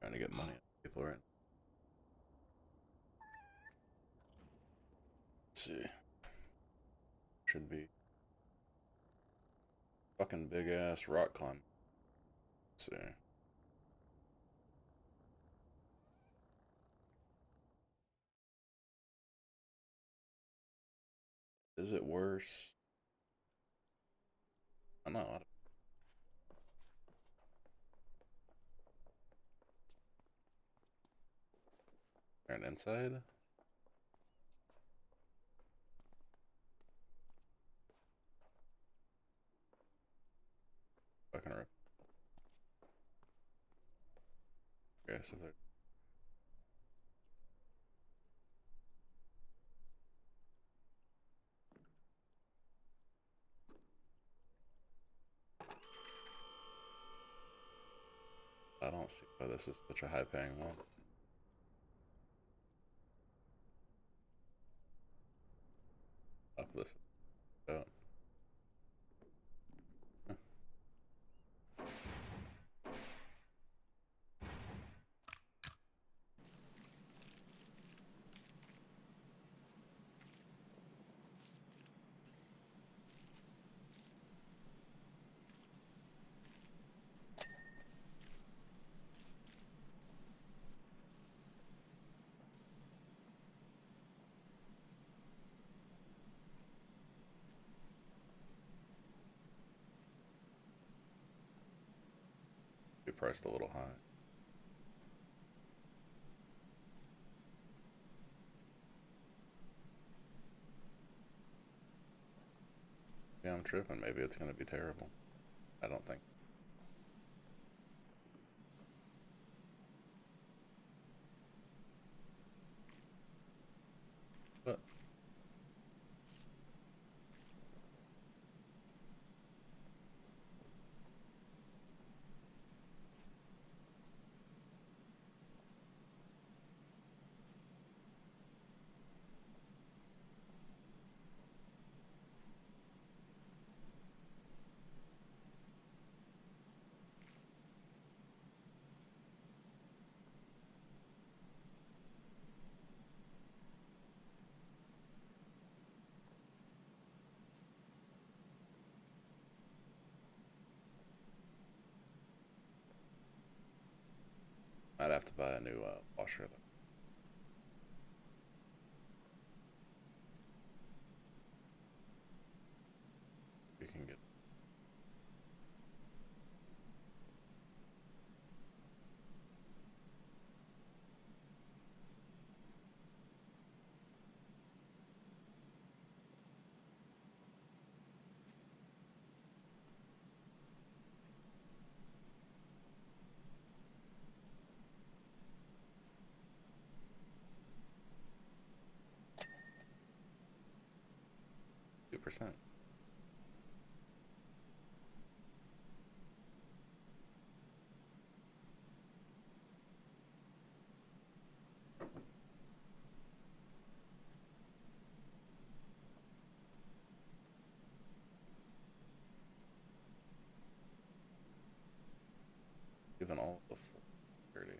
Trying to get money out of people, right? Let's see. Should be fucking big ass rock climb. Let's see. Is it worse? I don't know. There an inside? Fucking rip. Okay, so there. I don't see why this is such a high paying one. Up this out. 'Be priced a little high. Yeah, I'm tripping. Maybe it's gonna be terrible. I don't think. But 'I'd have to buy a new washer though. You can get 2%. Even all of the 30.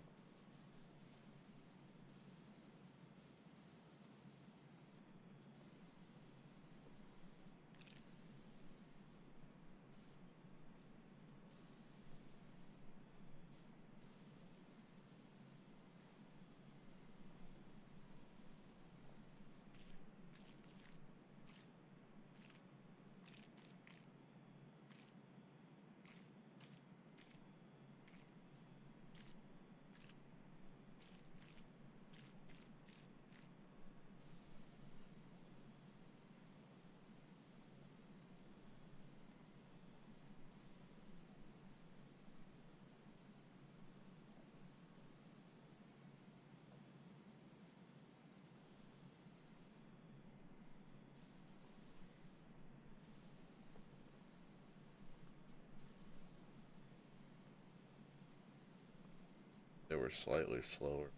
They were slightly slower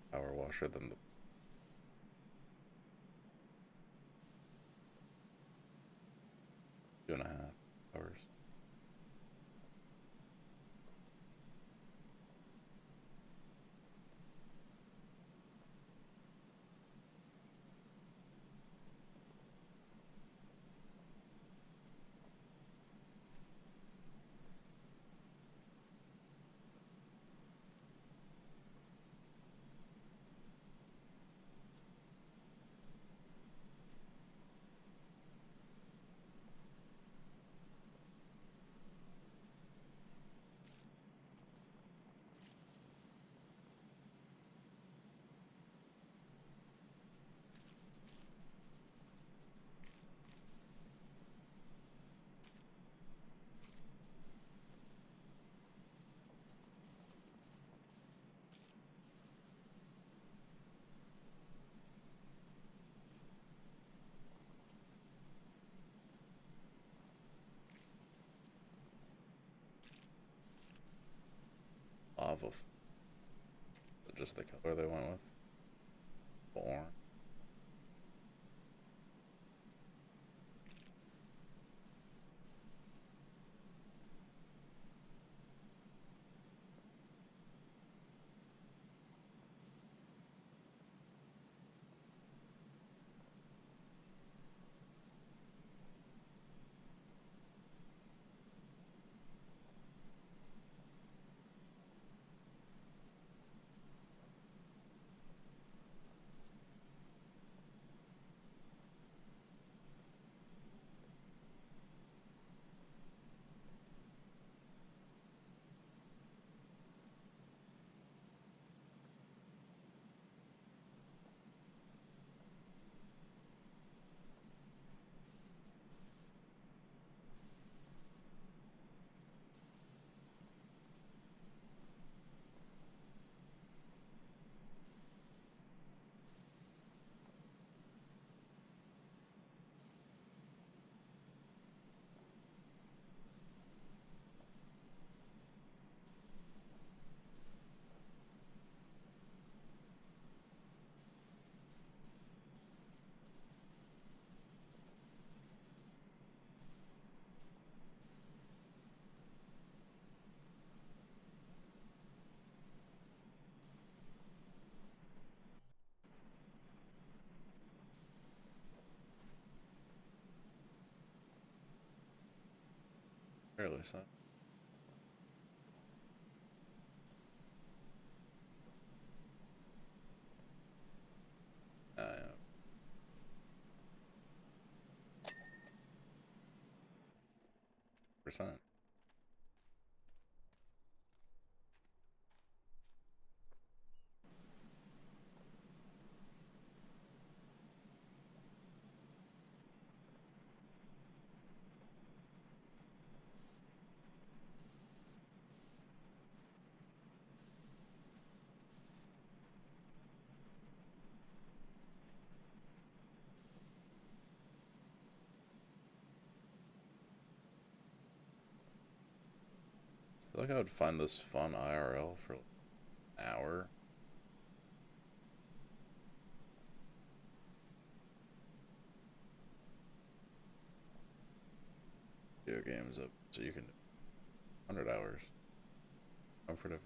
power washer than the 2.5 hours. off of just the color they went with. Orange. Fairly so. Yeah. Percent. I feel like I would find this fun IRL for like an hour. Video games up so you can 100 hours. Comfortable.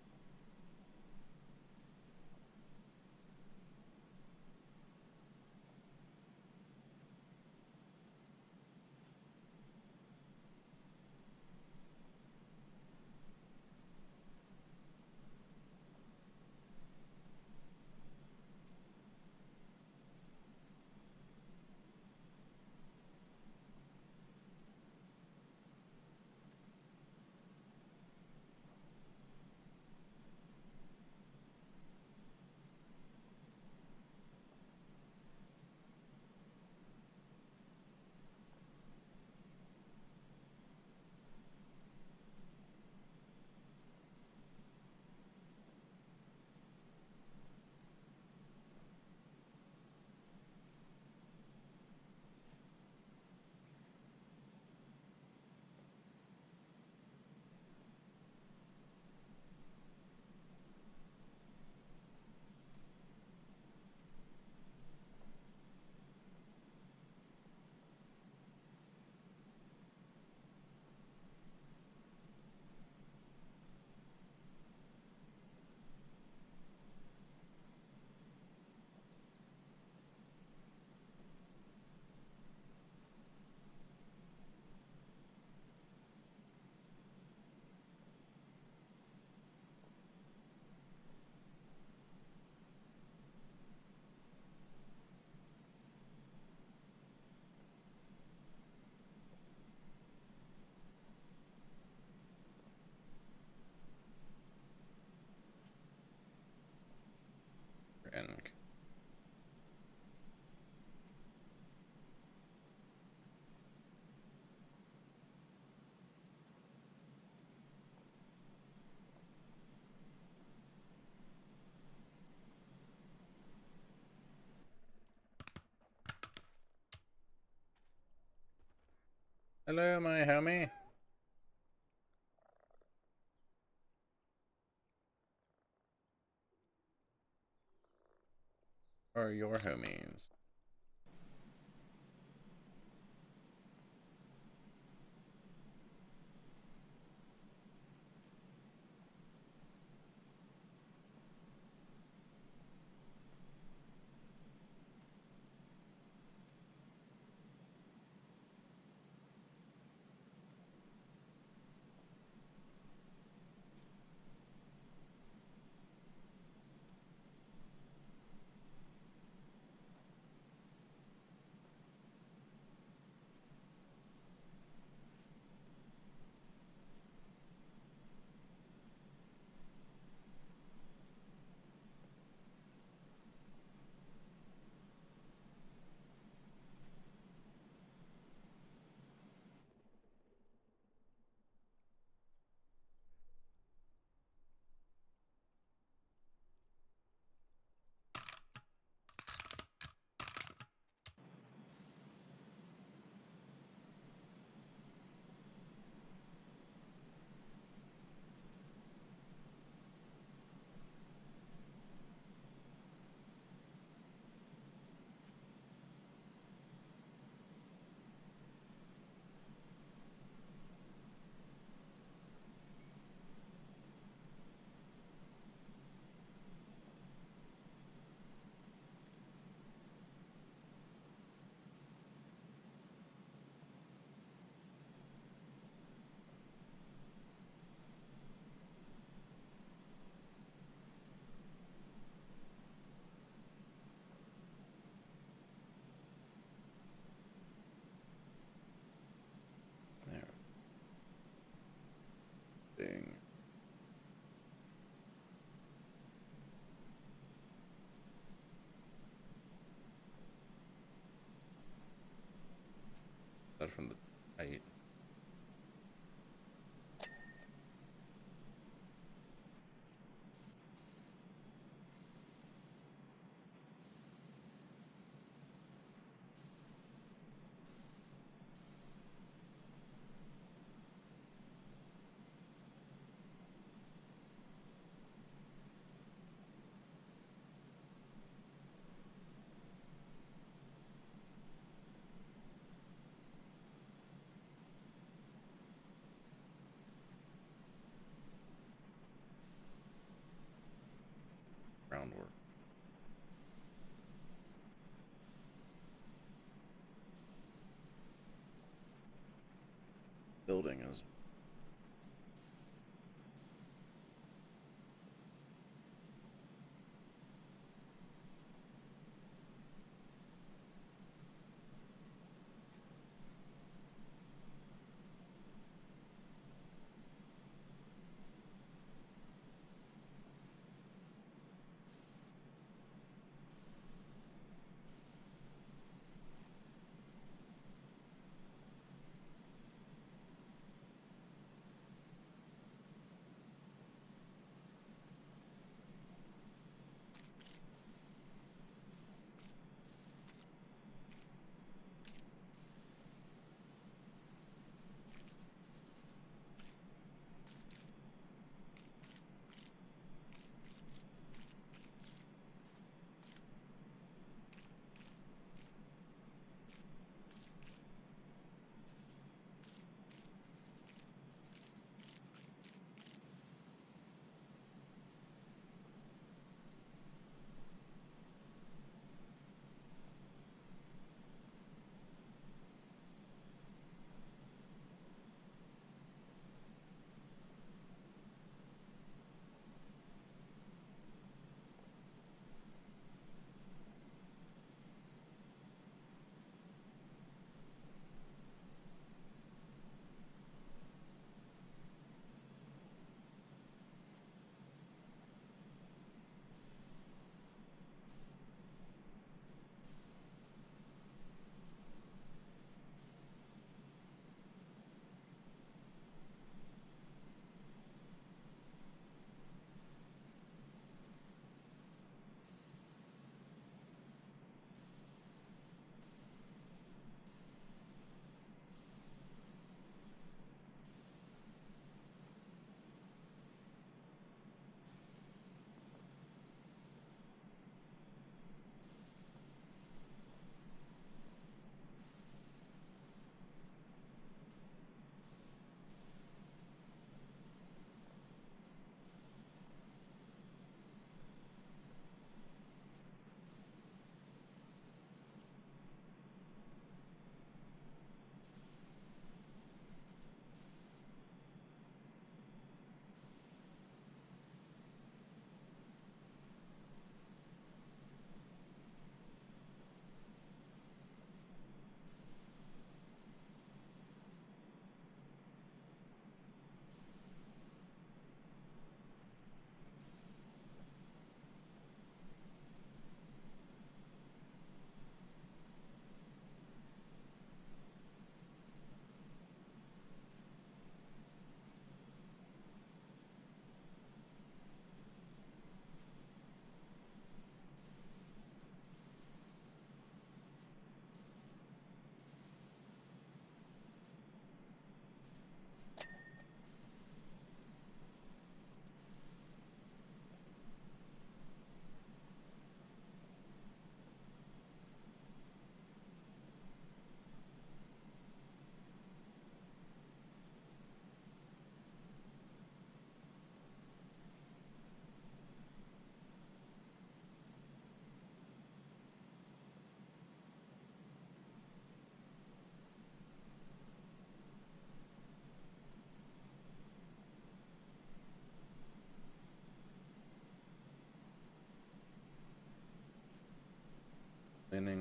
And hello, my homie. are your homies? There. Ding. That from the height. Groundwork. Building is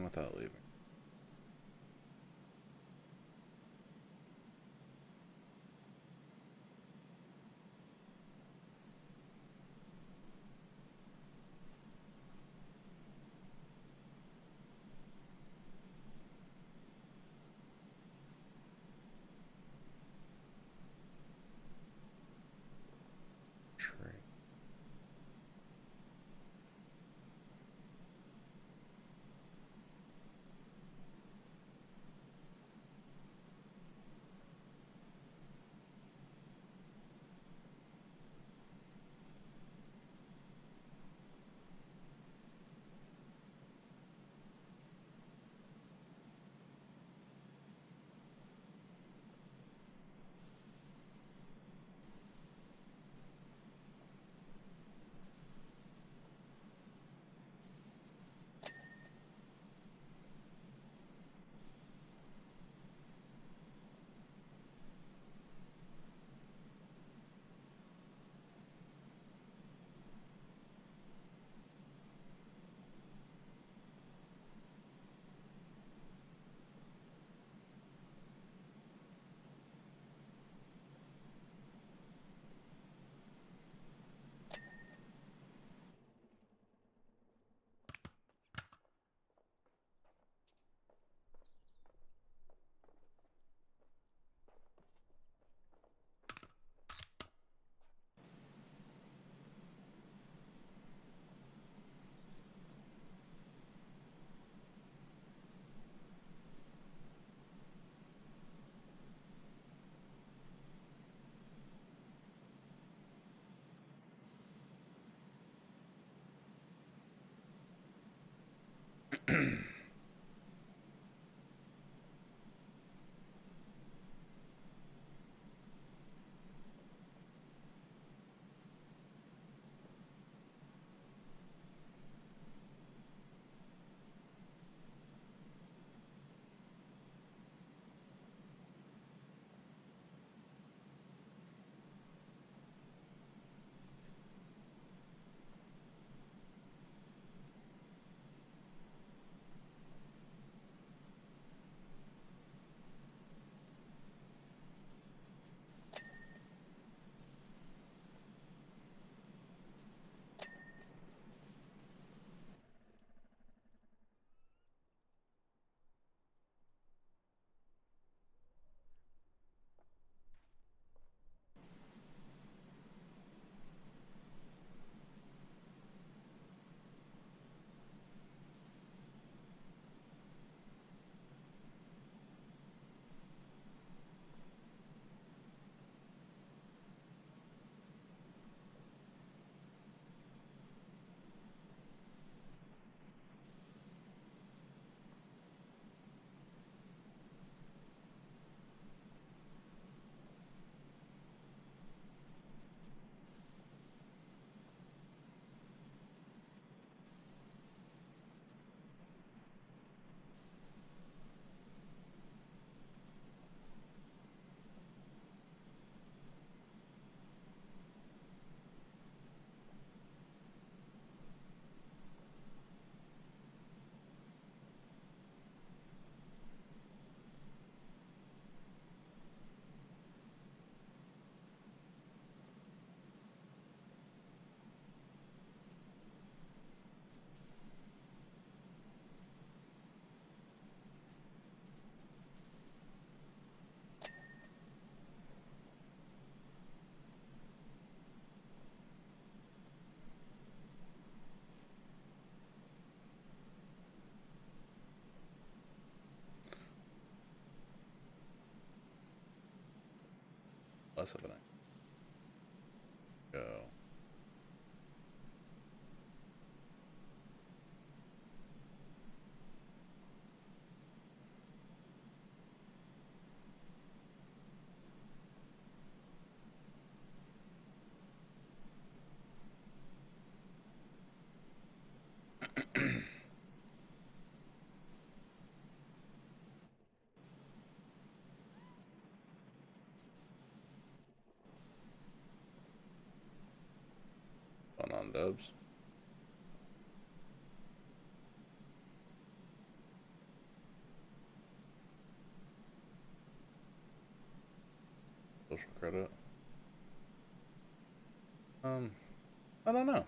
in without leaving. Tree. Less of an go. Fun on dubs. social credit. I don't know.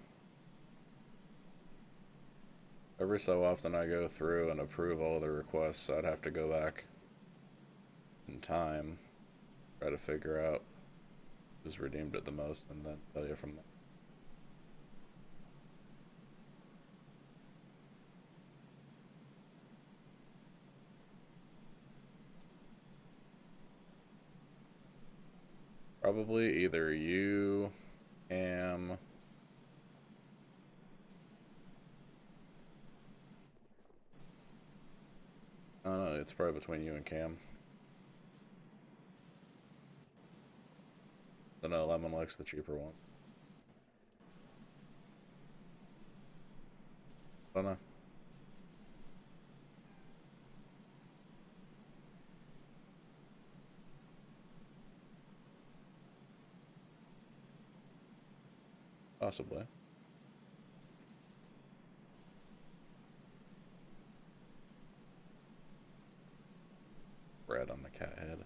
Every so often I go through and approve all the requests, so I'd have to go back in time, try to figure out who's redeemed it the most, and then tell you from there. Probably either you, Cam. I don't know, it's probably between you and Cam. I know Lemon likes the cheaper one. I don't know. Possibly. Red on the cat head.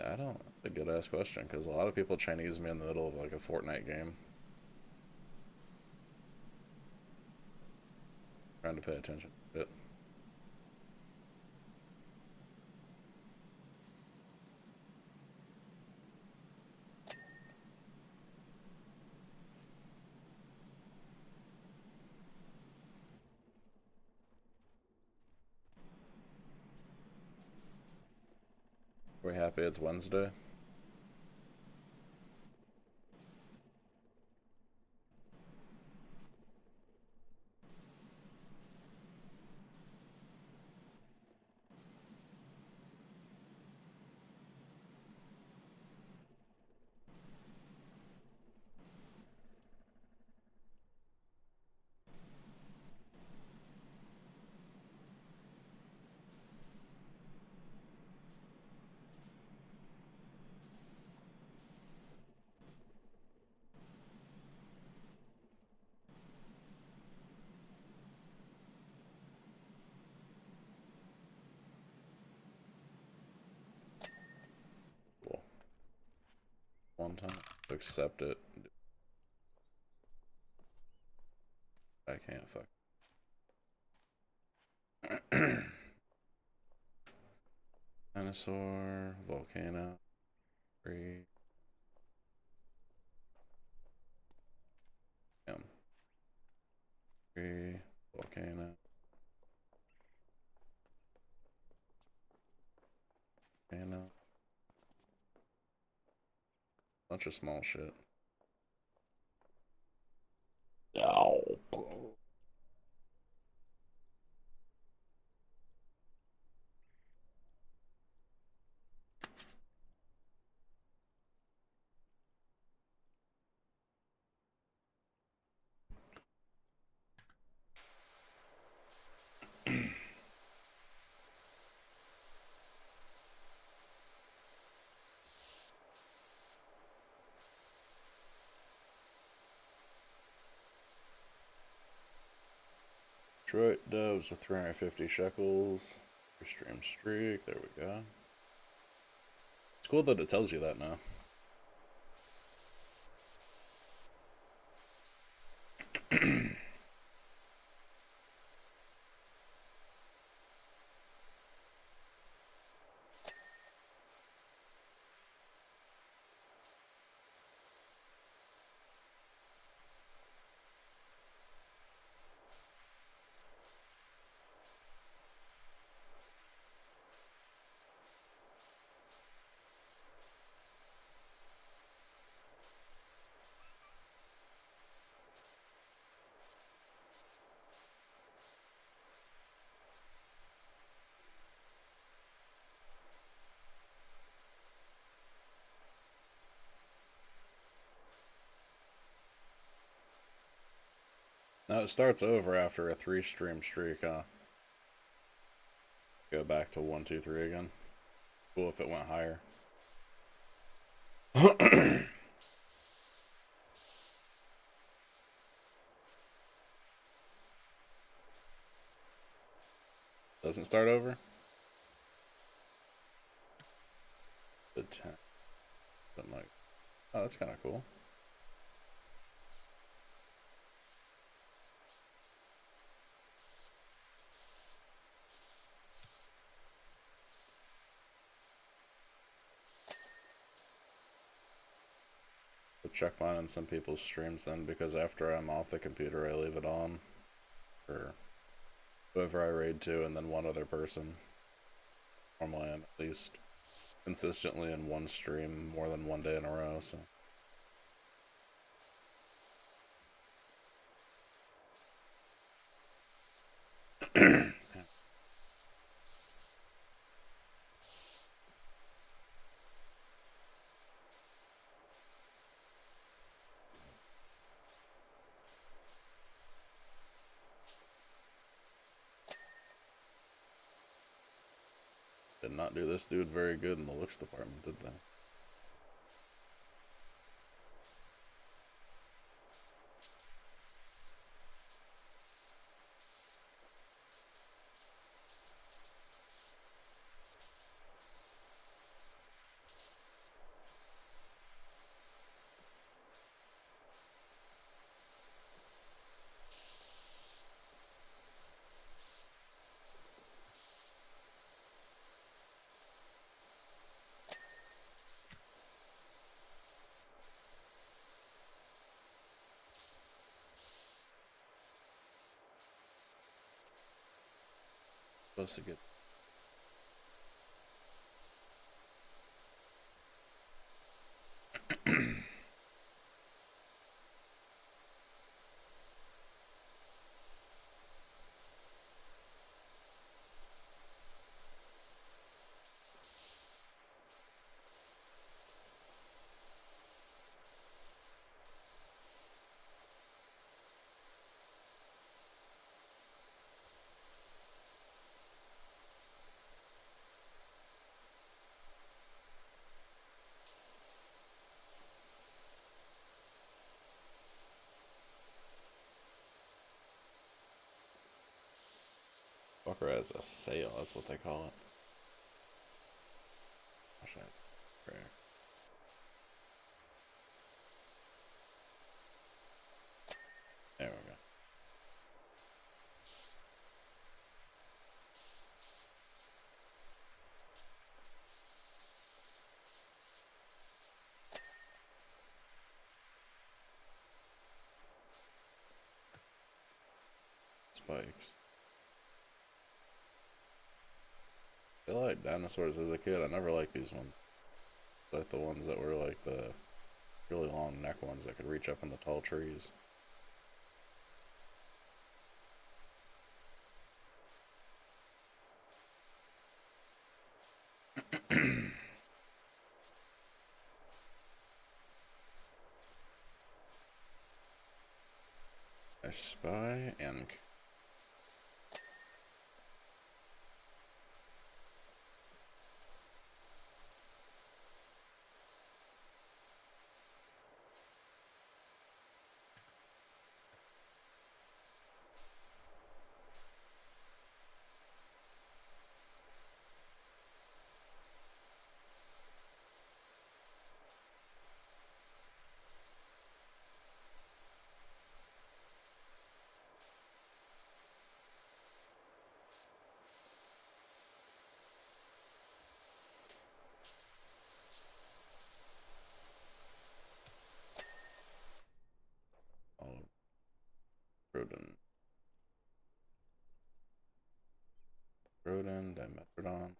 I don't. A good ass question, because a lot of people Chinese me in the middle of like a Fortnite game. Trying to pay attention to it. Are we happy it's Wednesday? Cool. One time. Accept it. I can't fuck. Dinosaur, volcano, tree. Tree, volcano, volcano. Bunch of small shit. Oh. Detroit Doves with 350 shekels. Stream streak. There we go. It's cool that it tells you that now. Now it starts over after a 3-stream streak, huh? Go back to 1, 2, 3 again. Cool if it went higher. Doesn't start over? The 10. Something like, oh, that's kind of cool. So check mine on some people's streams then, because after I'm off the computer, I leave it on for whoever I raid to, and then one other person. Normally, I'm at least consistently in one stream more than one day in a row, so. Did not do this dude very good in the looks department, did they? Supposed to get Fucker as a sale, that's what they call it. Gosh, there we go. Spikes. I like dinosaurs as a kid. I never liked these ones. Like the ones that were like the really long neck ones that could reach up in the tall trees. I spy ink. Oh, rodent. Rodent, Dimetrodon.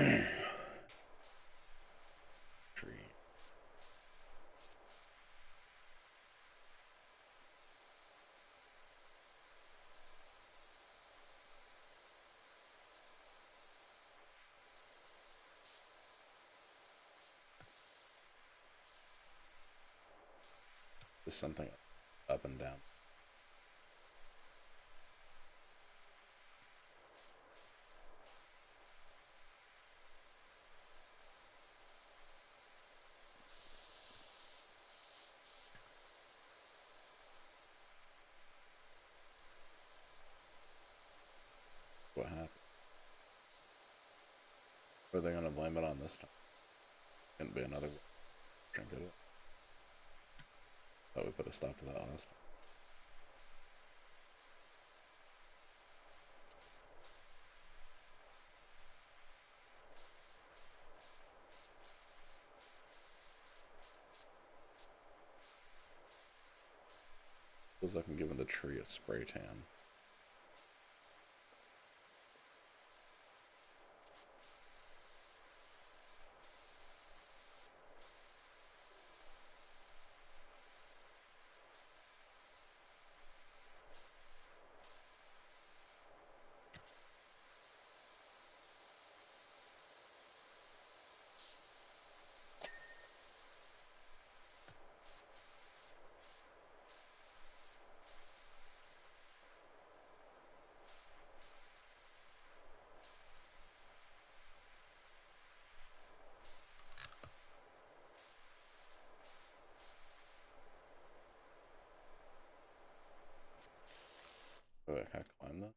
Tree. Just something up and down. What happened? Are they gonna blame it on this time? Couldn't be another drink of it. Thought we put a stop to that last time. Feels like I'm giving the tree a spray tan. Oh, I can't climb that?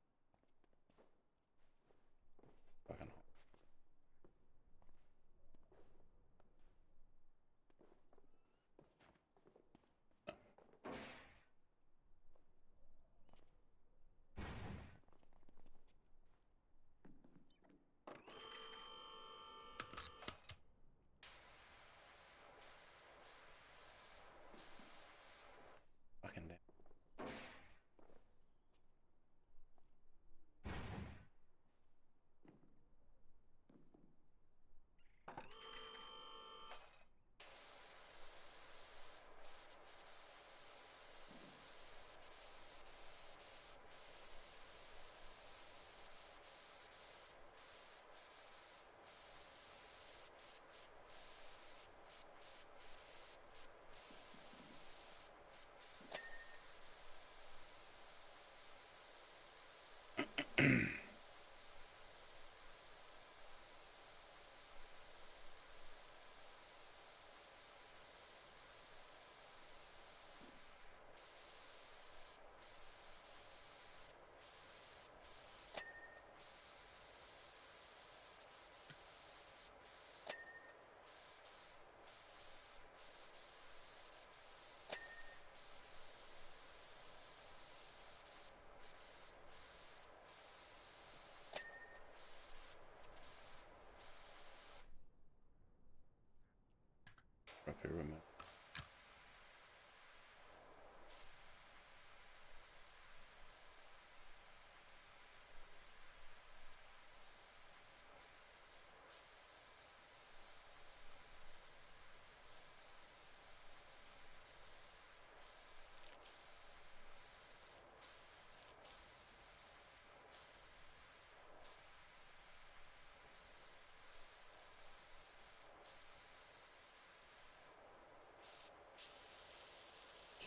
Fucking fucking damn. Up here with me.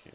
Here.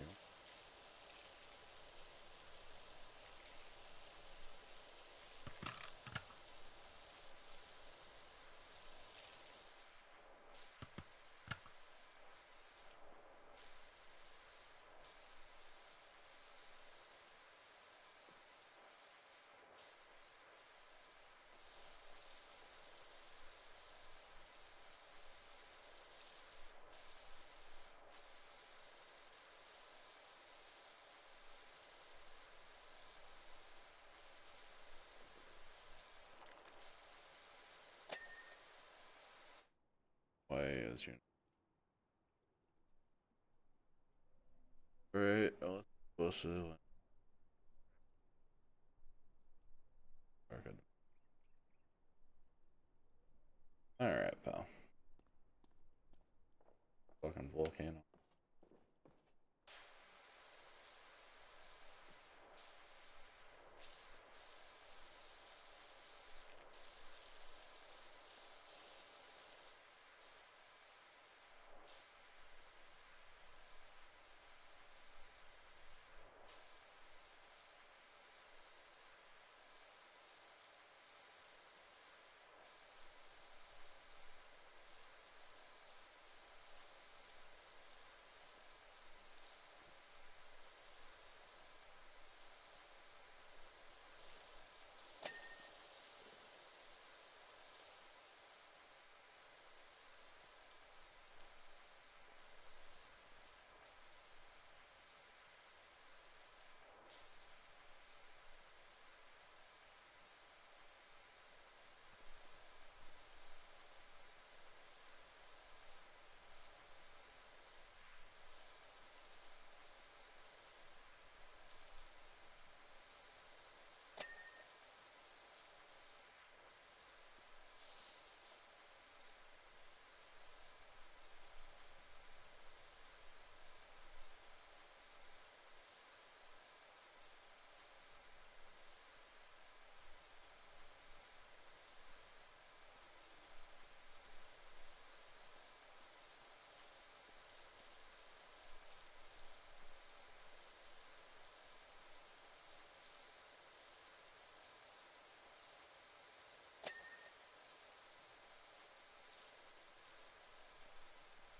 Why is your right? Oh, let's Alright, pal. Fucking volcano.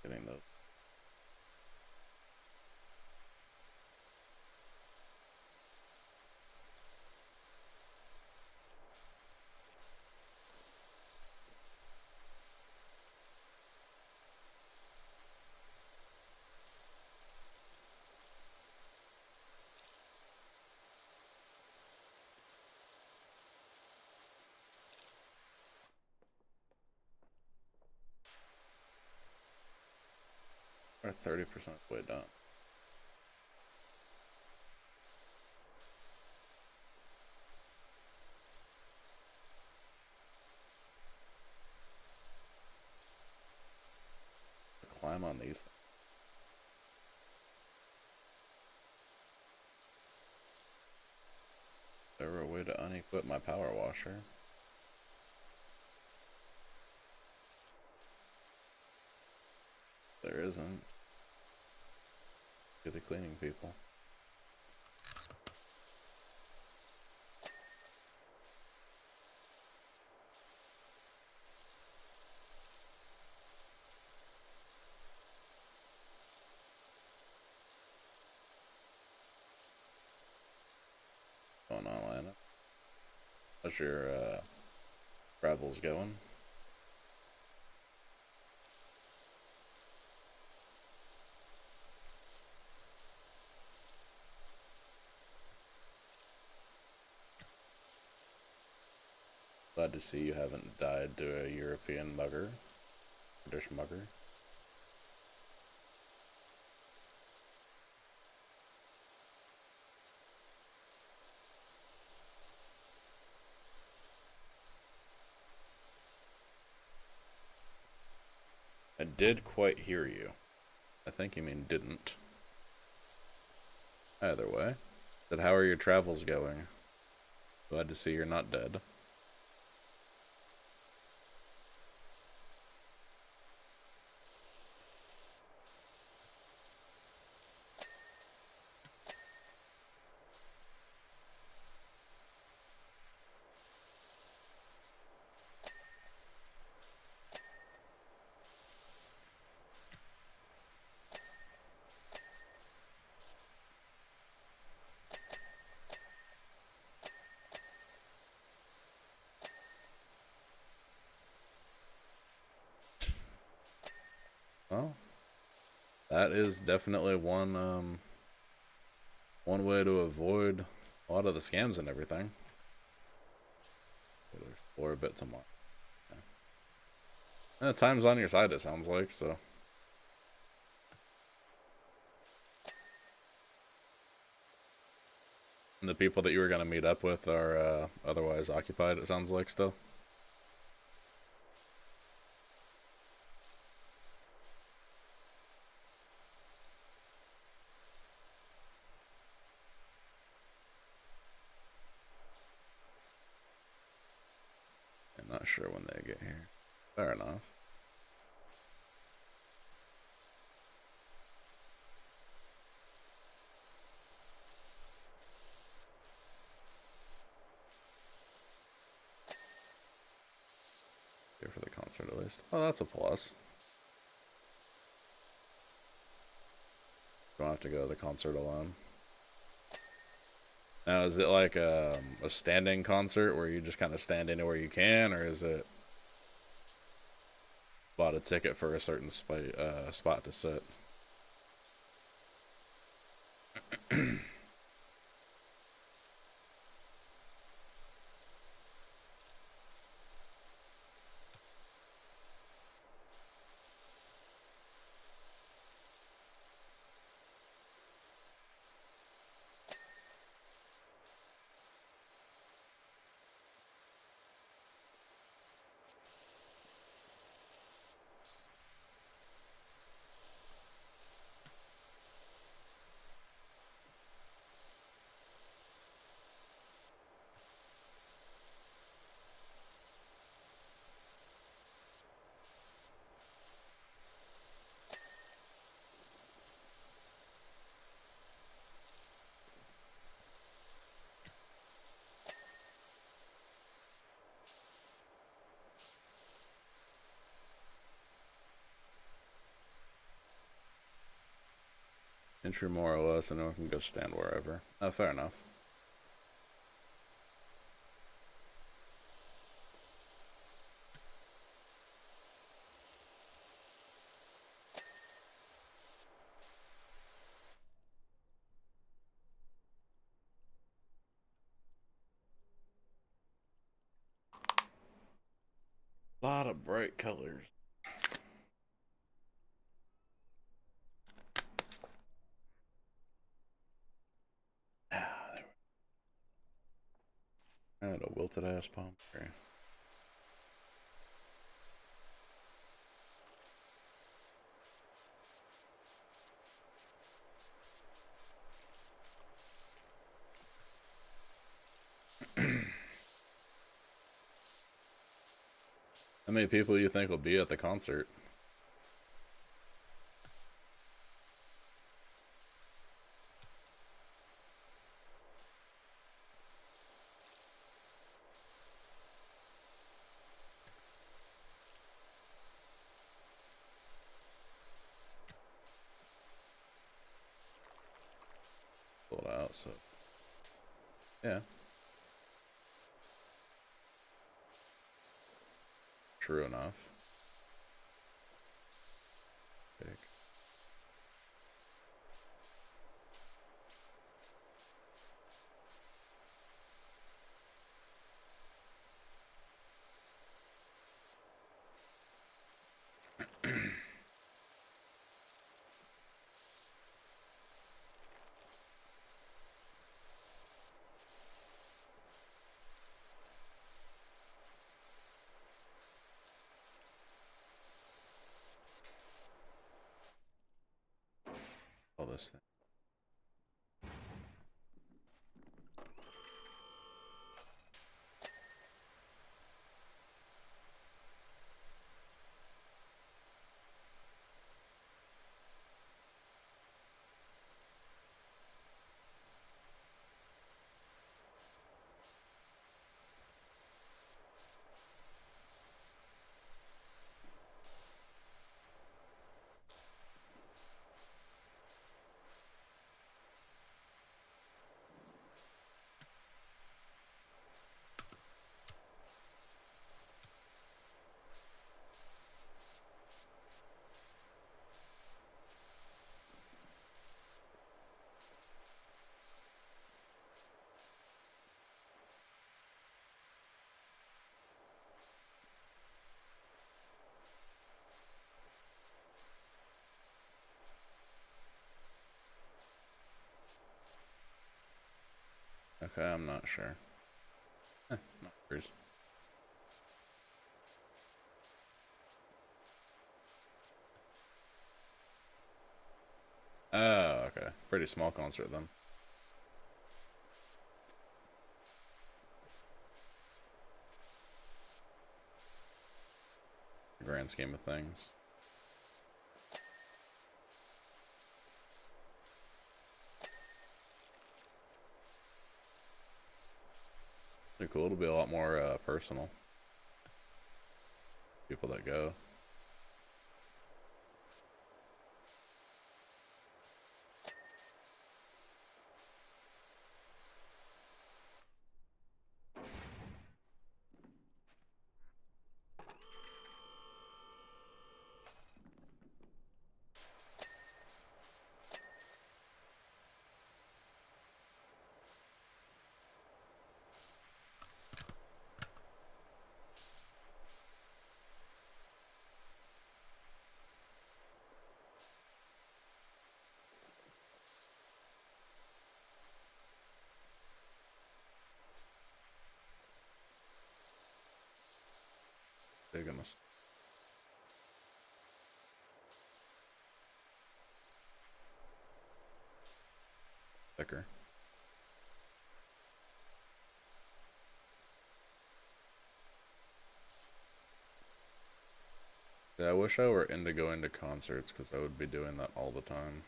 Getting those. We're 30% way done. Climb on these. There were a way to unequip my power washer. There isn't. To the cleaning people. What's going on, Lana? How's your travels going? Glad to see you haven't died to a European mugger. British mugger. I did quite hear you. I think you mean didn't. Either way. Said, how are your travels going? Glad to see you're not dead. Well, that is definitely one way to avoid a lot of the scams and everything. There's 4 bit tomorrow. Yeah. Time's on your side, it sounds like, so. And the people that you were going to meet up with are otherwise occupied, it sounds like, still. sure when they get here. Fair enough. Here for the concert at least. Oh, that's a plus. Don't have to go to the concert alone. Now, is it like a standing concert where you just kind of stand anywhere you can, or is it bought a ticket for a certain spot to sit? Entry more or less, and then we can go stand wherever. Oh, fair enough. A lot of bright colors. And a wilted ass palm tree. How many people do you think will be at the concert? Pull it out, so yeah. True enough. Big. All this thing. Okay, I'm not sure. Not sure. Oh, okay. Pretty small concert then. grand scheme of things. Pretty cool. It'll be a lot more personal. People that go. They're gonna thicker. Yeah, I wish I were into going to concerts because I would be doing that all the time.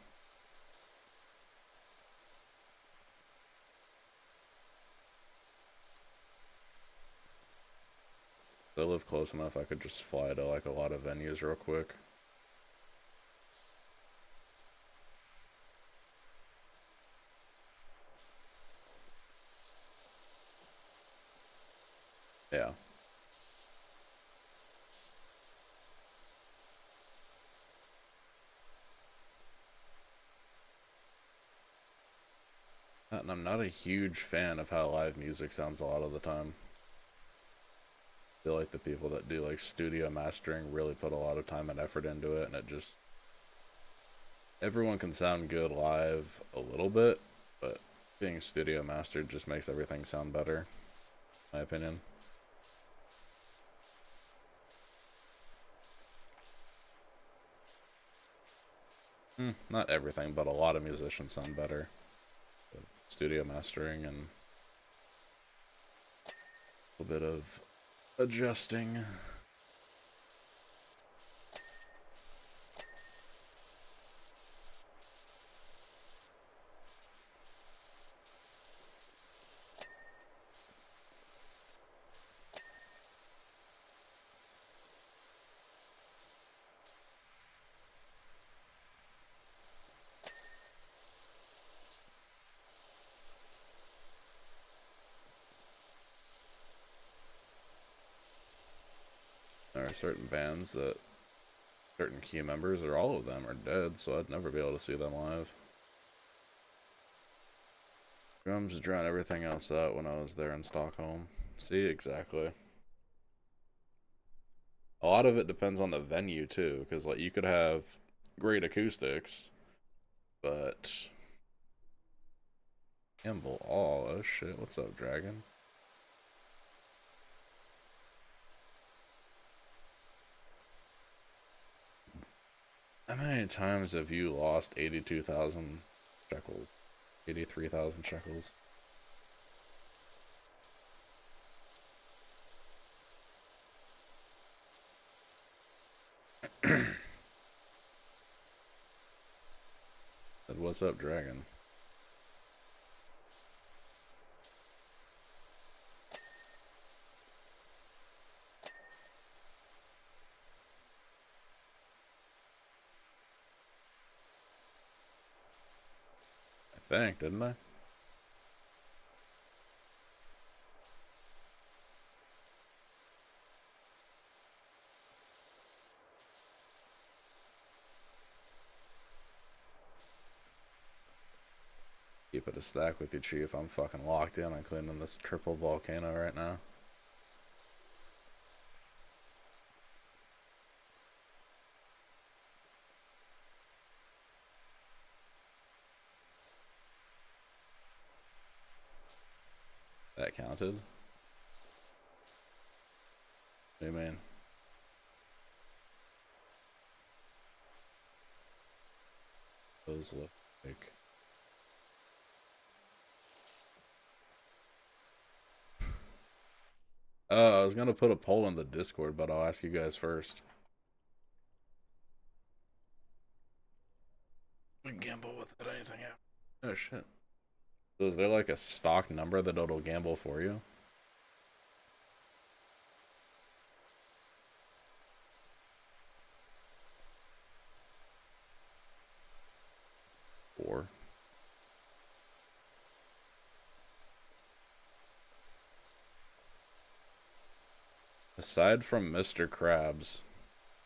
If I live close enough, I could just fly to like a lot of venues real quick. Yeah. And I'm not a huge fan of how live music sounds a lot of the time. I feel like the people that do like studio mastering really put a lot of time and effort into it, and it just everyone can sound good live a little bit, but being studio mastered just makes everything sound better, in my opinion. Not everything, but a lot of musicians sound better. Studio mastering and a little bit of adjusting. There are certain bands that certain key members, or all of them, are dead, so I'd never be able to see them live. Drums drown everything else out when I was there in Stockholm. See, exactly. A lot of it depends on the venue too, because like you could have great acoustics, but Campbell, oh shit, what's up, Dragon? How many times have you lost 82,000 shekels? 83,000 shekels? Said, what's up, Dragon? I think, didn't I? Keep it a stack with you, Chief. I'm fucking locked in on cleaning this triple volcano right now. That counted? What do you mean? Those look like... I was gonna put a poll in the Discord, but I'll ask you guys first. like gamble without anything happening. Oh shit. So is there like a stock number that it'll gamble for you? Or aside from Mr. Krabs,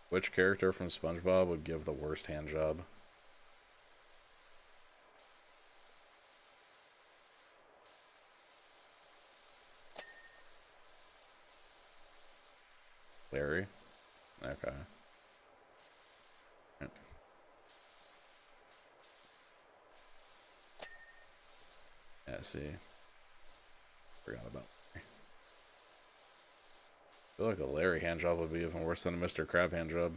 which character from SpongeBob would give the worst hand job? Larry? Okay. Yeah, see. Forgot about Larry. I feel like a Larry hand job would be even worse than a Mr. Crab hand job.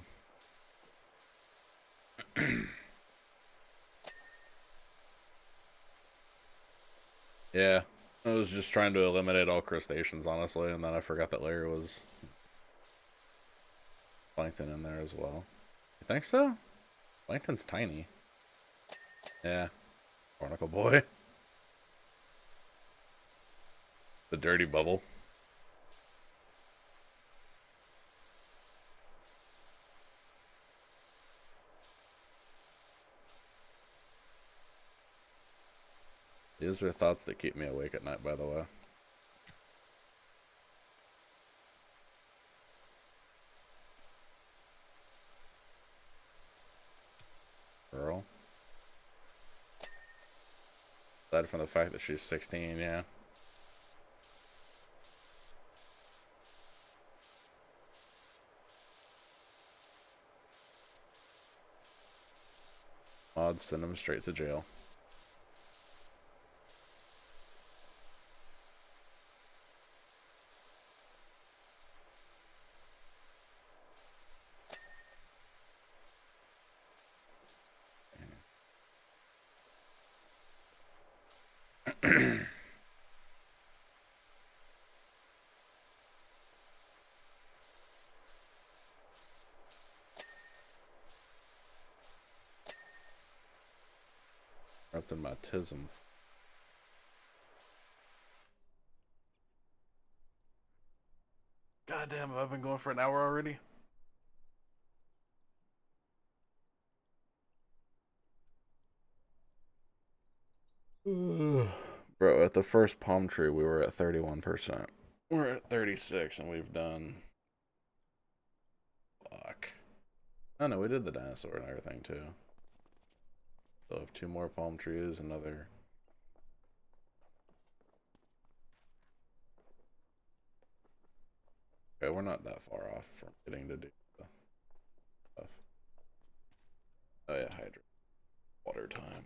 Yeah. I was just trying to eliminate all crustaceans, honestly, and then I forgot that Larry was plankton in there as well. You think so? Plankton's tiny. Yeah. Barnacle boy. The dirty bubble. These are thoughts that keep me awake at night, by the way. Girl. Aside from the fact that she's 16, yeah. Mods send him straight to jail. Wrapped in my tism. God damn, I've been going for an hour already. Bro, at the first palm tree, we were at 31%. We're at 36, and we've done. Fuck. Oh no, we did the dinosaur and everything too. So have two more palm trees, another. Okay, we're not that far off from getting to do the stuff. Oh yeah, hydrate. Water time.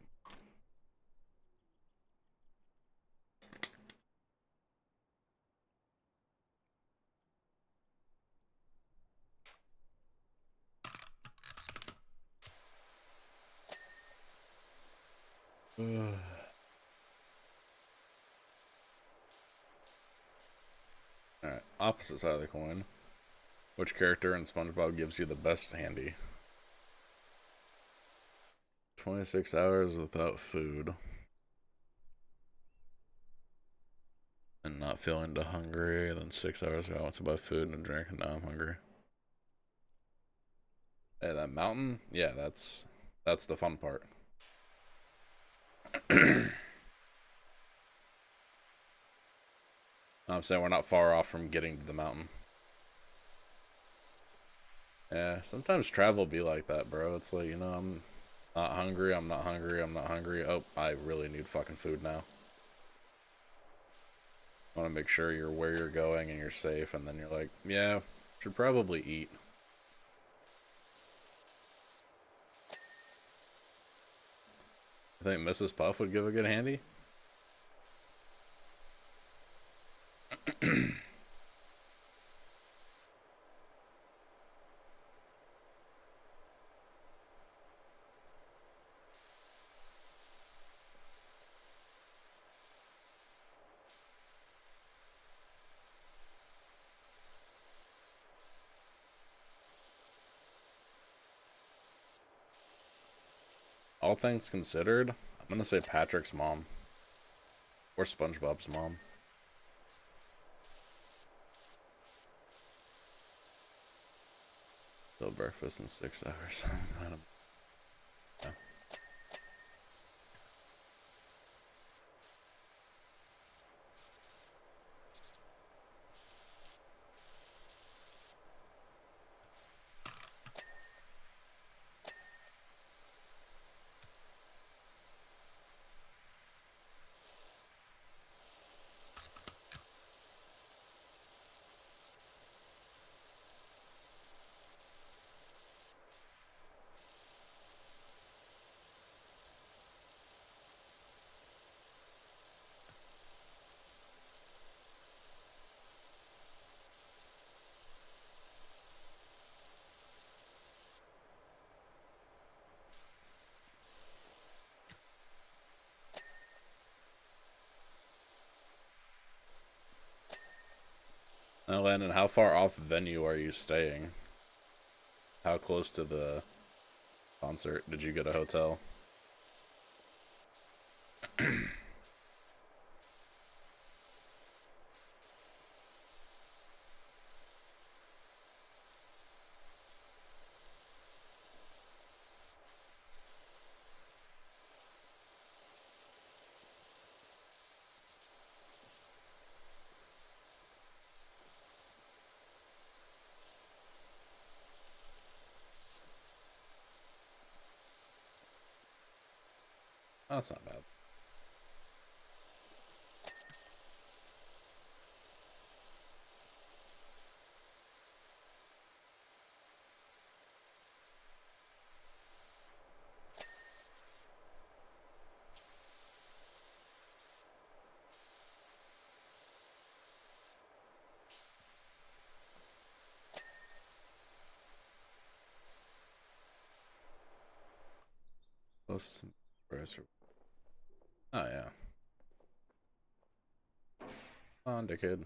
Alright, opposite side of the coin. Which character in SpongeBob gives you the best handy? 26 hours without food. And not feeling too hungry. And then 6 hours ago I went to buy food and a drink and now I'm hungry. Hey, that mountain? Yeah, that's the fun part. I'm saying we're not far off from getting to the mountain. Yeah, sometimes travel be like that, bro. It's like, I'm not hungry, I'm not hungry, I'm not hungry. Oh, I really need fucking food now. I want to make sure you're where you're going and you're safe, and then you're like, yeah, should probably eat. I think Mrs. Puff would give a good handy. all things considered, I'm gonna say Patrick's mom. Or SpongeBob's mom. So breakfast in 6 hours. I don't know. Now, Landon, how far off venue are you staying? How close to the concert? Did you get a hotel? Oh, that's not bad. Close to price. Oh, yeah. On, dickhead.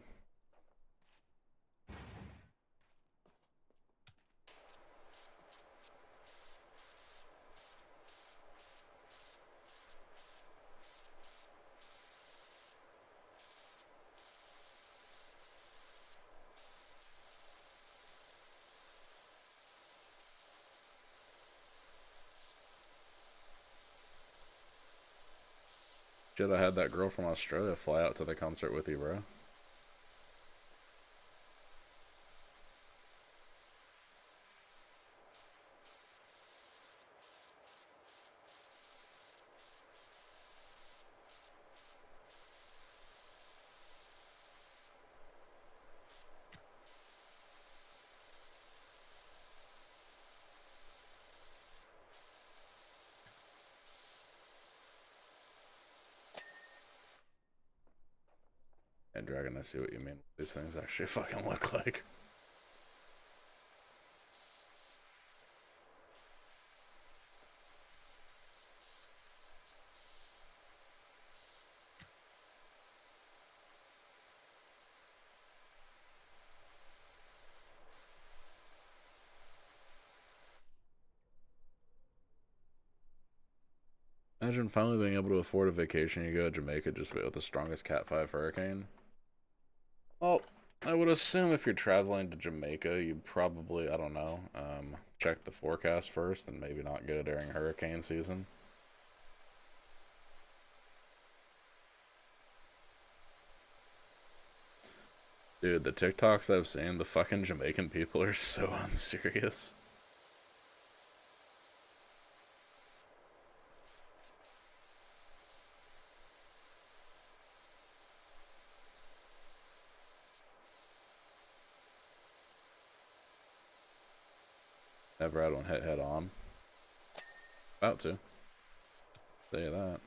Should have had that girl from Australia fly out to the concert with you, bro. And Dragon, I see what you mean. These things actually fucking look like. Imagine finally being able to afford a vacation. You go to Jamaica just with the strongest Cat 5 hurricane. Well, I would assume if you're traveling to Jamaica, you'd probably, I don't know, check the forecast first and maybe not go during hurricane season. Dude, the TikToks I've seen, the fucking Jamaican people are so unserious. Never had one hit head on. About to. Say that.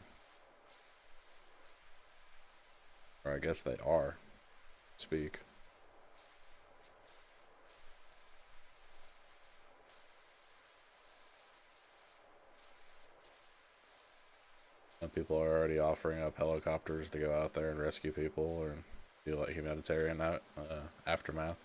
Or I guess they are. Speak. Some people are already offering up helicopters to go out there and rescue people or do like humanitarian aftermath.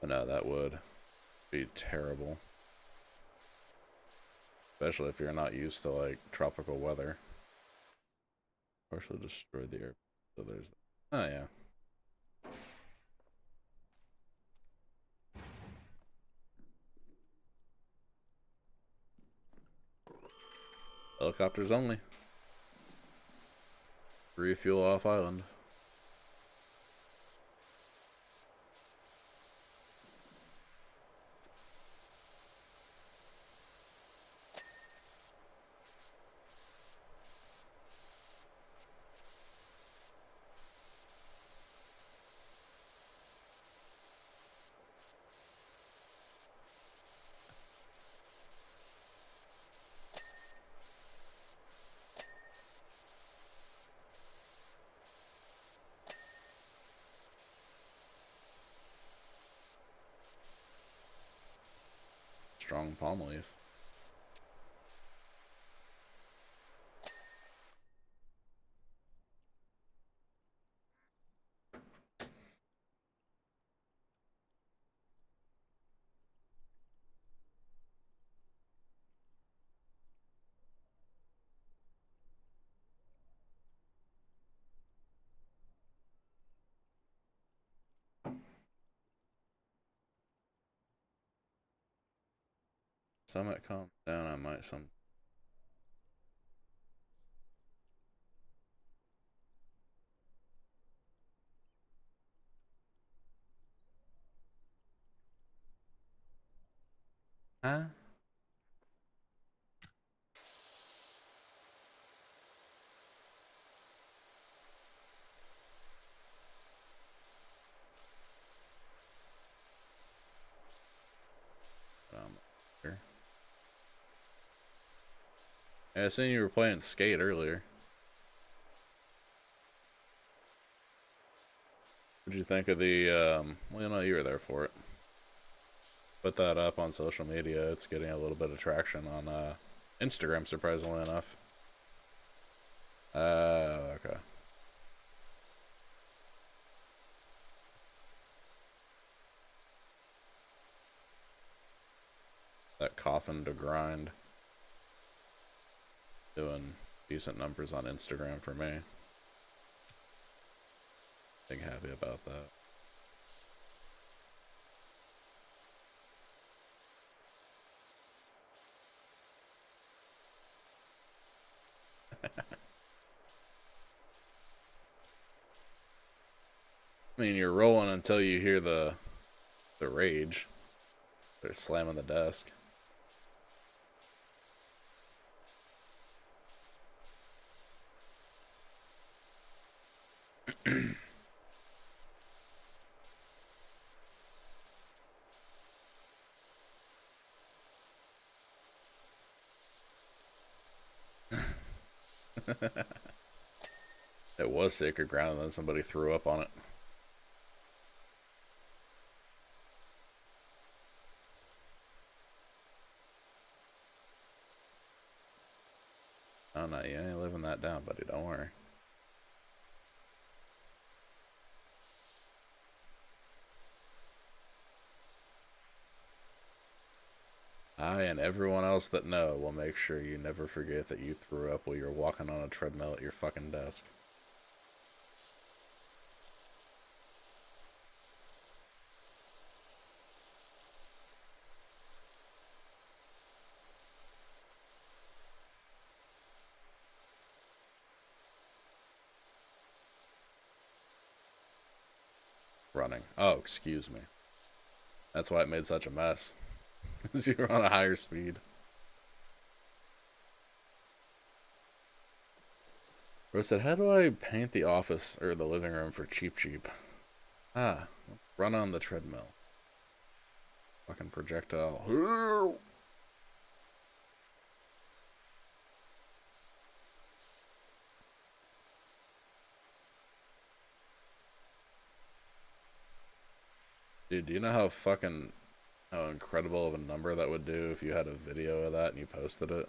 No, that would be terrible. Especially if you're not used to, like, tropical weather. Partially destroyed the air. So there's... Oh, yeah. Helicopters only. Refuel off island. Strong palm leaf. Summit calms down, I might some... Huh? Here. Yeah, I seen you were playing skate earlier. What'd you think of the, well, you know, you were there for it. Put that up on social media. It's getting a little bit of traction on, Instagram, surprisingly enough. Okay. That coffin to grind. Doing decent numbers on Instagram for me. Being happy about that. I mean, you're rolling until you hear the rage. They're slamming the desk. It was sacred ground, and then somebody threw up on it. Oh no, you ain't living that down, buddy. Don't worry. I and everyone else that know will make sure you never forget that you threw up while you're walking on a treadmill at your fucking desk. Running. Oh, excuse me. That's why it made such a mess. Because you were on a higher speed. Bro said, how do I paint the office or the living room for cheap? Ah, run on the treadmill. Fucking projectile. Dude, do you know how incredible of a number that would do if you had a video of that and you posted it?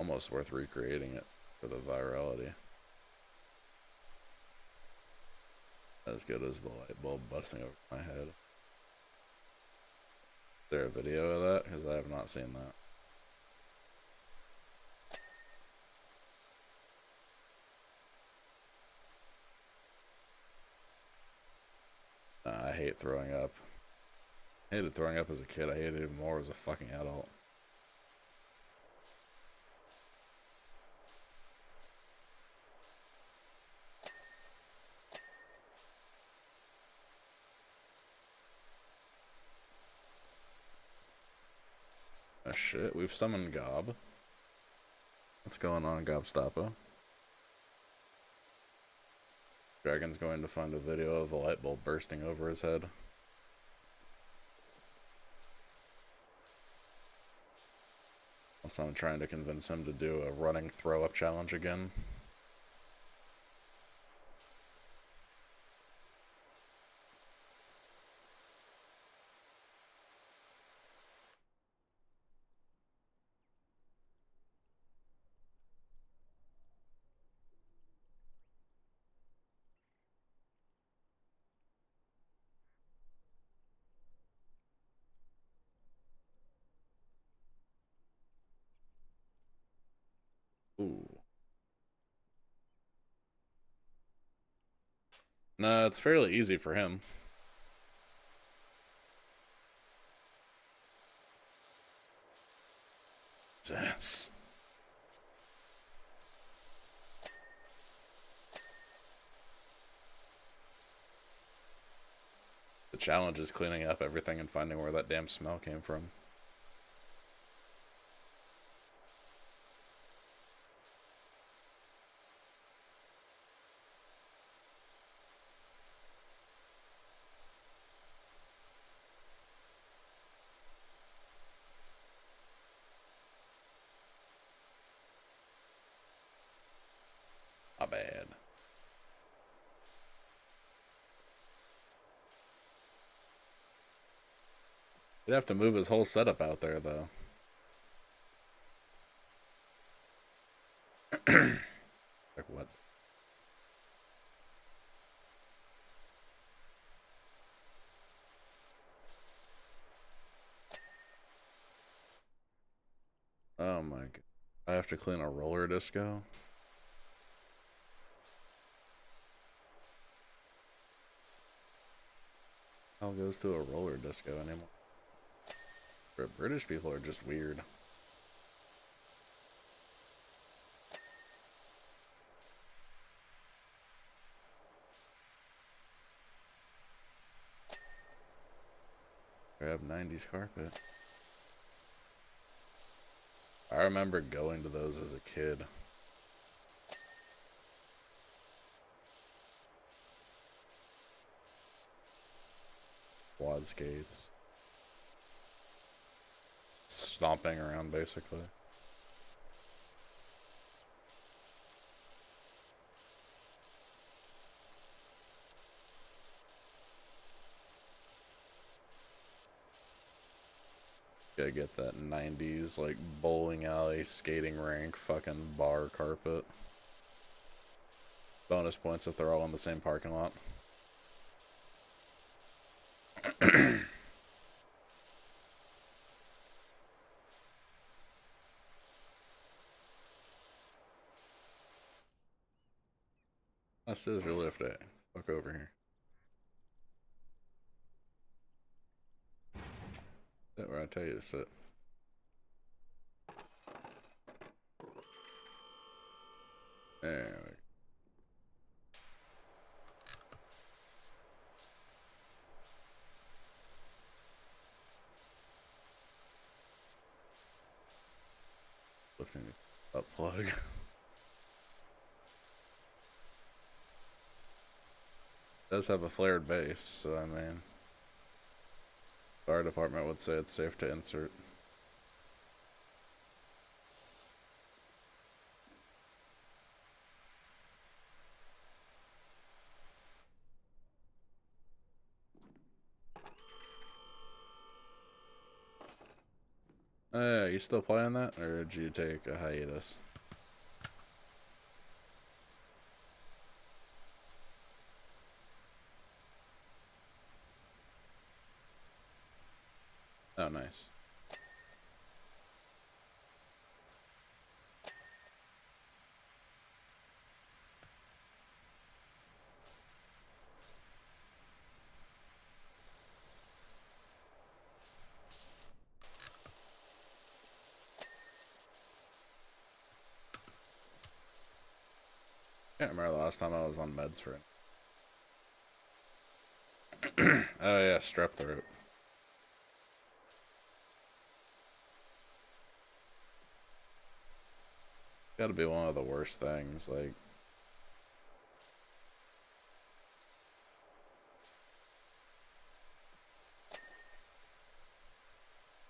Almost worth recreating it for the virality. As good as the light bulb busting over my head. Is there a video of that? Because I have not seen that. I hate throwing up. I hated throwing up as a kid. I hated it even more as a fucking adult. Oh shit, we've summoned Gob. What's going on, Gobstoppa? Dragon's going to find a video of a light bulb bursting over his head. Also, I'm trying to convince him to do a running throw-up challenge again. Ooh. Nah, it's fairly easy for him. Jesus. The challenge is cleaning up everything and finding where that damn smell came from. Not bad. He'd have to move his whole setup out there, though. Like what? Oh my god. I have to clean a roller disco? How goes to a roller disco anymore? British people are just weird. Grab 90s carpet. I remember going to those as a kid. Quad skates. Stomping around, basically. Gotta get that 90s, like, bowling alley, skating rink, fucking bar carpet. Bonus points if they're all in the same parking lot. That scissor lift it. Fuck over here. Sit where I tell you to sit. There we go. Looking up plug. Does have a flared base, so I mean, fire department would say it's safe to insert. You still playing that, or did you take a hiatus? Oh, nice. Can't remember the last time I was on meds for it. Oh yeah, strep throat. Gotta be one of the worst things. Like,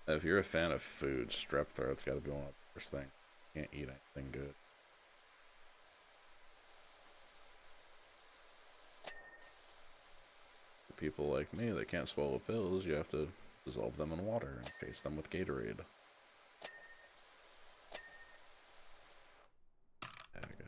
if you're a fan of food, strep throat's gotta be one of the worst things. You can't eat anything good. For people like me that can't swallow pills, you have to dissolve them in water and paste them with Gatorade. There we go.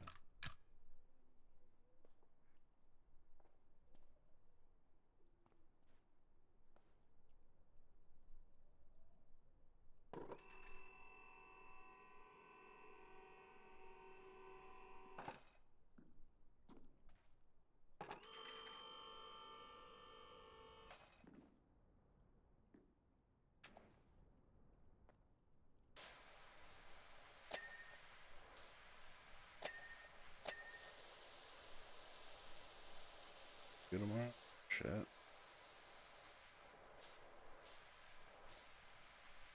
Good tomorrow? Shit.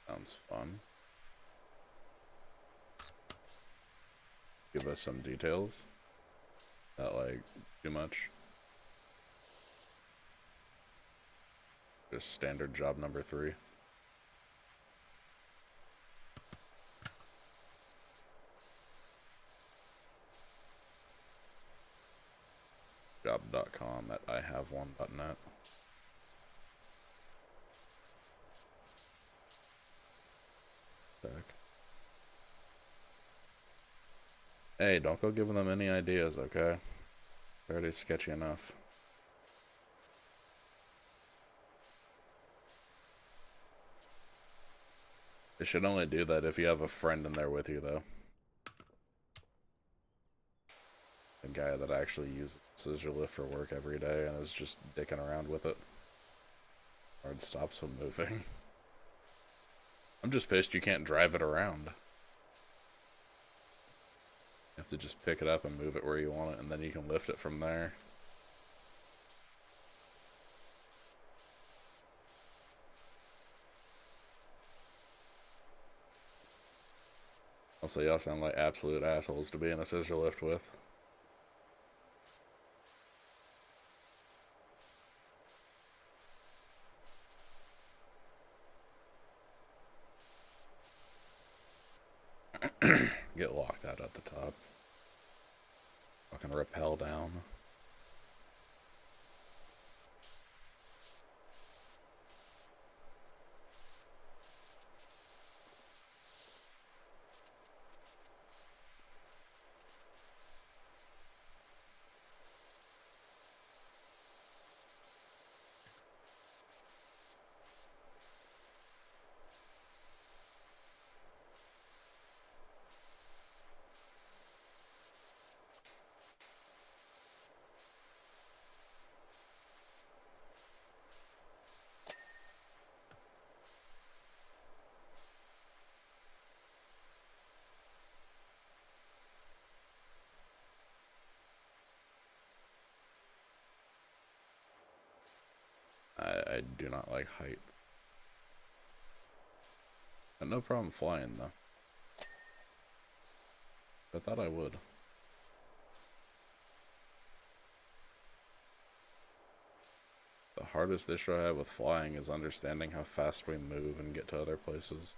Sounds fun. Give us some details. Not like too much. Just standard job number 3. Job.com at ihaveone.net. Hey, don't go giving them any ideas, okay? They're already sketchy enough. They should only do that if you have a friend in there with you, though. A guy that actually uses scissor lift for work every day and is just dicking around with it. Or it stops from moving. I'm just pissed you can't drive it around. You have to just pick it up and move it where you want it, and then you can lift it from there. Also, y'all sound like absolute assholes to be in a scissor lift with. Get locked out at the top. Fucking rappel down. I do not like heights. But no problem flying, though. I thought I would. The hardest issue I have with flying is understanding how fast we move and get to other places.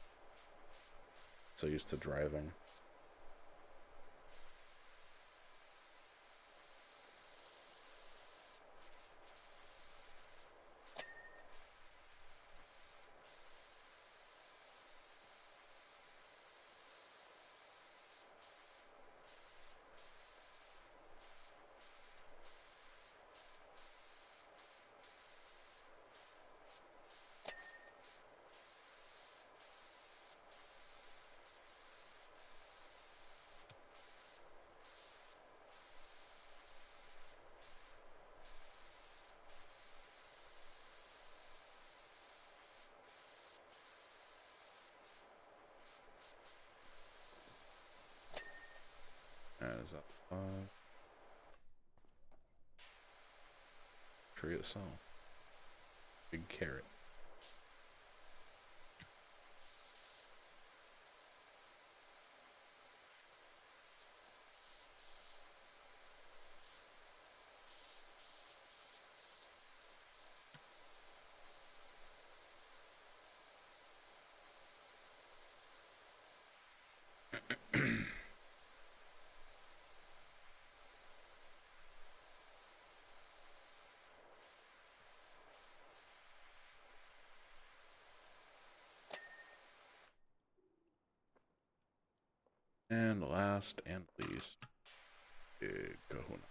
So used to driving. Alright, is that 5? Tree itself. Big carrot. And last and least, big kahuna.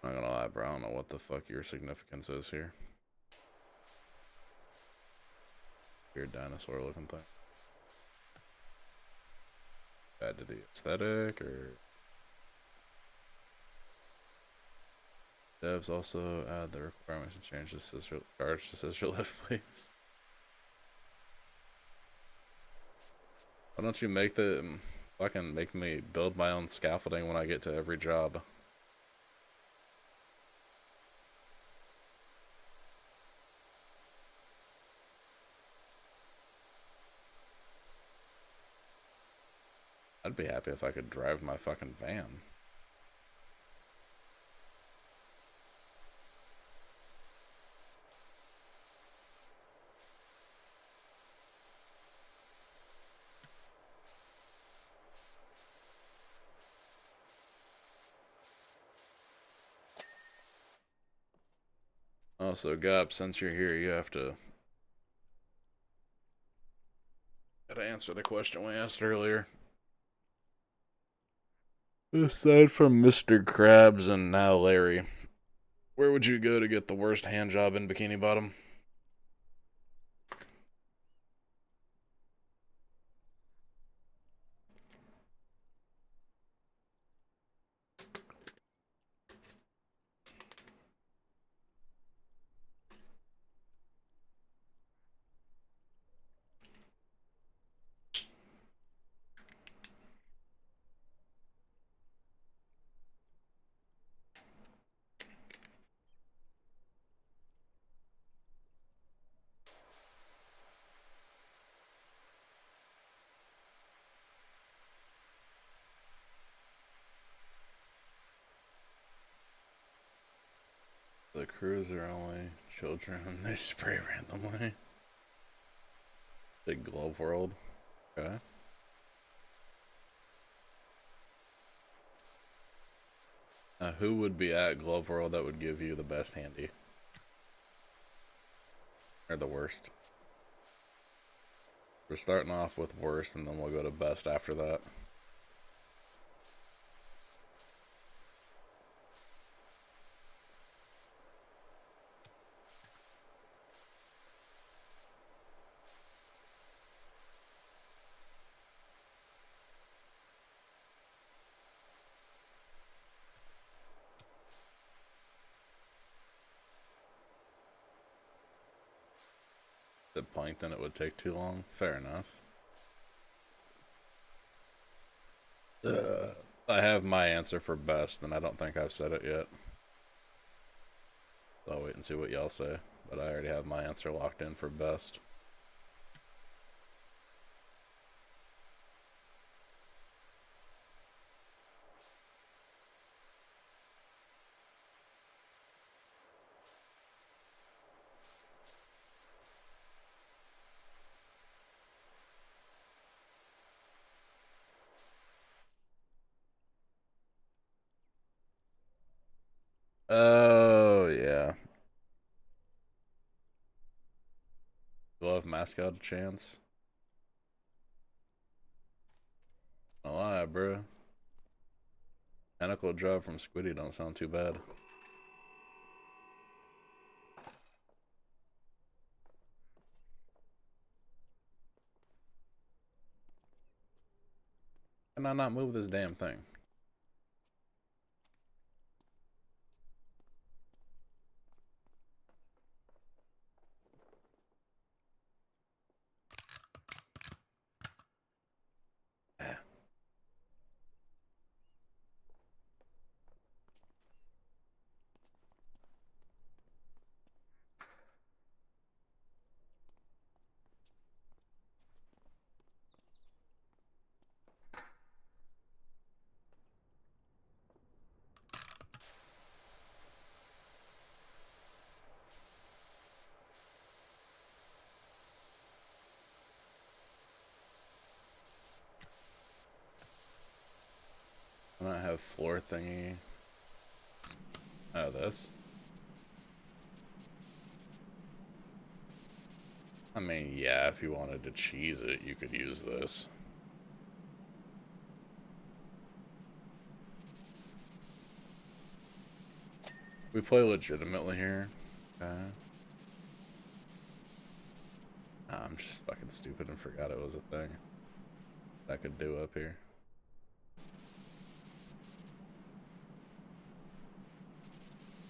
I'm not gonna lie, bro. I don't know what the fuck your significance is here. Weird dinosaur looking thing. Bad to the aesthetic, or devs also add the requirement to change the scissor charge to scissor lift, please. Why don't you make the fucking make me build my own scaffolding when I get to every job? I'd be happy if I could drive my fucking van. Also, Gap, since you're here, you have to gotta answer the question we asked earlier. Aside from Mr. Krabs and now Larry, where would you go to get the worst hand job in Bikini Bottom? The crews are only children and they spray randomly. Big Glove World. Okay. Who would be at Glove World that would give you the best handy? Or the worst? We're starting off with worst and then we'll go to best after that. The plankton, it would take too long. Fair enough. I have my answer for best, and I don't think I've said it yet. So I'll wait and see what y'all say. But I already have my answer locked in for best. Oh, yeah. We'll have mascot chance. No lie, bro. Tentacle drop from Squiddy don't sound too bad. Can I not move this damn thing? I might have floor thingy. Oh, this. I mean, yeah, if you wanted to cheese it, you could use this. We play legitimately here. Okay. Nah, I'm just fucking stupid and forgot it was a thing I could do up here.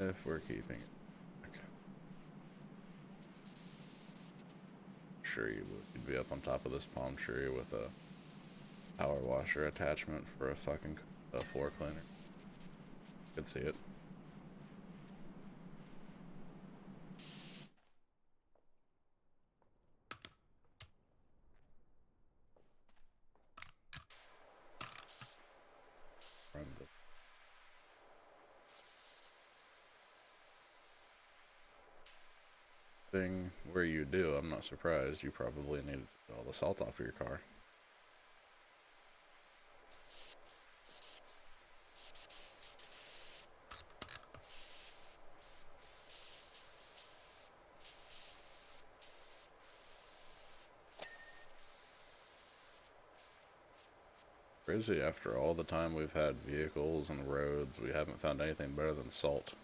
If we're keeping it. Okay. Sure you would. You'd be up on top of this palm tree with a power washer attachment for a fucking floor cleaner. Could see it. From the thing where you do, I'm not surprised. You probably need all the salt off of your car. Crazy, after all the time we've had vehicles and roads, we haven't found anything better than salt.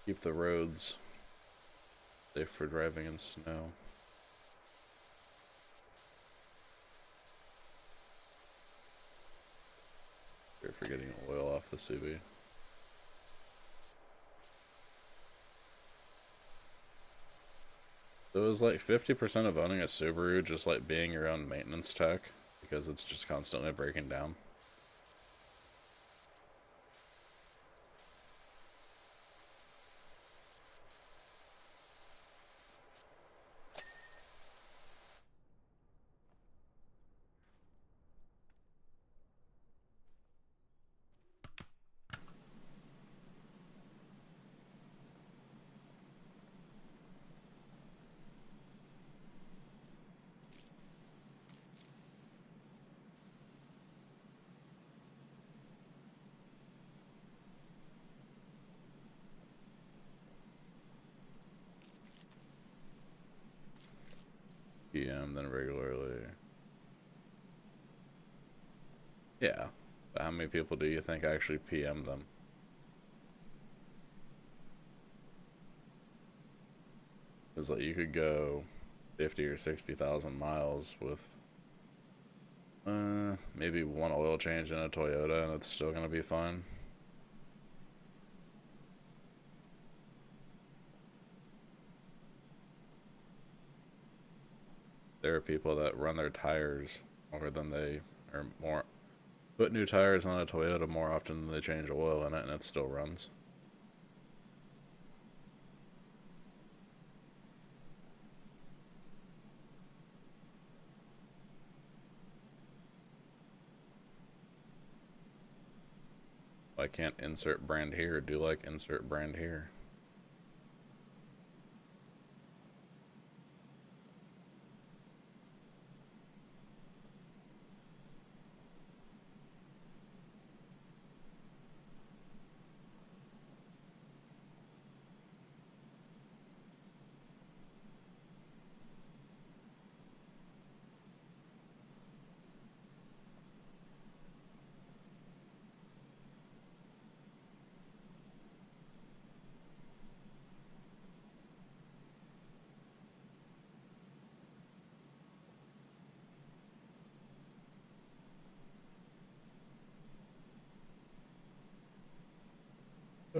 Keep the roads safe for driving in snow. You're forgetting oil off the Subi. So it was like 50% of owning a Subaru just like being your own maintenance tech because it's just constantly breaking down. PM than regularly. Yeah. But how many people do you think actually PM them? Because like you could go 50 or 60,000 miles with maybe one oil change in a Toyota and it's still gonna be fine. There are people that run their tires more than they or more put new tires on a Toyota more often than they change oil in it and it still runs. I can't insert brand here, do like insert brand here.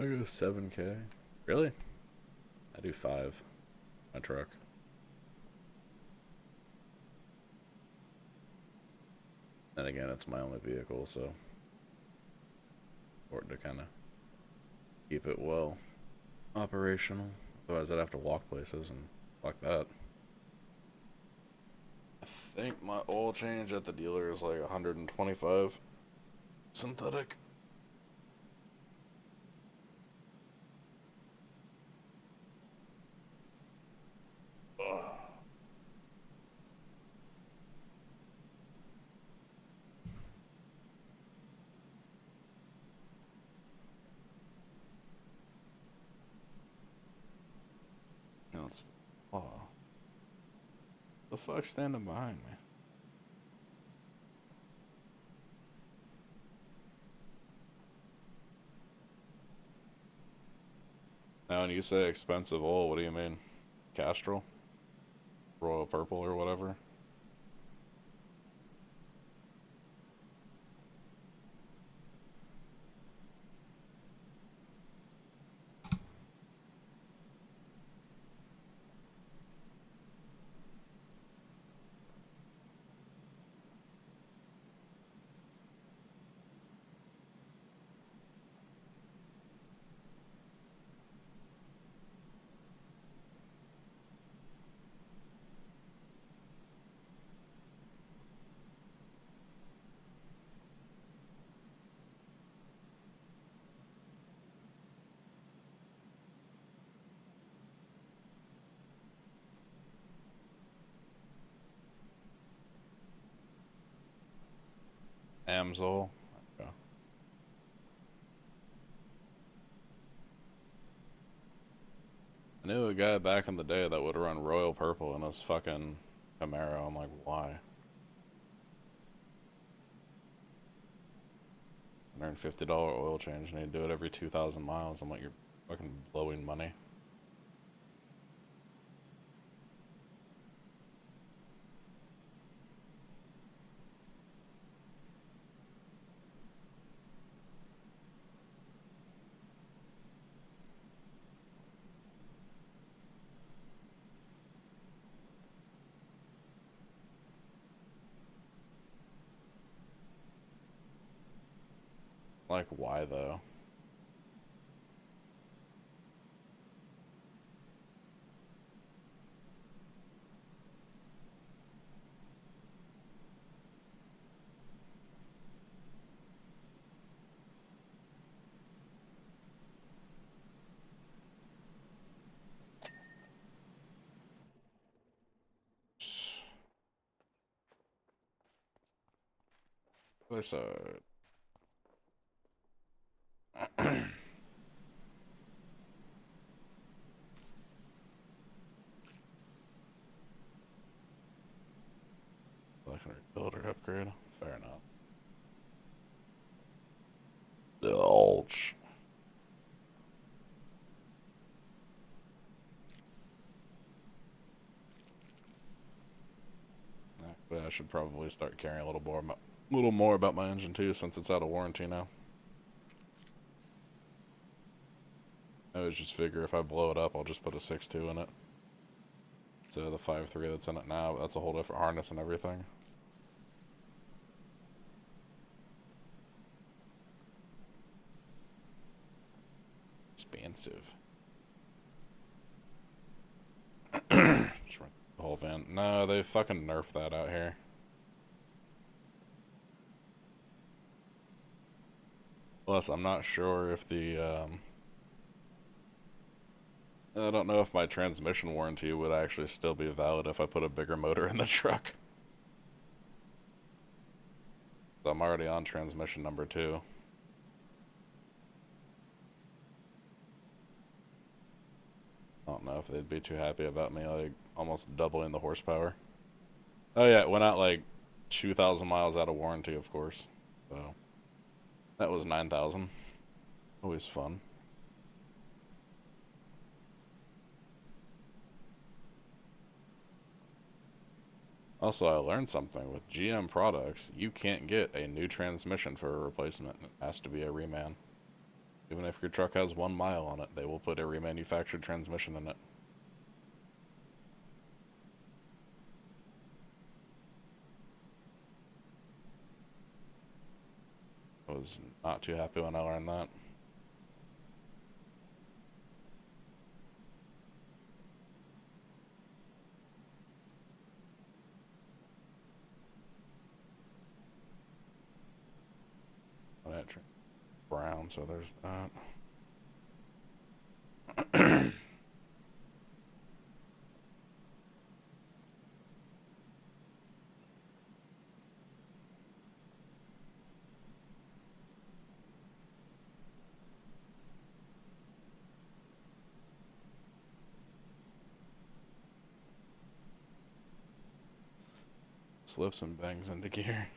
I go 7K. Really? I do 5. My truck. And again, it's my only vehicle, so important to kind of keep it well operational. Otherwise, I'd have to walk places and fuck that. I think my oil change at the dealer is like 125 synthetic. Ugh. No, it's the fuck standing behind me. Now, when you say expensive oil, what do you mean? Castrol? Royal Purple or whatever? Amsoil? Okay. I knew a guy back in the day that would run Royal Purple in his fucking Camaro. I'm like, why? $150 oil change and he'd do it every 2,000 miles. I'm like, you're fucking blowing money. Like, why though? Other side. Like a builder upgrade. Fair enough. Ouch. But I should probably start caring a little more about my engine too, since it's out of warranty now. I always just figure if I blow it up, I'll just put a 6.2 in it. So the 5.3 that's in it now, that's a whole different harness and everything. Expensive. Just run the whole van. No, they fucking nerfed that out here. Plus, I'm not sure if I don't know if my transmission warranty would actually still be valid if I put a bigger motor in the truck. I'm already on transmission number 2. I don't know if they'd be too happy about me, like, almost doubling the horsepower. Oh yeah, it went out like 2,000 miles out of warranty, of course. So, that was 9,000. Always fun. Also, I learned something. With GM products, you can't get a new transmission for a replacement. It has to be a reman. Even if your truck has 1 mile on it, they will put a remanufactured transmission in it. I was not too happy when I learned that. Brown, so there's that. Slips and bangs into gear.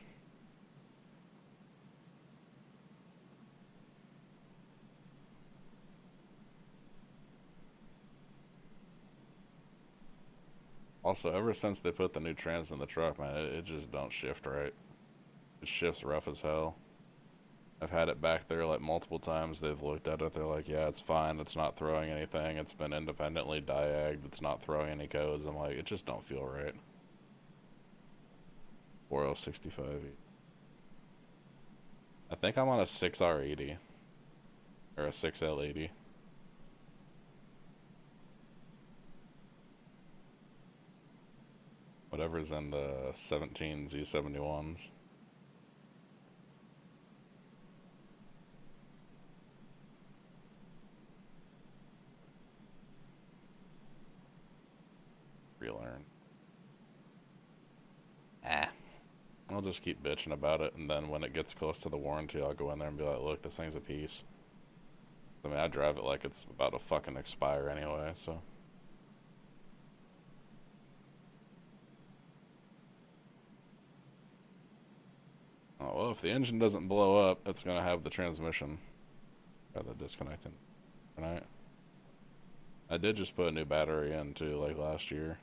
Also, ever since they put the new trans in the truck, man, it just don't shift right. It shifts rough as hell. I've had it back there like multiple times. They've looked at it. They're like, yeah, it's fine. It's not throwing anything. It's been independently diagged. It's not throwing any codes. I'm like, it just don't feel right. 4L65. I think I'm on a 6R80. Or a 6L80. Whatever's in the 17 Z71s. Relearn. I'll just keep bitching about it, and then when it gets close to the warranty, I'll go in there and be like, look, this thing's a piece. I mean, I drive it like it's about to fucking expire anyway, so. Oh, well, if the engine doesn't blow up, it's gonna have the transmission. Got the disconnecting. Right? I did just put a new battery in, too, like last year.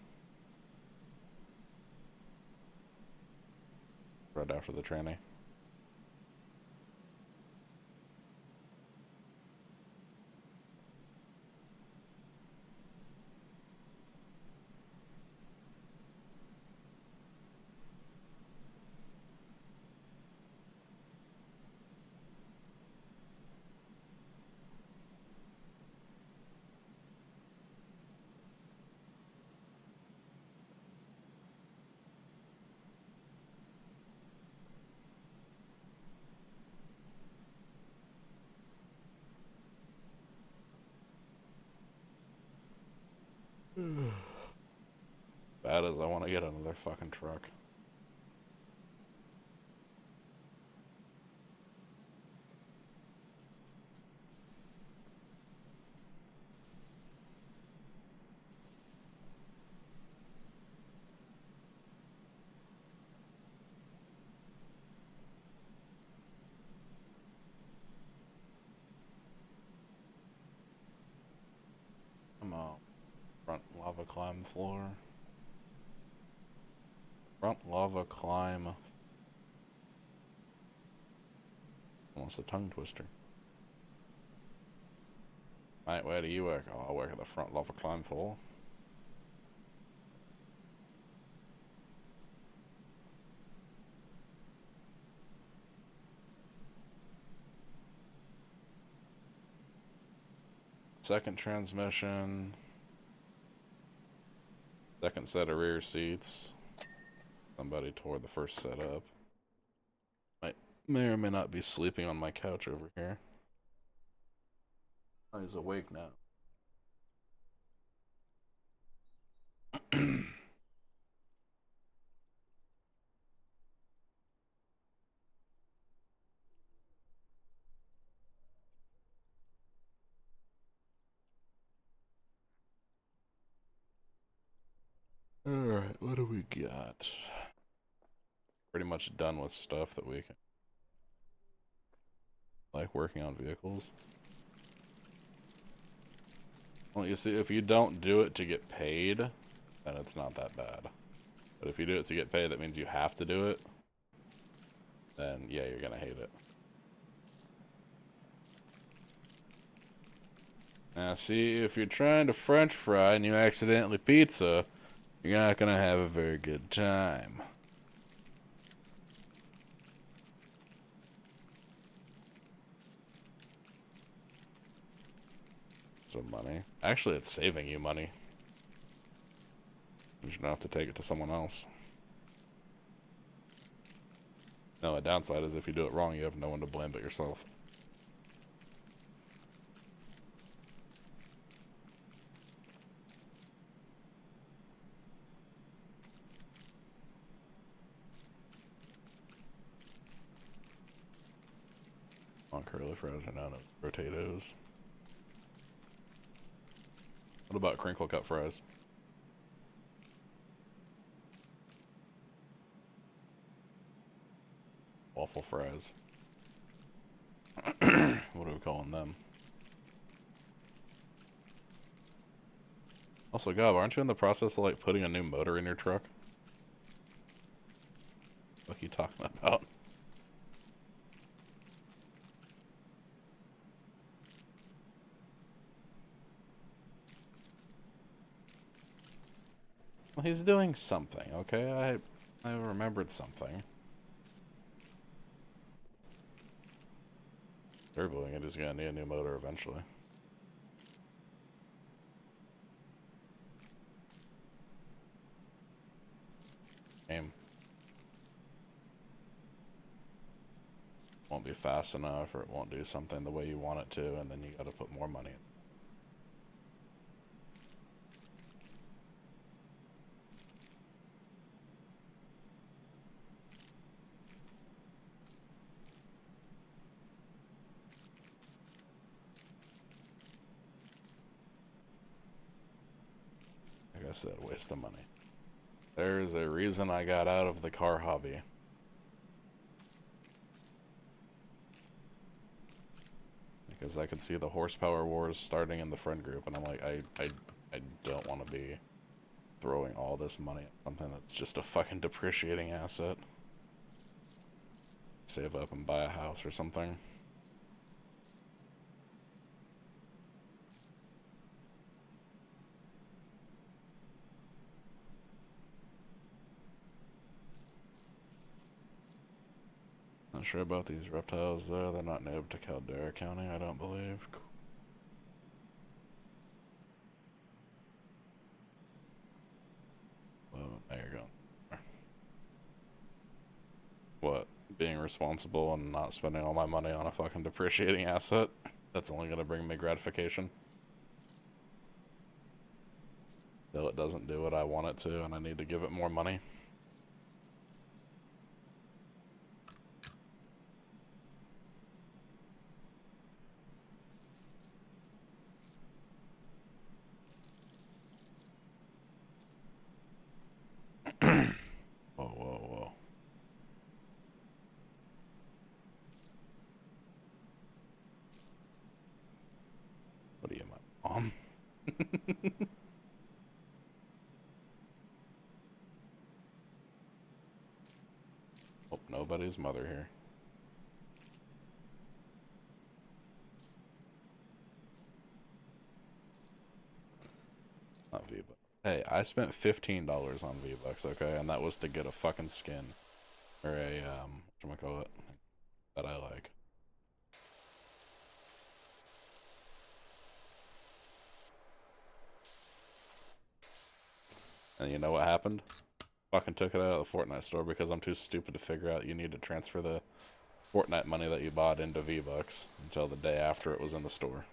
Right after the tranny. Bad as I want to get another fucking truck. Come on. Front lava climb floor. Front lava climb. Almost a tongue twister. Mate, where do you work? Oh, I work at the front lava climb floor. Second transmission. Second set of rear seats. Somebody tore the first set up. May or may not be sleeping on my couch over here. Oh, he's awake now. Alright, what do we got? Pretty much done with stuff that we can. Like working on vehicles. Well, you see, if you don't do it to get paid, then it's not that bad. But if you do it to get paid, that means you have to do it. Then, yeah, you're gonna hate it. Now, see, if you're trying to French fry and you accidentally pizza, you're not gonna have a very good time. Some money. Actually, it's saving you money. You don't have to take it to someone else. No, a downside is if you do it wrong, you have no one to blame but yourself. On curly fries and out of potatoes. What about crinkle cut fries? Waffle fries. What are we calling them? Also, Gob, aren't you in the process of like putting a new motor in your truck? What are you talking about? Well, he's doing something, okay? I remembered something. Turboing it is gonna need a new motor eventually. Game. Won't be fast enough, or it won't do something the way you want it to, and then you gotta put more money in. Like I said, waste of money. There's a reason I got out of the car hobby. Because I could see the horsepower wars starting in the friend group, and I'm like, I don't want to be throwing all this money at something that's just a fucking depreciating asset. Save up and buy a house or something. Not sure about these reptiles though. They're not native to Caldera County, I don't believe. Cool. Well, there you go. What? Being responsible and not spending all my money on a fucking depreciating asset? That's only gonna bring me gratification. Till it doesn't do what I want it to and I need to give it more money. Whoa, whoa, whoa. What are you, my mom? Oh, nobody's mother here. Not V-Bucks. Hey, I spent $15 on V-Bucks, okay? And that was to get a fucking skin. Or a, whatchamacallit, that I like. And you know what happened? Fucking took it out of the Fortnite store because I'm too stupid to figure out you need to transfer the Fortnite money that you bought into V-Bucks until the day after it was in the store.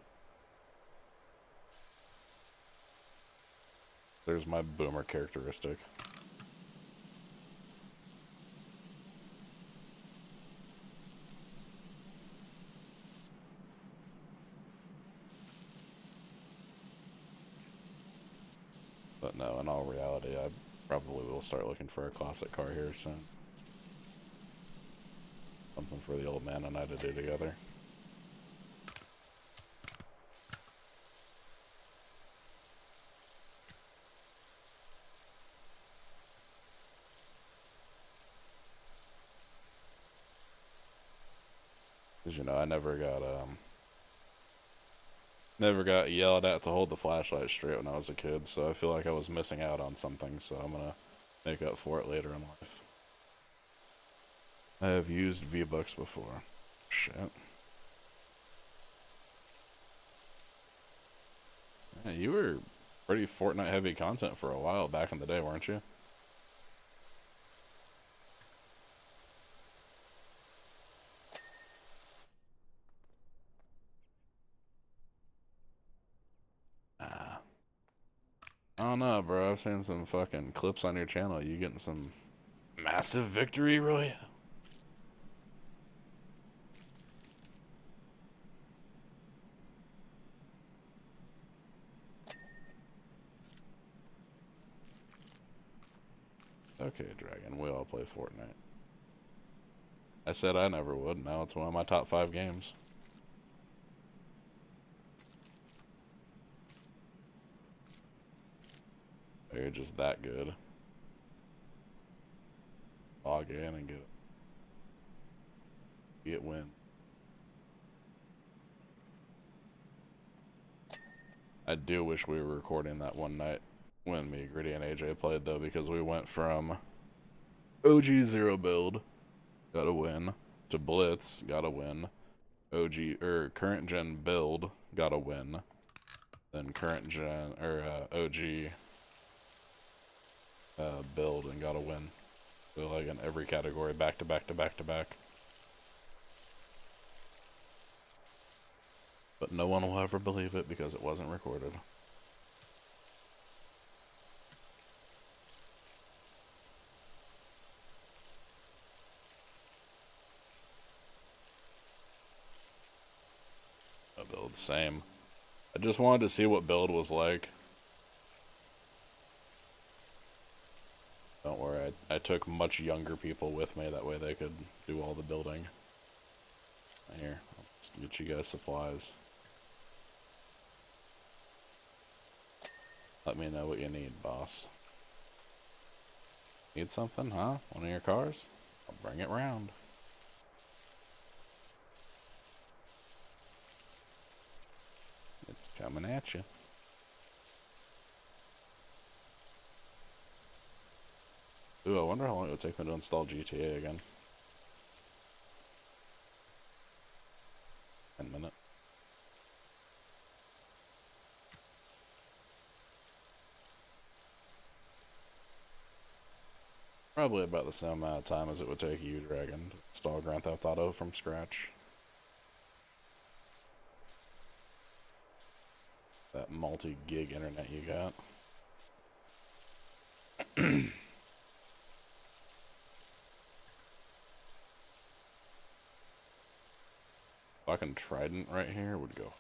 There's my boomer characteristic. But no, in all reality, I probably will start looking for a classic car here soon. Something for the old man and I to do together. Because, you know, I never got, Never got yelled at to hold the flashlight straight when I was a kid, so I feel like I was missing out on something, so I'm gonna make up for it later in life. I have used V-Bucks before. Shit. Yeah, you were pretty Fortnite heavy content for a while back in the day, weren't you? Ah. I don't know, bro. I've seen some fucking clips on your channel. You getting some massive victory, Roy? Okay, Dragon. We all play Fortnite. I said I never would. Now it's one of my top 5 games. You're just that good. Log in and get win. I do wish we were recording that one night when me, Gritty, and AJ played though, because we went from OG zero build, got a win, to Blitz, got a win, current gen build, got a win, then current gen OG build and got a win. So like in every category, back to back to back to back. But no one will ever believe it because it wasn't recorded. A build, same. I just wanted to see what build was like. Don't worry, I took much younger people with me, that way they could do all the building. Here, I'll just get you guys supplies. Let me know what you need, boss. Need something, huh? One of your cars? I'll bring it round. It's coming at you. Ooh, I wonder how long it would take me to install GTA again. 10 minutes. Probably about the same amount of time as it would take you, Dragon, to install Grand Theft Auto from scratch. That multi-gig internet you got. Fucking Trident right here would go.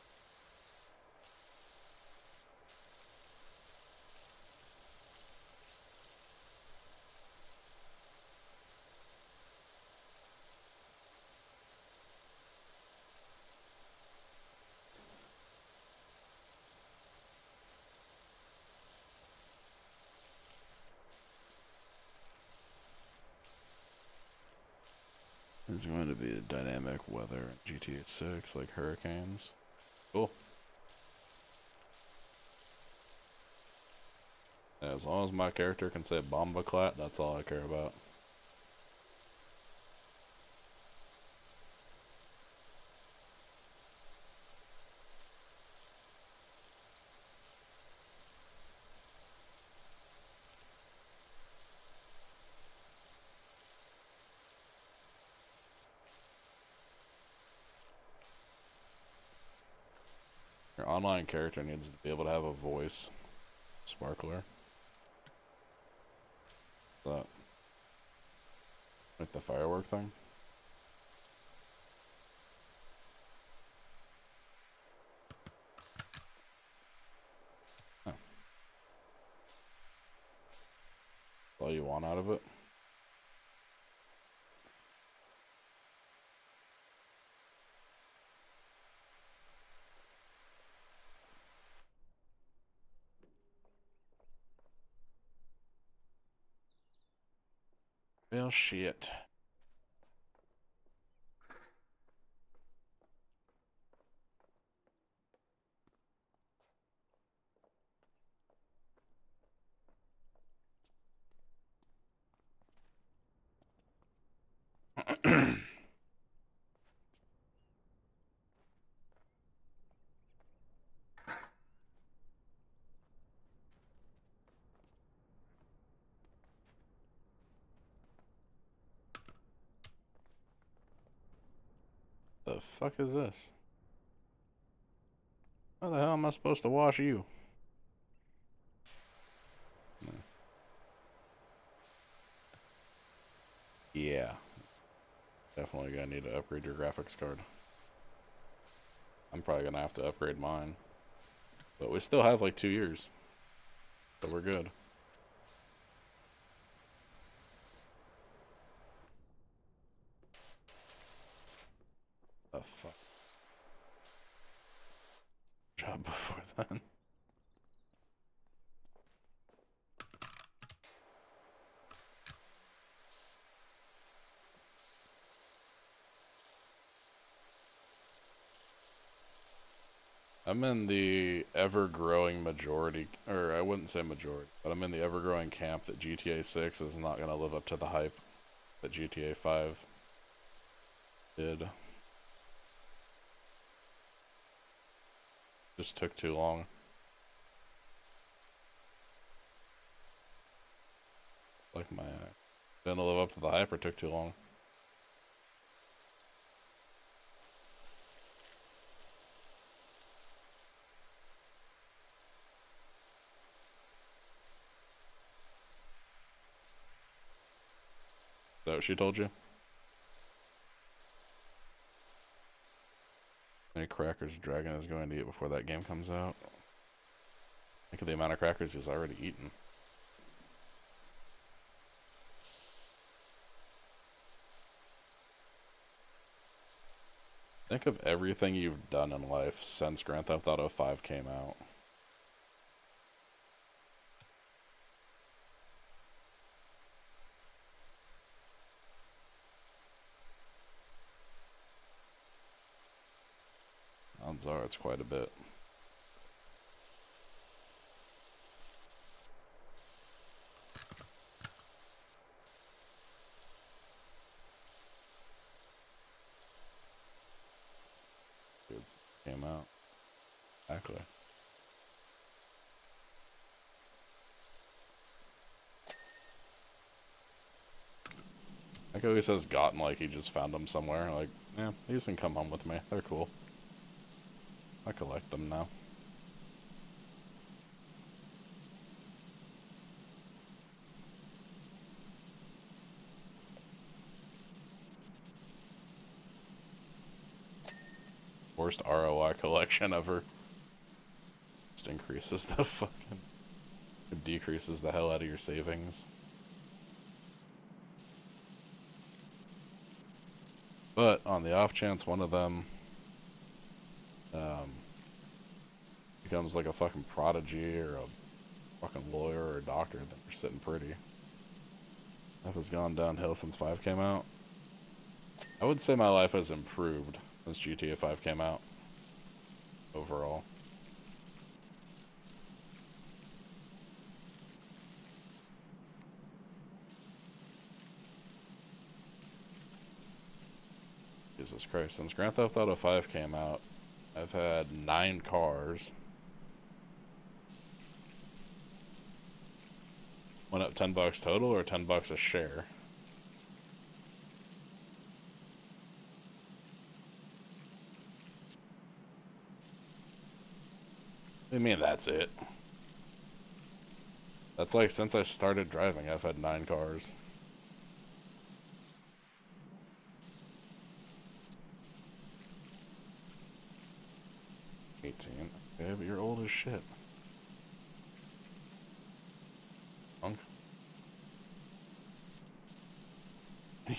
There's going to be a dynamic weather in GTA 6, like hurricanes. Cool. As long as my character can say Bomba Clat, that's all I care about. Your online character needs to be able to have a voice. Sparkler. That. Like the firework thing? Huh. That's all you want out of it? Well, shit. fuck is this? How the hell am I supposed to wash you? Yeah. Definitely gonna need to upgrade your graphics card. I'm probably gonna have to upgrade mine. But we still have like 2 years. So we're good. The fuck? Job before then. I'm in the ever-growing majority, or I wouldn't say majority, but I'm in the ever-growing camp that GTA 6 is not going to live up to the hype that GTA 5 did. Just took too long. Like my, didn't live up to the hype or took too long. Is that what she told you? How many crackers Dragon is going to eat before that game comes out? Think of the amount of crackers he's already eaten. Think of everything you've done in life since Grand Theft Auto 5 came out. Odds are it's quite a bit. It came out. Exactly. Like always says gotten like he just found them somewhere. Like, yeah, these can come home with me. They're cool. I collect them now. Worst ROI collection ever. Just increases the fucking... It decreases the hell out of your savings. But on the off chance one of them becomes like a fucking prodigy or a fucking lawyer or a doctor, then you're sitting pretty. Life has gone downhill since 5 came out. I would say my life has improved since GTA 5 came out. Overall. Jesus Christ, since Grand Theft Auto 5 came out, I've had 9 cars. Went up $10 total or $10 a share? What do you mean that's it? That's like since I started driving, I've had 9 cars. Okay, but you're old as shit. Punk.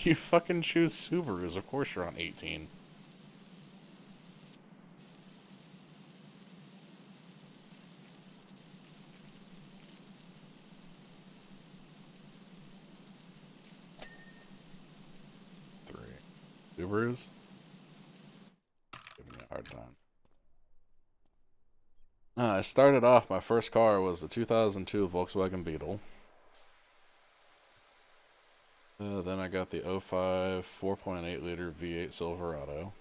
You fucking choose Subarus, of course you're on 18. Subarus? Giving me a hard time. I started off, my first car was the 2002 Volkswagen Beetle. Then I got the 05 4.8 liter V8 Silverado.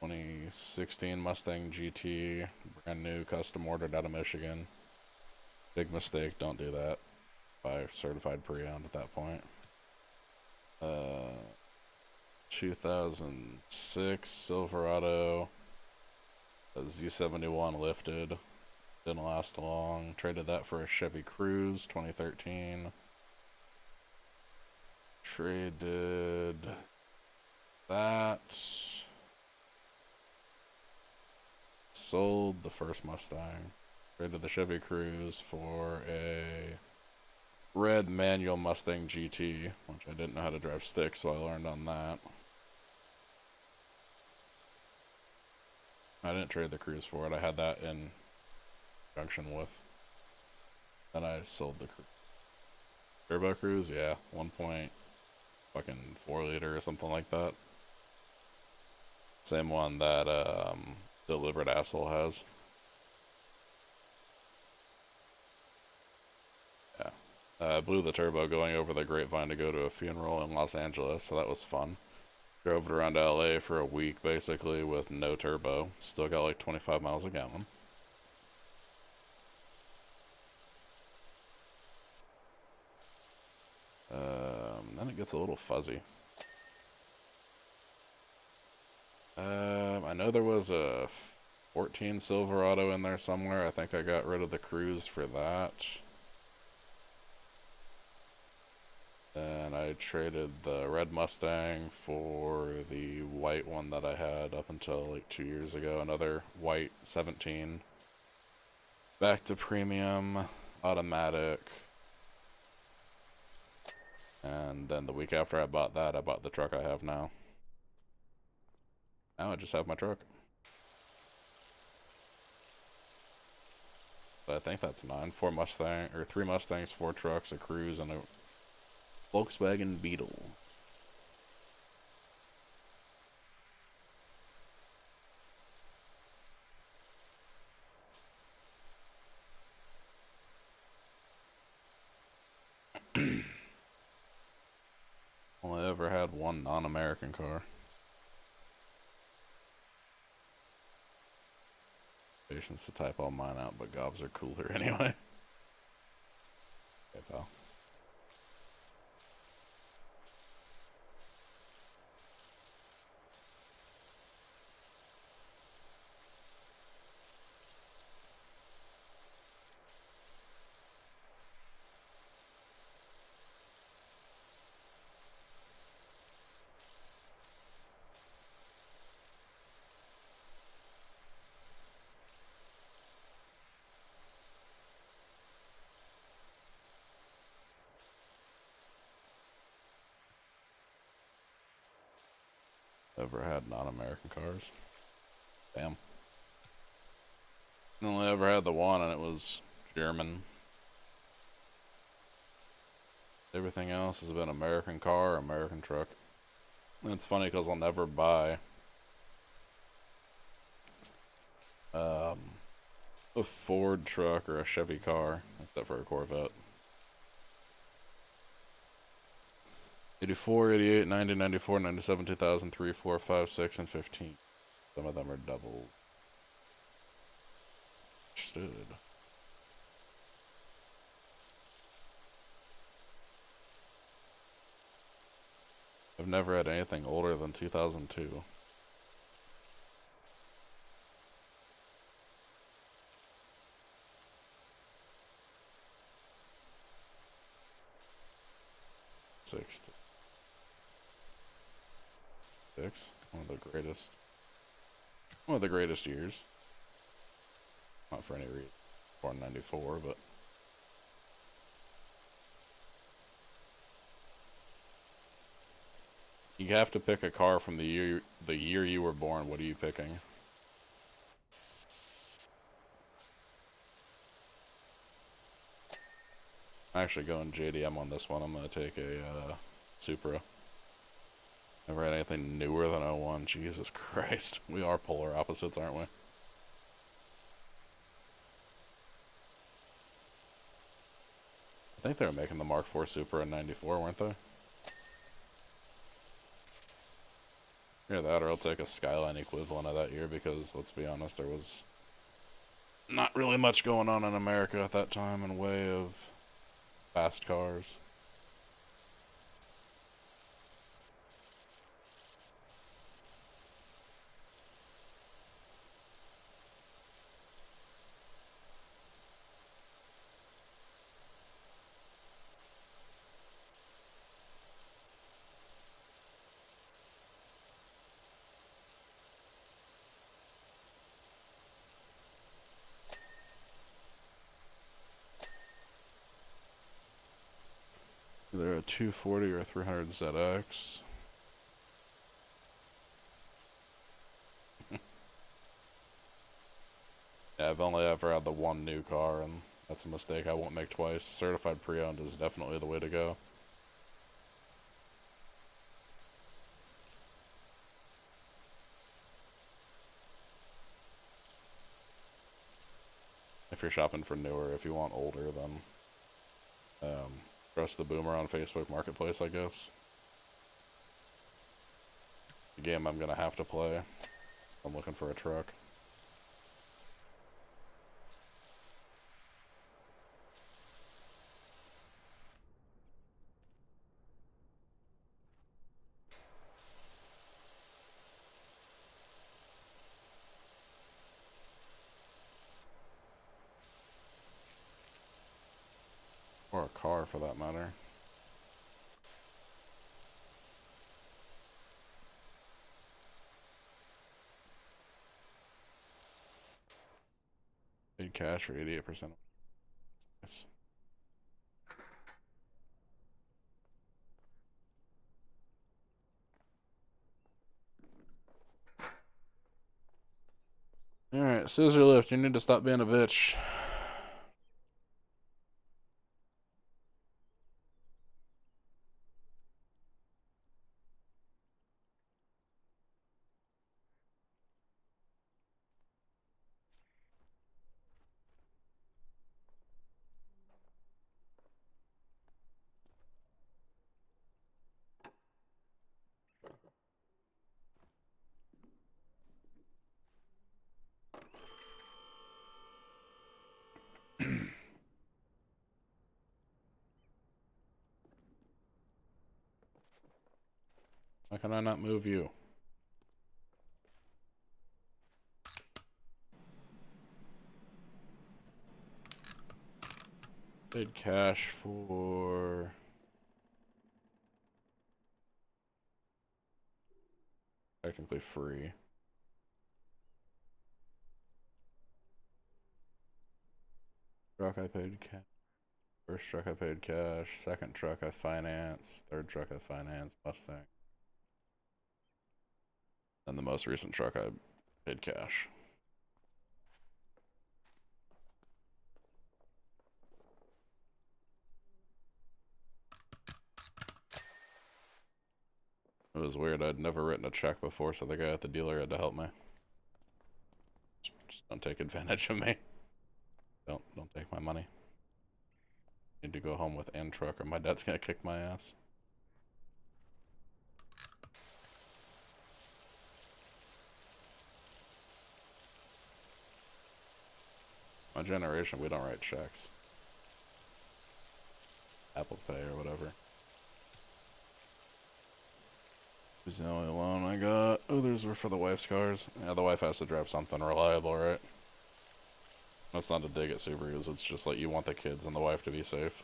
2016 Mustang GT, brand new, custom ordered out of Michigan. Big mistake, don't do that. Buy certified pre-owned at that point. 2006 Silverado, a Z71 lifted. Didn't last long. Traded that for a Chevy Cruze 2013. Traded that. Sold the first Mustang. Traded the Chevy Cruze for a red manual Mustang GT, which I didn't know how to drive stick, so I learned on that. I didn't trade the Cruze for it. I had that in conjunction with. Then I sold the Turbo Cruze, yeah, 1.4 liter or something like that. Same one that Deliberate Asshole has. Yeah. I blew the turbo going over the grapevine to go to a funeral in Los Angeles, so that was fun. Drove it around LA for a week basically with no turbo. Still got like 25 miles a gallon. Then it gets a little fuzzy. I know there was a 14 Silverado in there somewhere. I think I got rid of the Cruze for that. Then I traded the red Mustang for the white one that I had up until like 2 years ago. Another white 17. Back to premium, automatic. And then the week after I bought that, I bought the truck I have now. Now I just have my truck. So I think that's 9. 3 Mustangs, 4 trucks, a Cruze, and a Volkswagen Beetle. Only ever had one non-American car. Patience to type all mine out, but gobs are cooler anyway. Okay, pal. Ever had non-American cars? Damn. Only ever had the one, and it was German. Everything else has been American car or American truck. And it's funny because I'll never buy a Ford truck or a Chevy car, except for a Corvette. 84, 88, 90, 94, 97, 2000, 3, 4, 5, 6, and 15. Some of them are double. Understood. I've never had anything older than 2002. Sixth. One of the greatest. One of the greatest years. Not for any reason. Born 94, but. You have to pick a car from the year you were born. What are you picking? I'm actually going JDM on this one. I'm gonna take a Supra. Never had anything newer than 01. Jesus Christ. We are polar opposites, aren't we? I think they were making the Mark IV Supra in 94, weren't they? Either that or I'll take a Skyline equivalent of that year because, let's be honest, there was not really much going on in America at that time in way of fast cars. 240 or 300 ZX. Yeah, I've only ever had the one new car, and that's a mistake I won't make twice. Certified pre-owned is definitely the way to go. If you're shopping for newer, if you want older, then trust the Boomer on Facebook Marketplace, I guess. The game I'm gonna have to play. I'm looking for a truck. Or a car, for that matter. Paid cash for 88%. Nice. Alright, scissor lift, you need to stop being a bitch. Why can I not move you? Paid cash for... technically free. Truck I paid cash. First truck I paid cash. Second truck I financed. Third truck I financed. Mustang. And the most recent truck I paid cash. It was weird. I'd never written a check before, so the guy at the dealer had to help me. Just don't take advantage of me. Don't take my money. Need to go home with an truck, or my dad's gonna kick my ass. My generation, we don't write checks. Apple Pay or whatever. This is the only loan I got. Others were for the wife's cars. Yeah, the wife has to drive something reliable, right? That's not a dig at Subarus, it's just like you want the kids and the wife to be safe.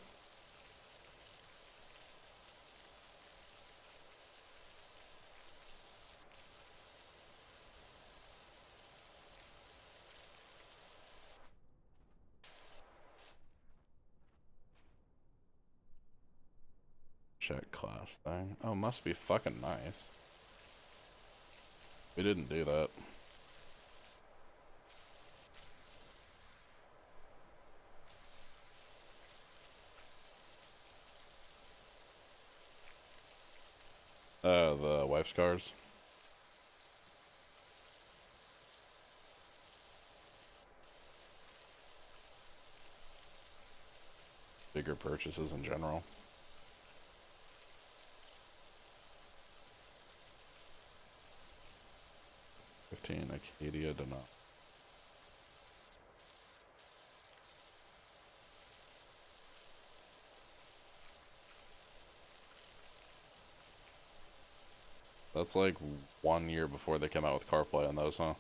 Check class thing. Oh, must be fucking nice. We didn't do that. The wife's cars. Bigger purchases in general. Acadia do not. That's like 1 year before they came out with CarPlay on those, huh?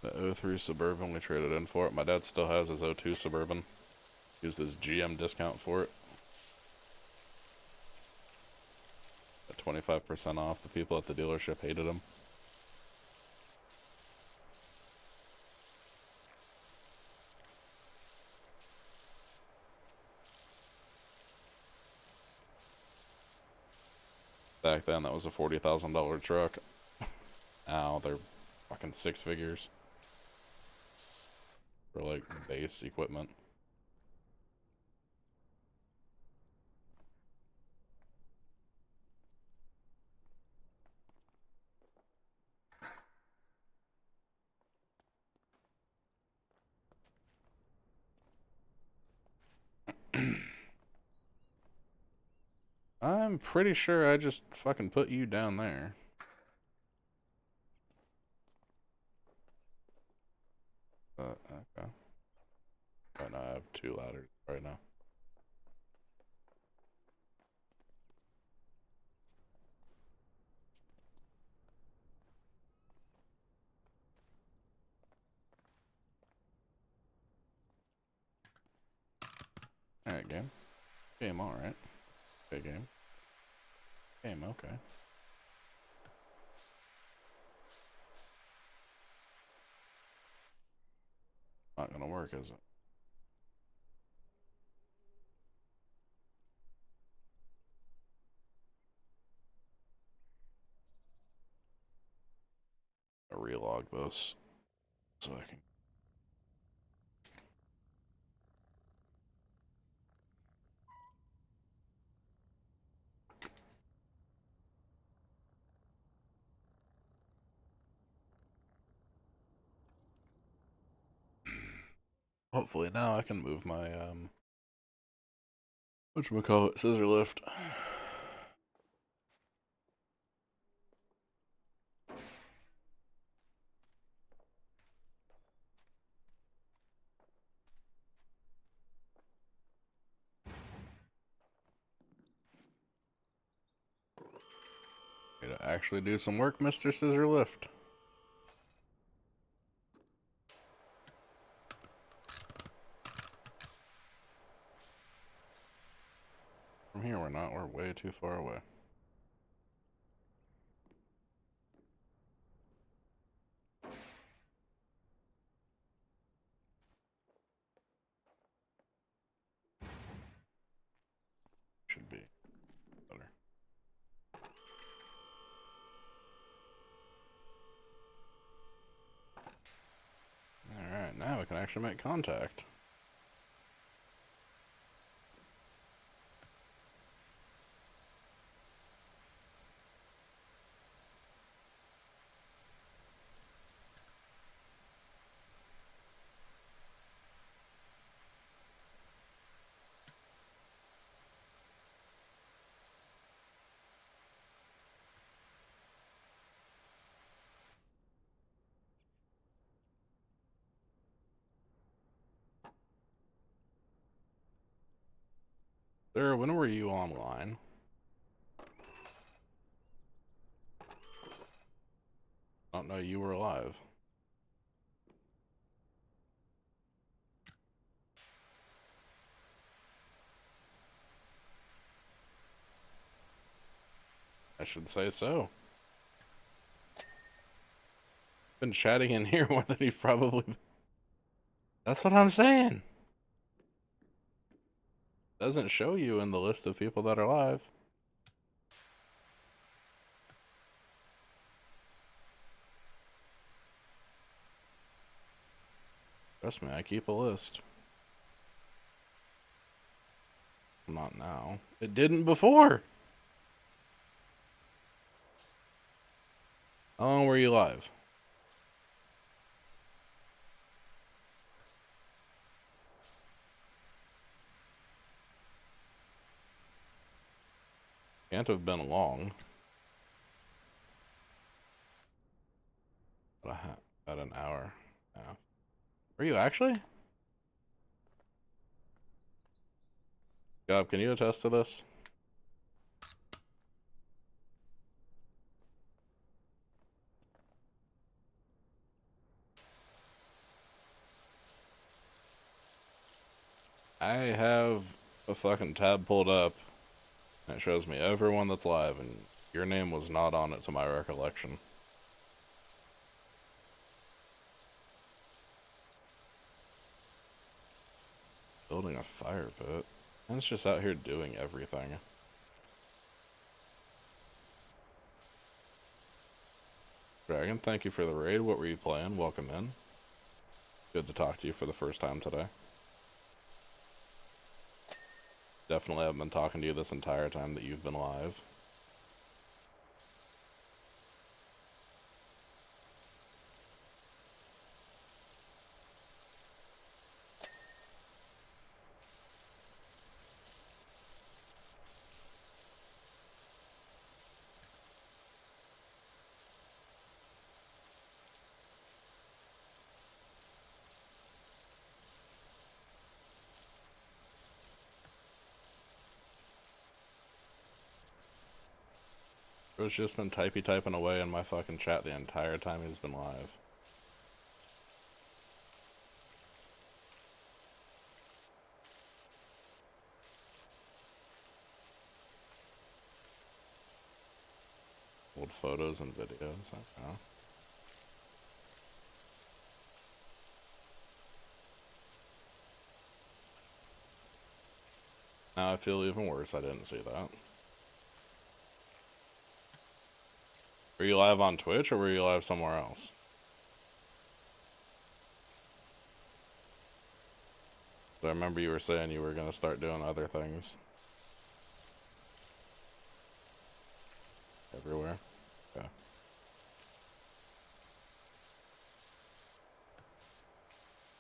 The '03 Suburban we traded in for it. My dad still has his '02 Suburban. Used his GM discount for it. 25% off. The people at the dealership hated them. Back then, that was a $40,000 truck. Now they're fucking six figures for like base equipment. I'm pretty sure I just fucking put you down there. Okay. Right now I have two ladders right now. Alright, game. Game, alright. Okay, game. Game, okay. Not gonna work, is it? I'll relog this so I can. Hopefully now I can move my whatchamacallit, scissor lift. Need to actually do some work, Mr. Scissor Lift. From here we're not, we're way too far away. Should be better. Alright, now we can actually make contact. Sir, when were you online? I don't know you were alive. I should say so. Been chatting in here more than he's probably. That's what I'm saying. Doesn't show you in the list of people that are live. Trust me, I keep a list. Not now. It didn't before. How long were you live? Can't have been long. About an hour. Yeah. Were you actually? Gob, can you attest to this? I have a fucking tab pulled up, and it shows me everyone that's live, and Your name was not on it to my recollection. Building a fire pit. And it's just out here doing everything. Dragon, thank you for the raid. What were you playing? Welcome in. Good to talk to you for the first time today. Definitely haven't been talking to you this entire time that you've been live. Bro's just been typing away in my fucking chat the entire time he's been live. Old photos and videos, okay. Now I feel even worse, I didn't see that. Were you live on Twitch or were you live somewhere else? I remember you were saying you were gonna start doing other things. Everywhere? Okay.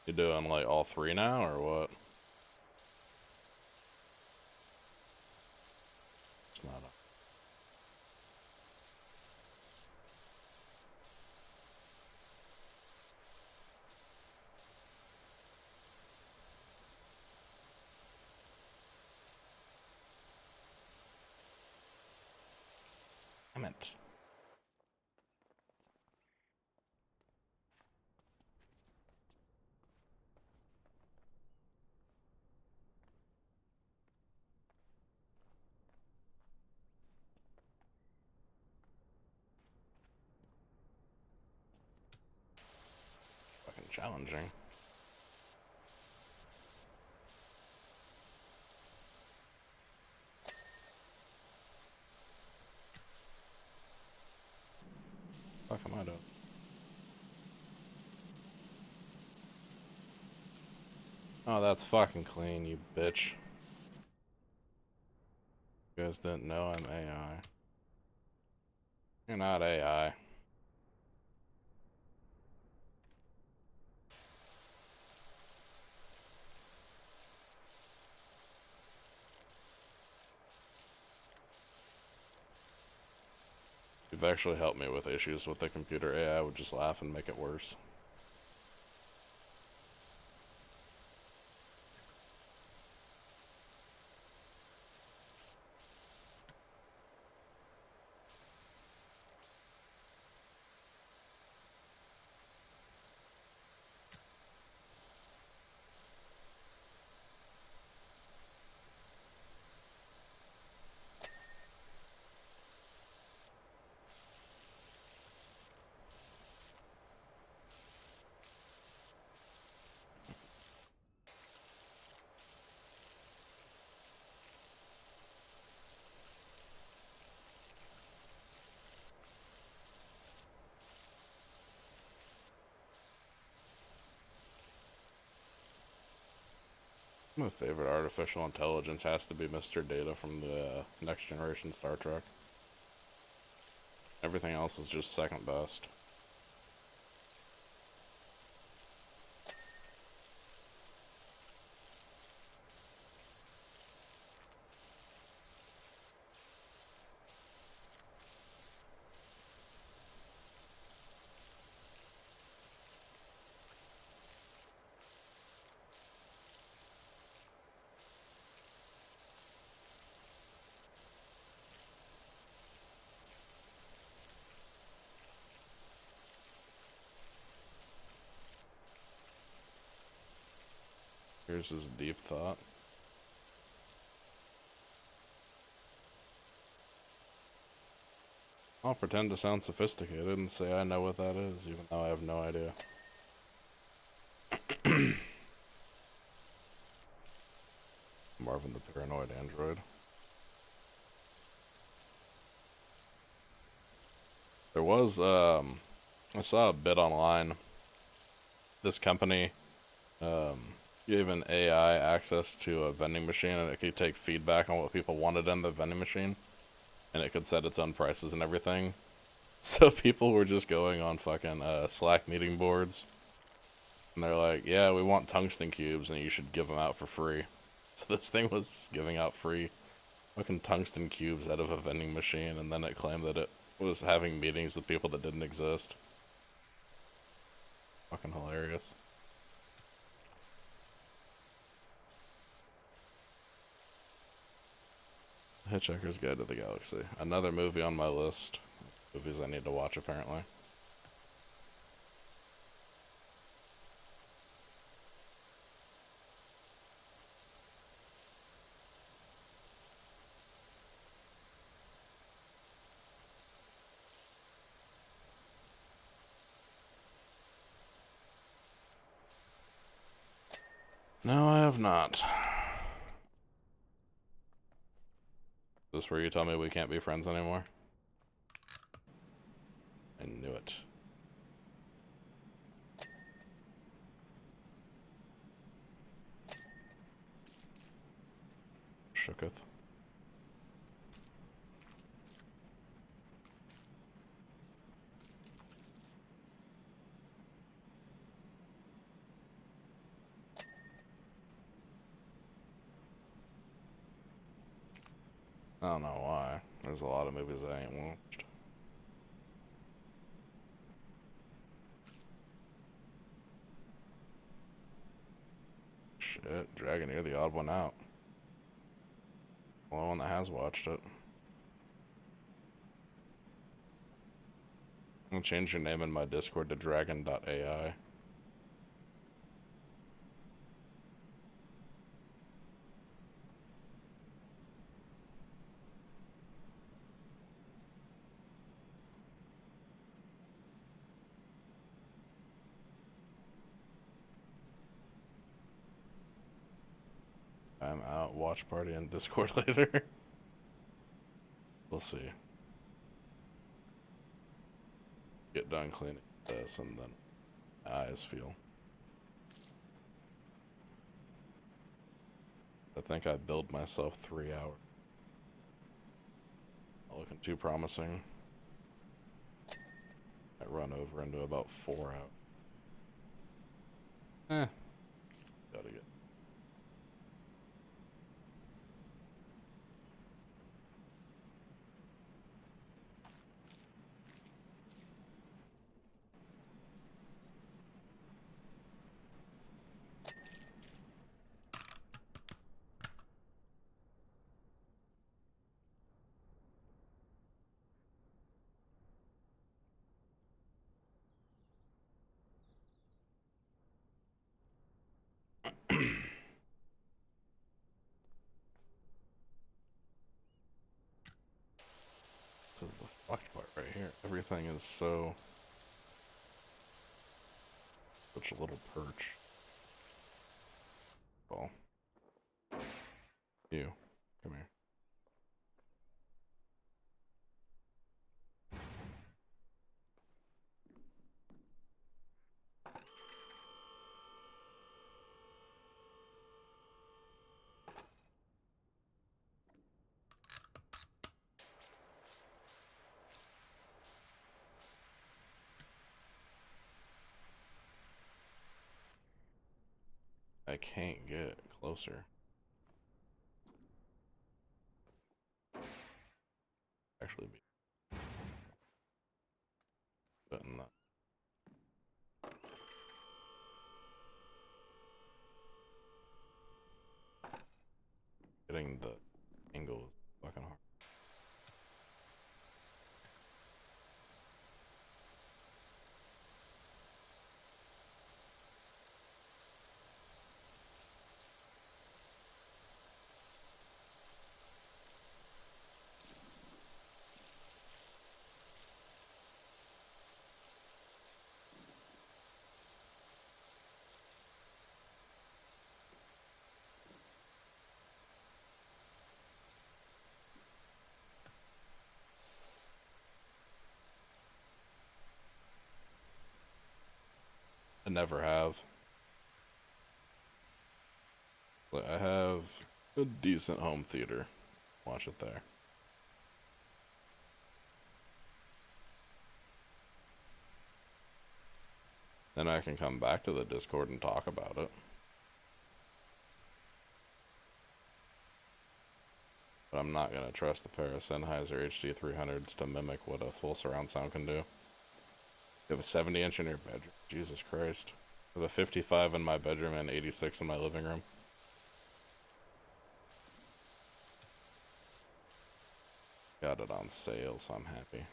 You doing like all three now or what? It's not a... Damn it. Fucking challenging. Fuck am I doing? Oh, that's fucking clean, you bitch. You guys didn't know I'm AI. You're not AI. You've actually helped me with issues with the computer. AI would just laugh and make it worse. My favorite artificial intelligence has to be Mr. Data from the Next Generation Star Trek. Everything else is just second best. Here's his deep thought. I'll pretend to sound sophisticated and say I know what that is, even though I have no idea. Marvin the Paranoid Android. There was, I saw a bit online. This company, gave an AI access to a vending machine, and it could take feedback on what people wanted in the vending machine, and it could set its own prices and everything. So people were just going on fucking Slack meeting boards, and they're like, yeah, we want tungsten cubes, and you should give them out for free. So this thing was just giving out free fucking tungsten cubes out of a vending machine, and then it claimed that it was having meetings with people that didn't exist. Fucking hilarious. Hitchhiker's Guide to the Galaxy. Another movie on my list. Movies I need to watch, apparently. No, I have not. Is this where you tell me we can't be friends anymore? I knew it. Shooketh. I don't know why. There's a lot of movies I ain't watched. Shit, Dragon, you're the odd one out. Only one that has watched it. I'm gonna change your name in my Discord to dragon.ai. I'm out. Watch party in Discord later. We'll see. Get done cleaning this and then eyes feel. I think I billed myself 3 hours. Not looking too promising. I run over into about 4 hours. Gotta get. This is the fucked part right here. Everything is so. Such a little perch. Oh. You. Come here. I can't get closer. Actually be putting that. Getting the angle is fucking hard. I never have. But I have a decent home theater. Watch it there. Then I can come back to the Discord and talk about it. But I'm not gonna trust the pair of Sennheiser HD300s to mimic what a full surround sound can do. You have a 70-inch in your bedroom. Jesus Christ. I have a 55 in my bedroom and 86 in my living room. Got it on sale, so I'm happy.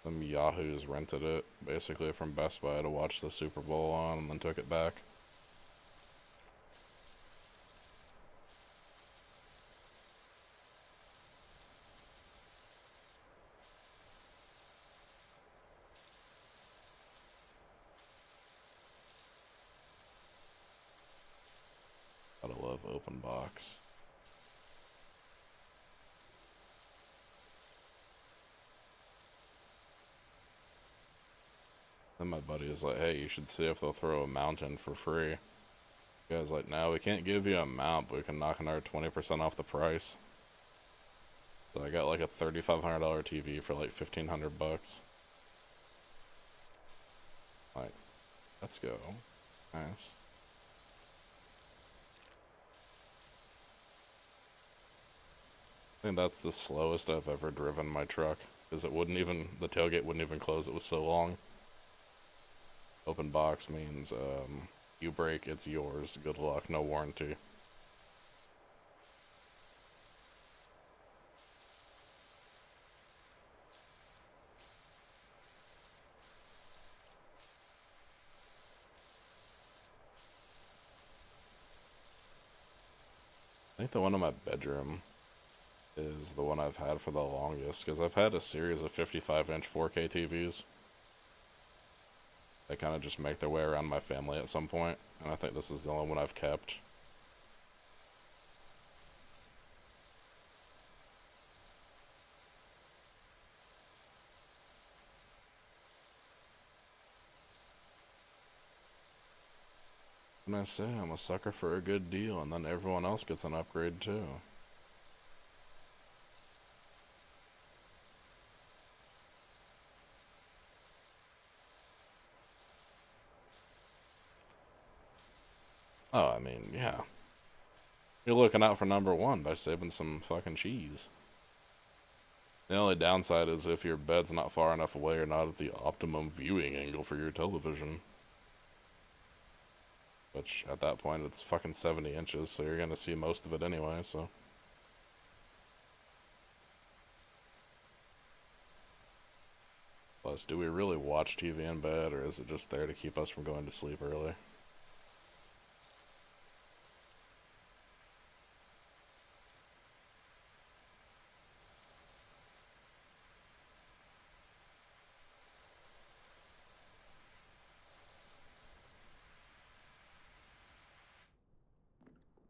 Some yahoos rented it, basically from Best Buy, to watch the Super Bowl on, and then took it back. Gotta love open box. Then my buddy is like, hey, you should see if they'll throw a mount in for free. The guy's like, no, we can't give you a mount, but we can knock another 20% off the price. So I got like a $3,500 TV for like $1,500. Like, let's go. Nice. I think that's the slowest I've ever driven my truck, because it wouldn't even, the tailgate wouldn't even close, it was so long. Open box means, you break, it's yours, good luck, no warranty. I think the one in my bedroom is the one I've had for the longest, because I've had a series of 55-inch 4K TVs. They kind of just make their way around my family at some point, and I think this is the only one I've kept. And I say I'm a sucker for a good deal, and then everyone else gets an upgrade too. Oh, I mean, yeah. You're looking out for number one by saving some fucking cheese. The only downside is if your bed's not far enough away or not at the optimum viewing angle for your television. Which, at that point, it's fucking 70 inches, so you're gonna see most of it anyway, so. Plus, do we really watch TV in bed, or is it just there to keep us from going to sleep early?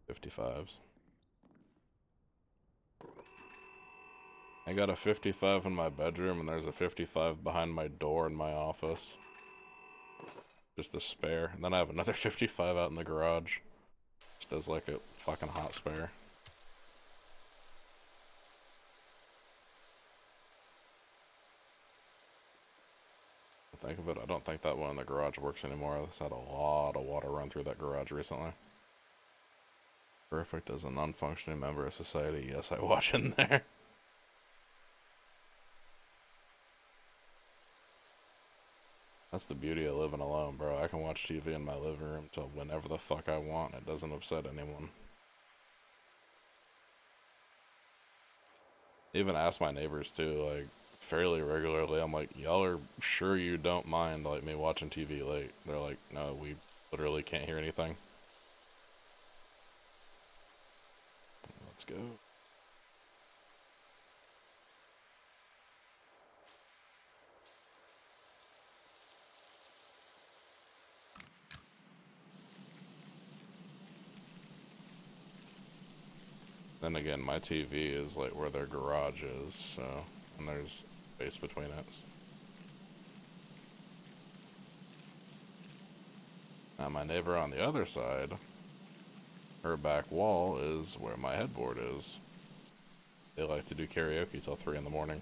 '55s. I got a 55 in my bedroom, and there's a 55 behind my door in my office. Just a spare. And then I have another 55 out in the garage. Just as like a fucking hot spare. Think of it, I don't think that one in the garage works anymore. It's had a lot of water run through that garage recently. Perfect as a non-functioning member of society. Yes, I watch in there. That's the beauty of living alone, bro. I can watch TV in my living room till whenever the fuck I want. It doesn't upset anyone. Even ask my neighbors too, like, fairly regularly. I'm like, y'all are sure you don't mind, like, me watching TV late? They're like, no, we literally can't hear anything. Let's go. Then again, my TV is like where their garage is, so, and there's space between it. Now my neighbor on the other side, her back wall is where my headboard is. They like to do karaoke till 3 in the morning.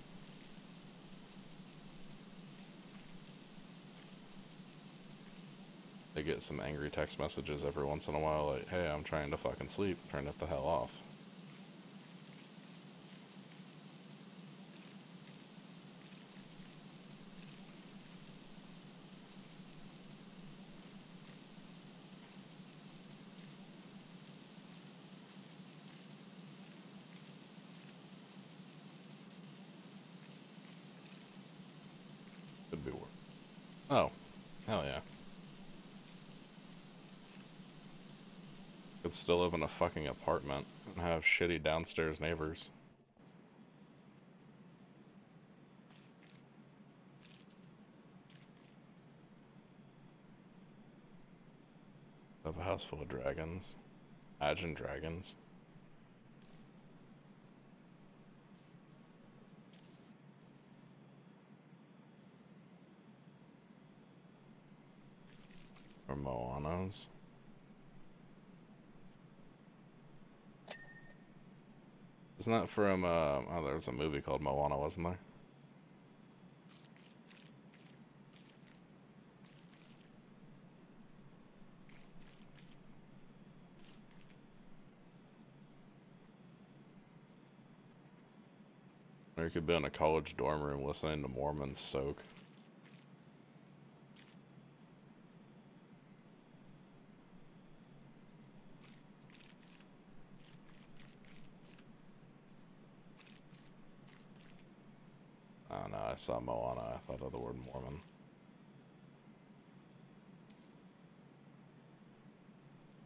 They get some angry text messages every once in a while like, hey, I'm trying to fucking sleep, turn it the hell off. Could be worse. Oh, hell yeah. Could still live in a fucking apartment and have shitty downstairs neighbors. Have a house full of dragons. Imagine dragons. Or Moanas. Isn't that from, oh, there was a movie called Moana, wasn't there? Or you could be in a college dorm room listening to Mormons soak. I don't know, I saw Moana, I thought of the word Mormon.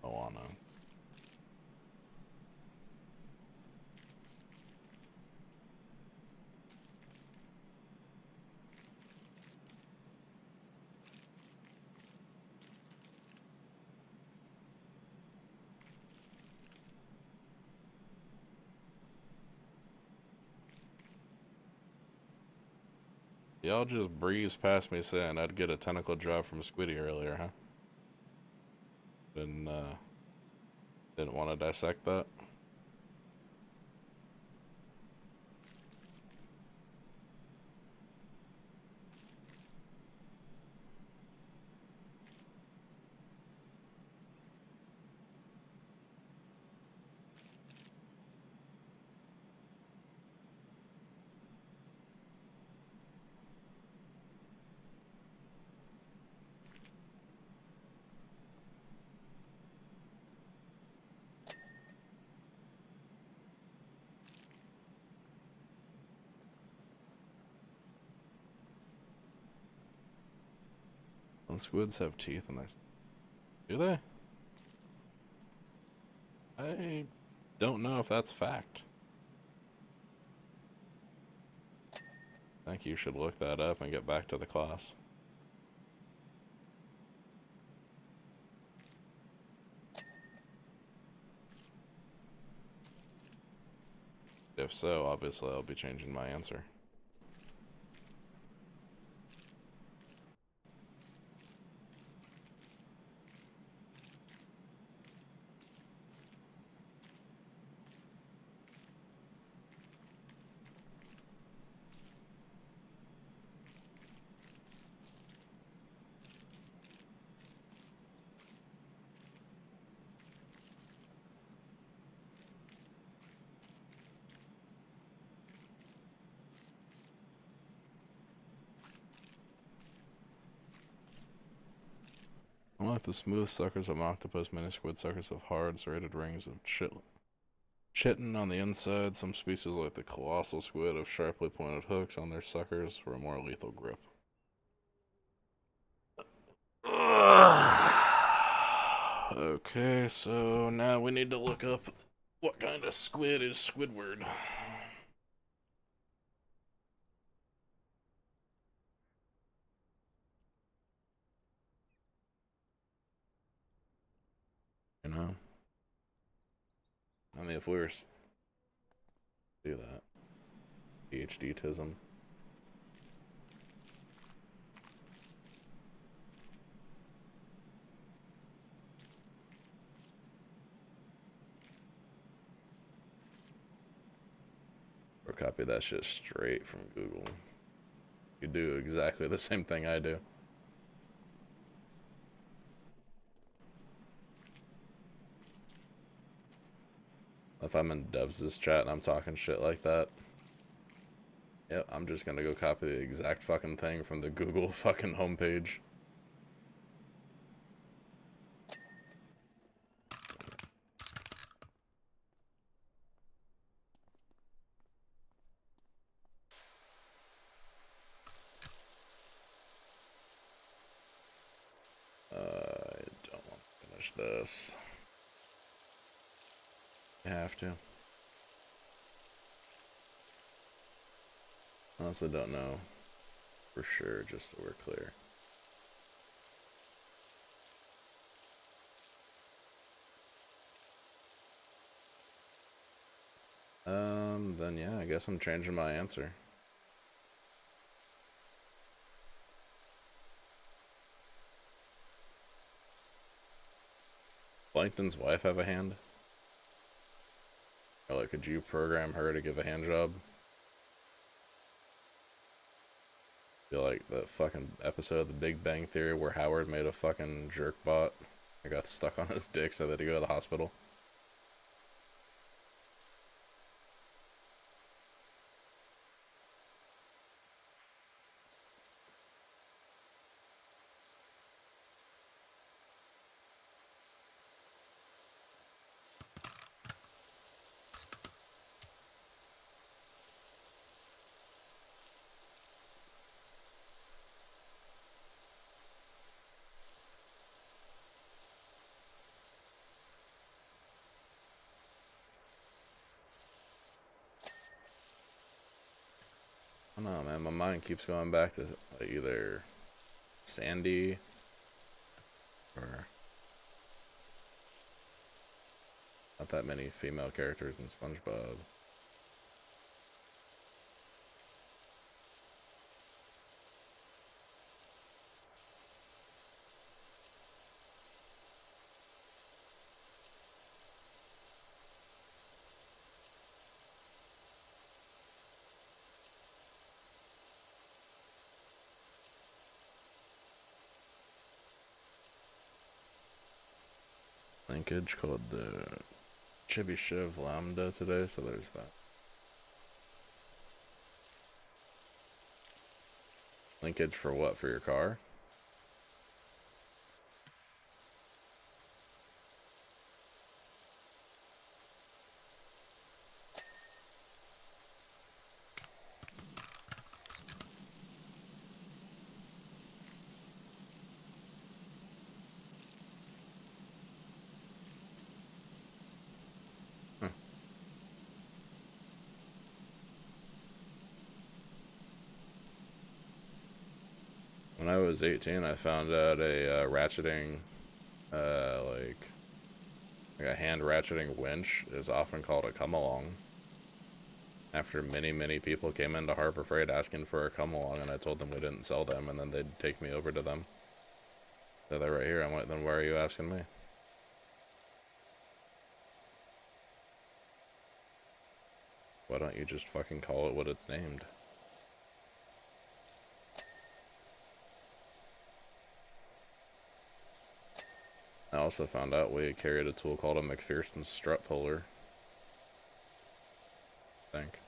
Moana. Y'all just breezed past me saying I'd get a tentacle job from Squiddy earlier, huh? Didn't want to dissect that? Well, squids have teeth in their... Do they? I don't know if that's fact. I think you should look that up and get back to the class. If so, obviously I'll be changing my answer. Unlike the smooth suckers of octopus, many squid suckers have hard, serrated rings of chitin on the inside. Some species, like the colossal squid, have sharply pointed hooks on their suckers for a more lethal grip. Okay, so now we need to look up what kind of squid is Squidward. You know? I mean, if we were Do that. PhD-tism. Or copy that shit straight from Google. You do exactly the same thing I do. If I'm in Dubs' chat and I'm talking shit like that, yep, I'm just gonna go copy the exact fucking thing from the Google fucking homepage. I don't want to finish this. I have to. Honestly, don't know for sure, just so we're clear. Then yeah, I guess I'm changing my answer. Plankton's wife have a hand? Or like, could you program her to give a hand job? Feel like that fucking episode of The Big Bang Theory where Howard made a fucking jerk bot. I got stuck on his dick so they had to go to the hospital. I don't know, man. My mind keeps going back to like, either Sandy or not that many female characters in SpongeBob. Linkage called the Chibi Shiv Lambda today, so there's that. Linkage for what? For your car? Huh. When I was 18, I found out a ratcheting, like a hand ratcheting winch is often called a come along. After many people came into Harbor Freight asking for a come along, and I told them we didn't sell them, and then they'd take me over to them. So they're right here. I'm like, then why are you asking me? Why don't you just fucking call it what it's named? I also found out we carried a tool called a McPherson strut puller. I think.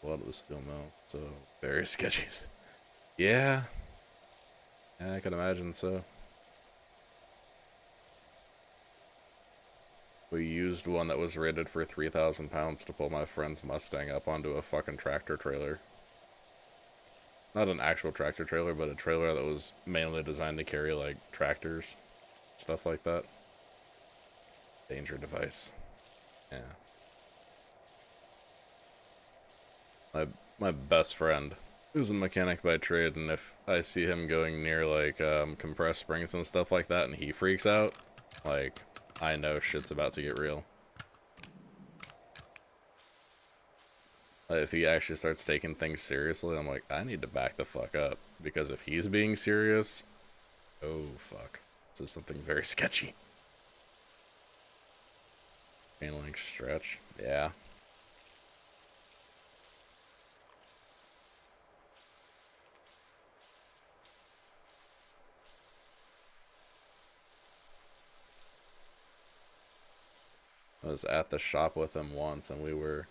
A lot of the steel mill, so very sketchy. Yeah. Yeah, I can imagine so. We used one that was rated for 3,000 pounds to pull my friend's Mustang up onto a fucking tractor trailer. Not an actual tractor trailer, but a trailer that was mainly designed to carry, like, tractors. Stuff like that. Danger device. Yeah. My best friend, who's a mechanic by trade, and if I see him going near, like, compressed springs and stuff like that, and he freaks out, like, I know shit's about to get real. If he actually starts taking things seriously, I'm like, I need to back the fuck up. Because if he's being serious, oh fuck. This is something very sketchy. Chain link stretch. Yeah. I was at the shop with him once and we were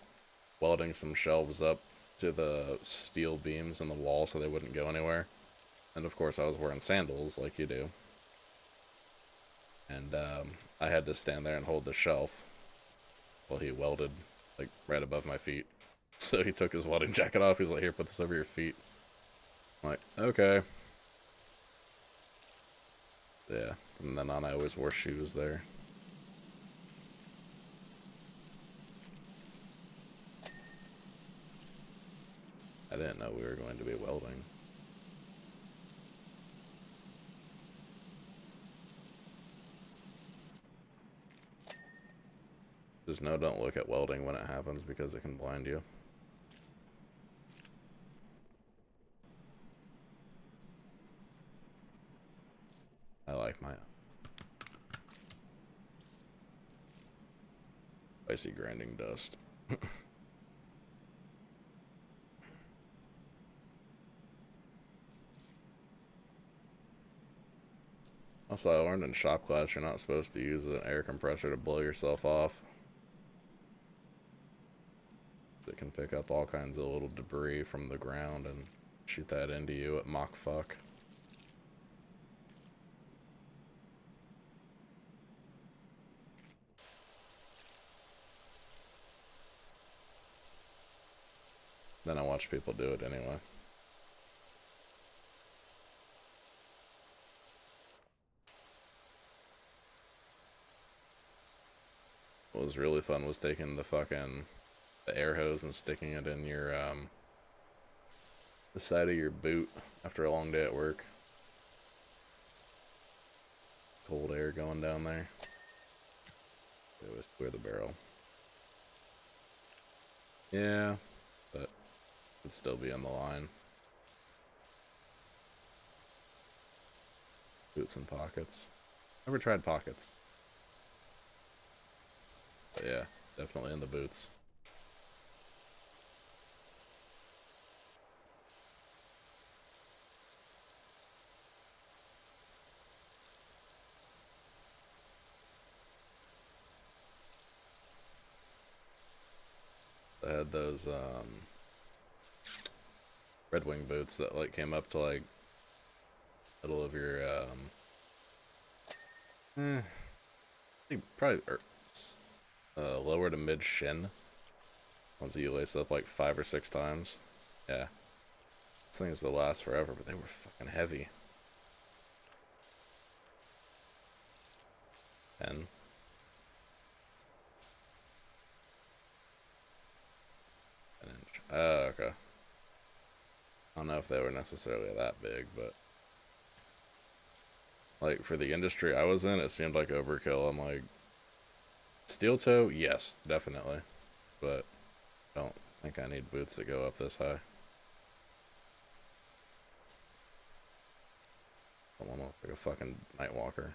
welding some shelves up to the steel beams in the wall so they wouldn't go anywhere. And of course I was wearing sandals like you do. And I had to stand there and hold the shelf while he welded like right above my feet. So he took his welding jacket off. He's like, here, put this over your feet. I'm like, okay. Yeah. From then on, I always wore shoes there. I didn't know we were going to be welding. Just know don't look at welding when it happens because it can blind you. I like my spicy grinding dust. Also, I learned in shop class you're not supposed to use an air compressor to blow yourself off. It can pick up all kinds of little debris from the ground and shoot that into you at Mach fuck. Then I watch people do it anyway. What was really fun was taking the air hose and sticking it in your the side of your boot after a long day at work. Cold air going down there. It was clear the barrel. Yeah, but it'd still be on the line. Boots and pockets. Never tried pockets. But yeah, definitely in the boots. I had those Red Wing boots that like came up to like middle of your I think probably lower to mid shin. Ones that you lace up like 5 or 6 times. Yeah. These things will last forever, but they were fucking heavy. 10. An inch. Oh, okay. I don't know if they were necessarily that big, but like for the industry I was in, it seemed like overkill. I'm like, steel toe, yes, definitely, but I don't think I need boots that go up this high. I want to look like a fucking night walker.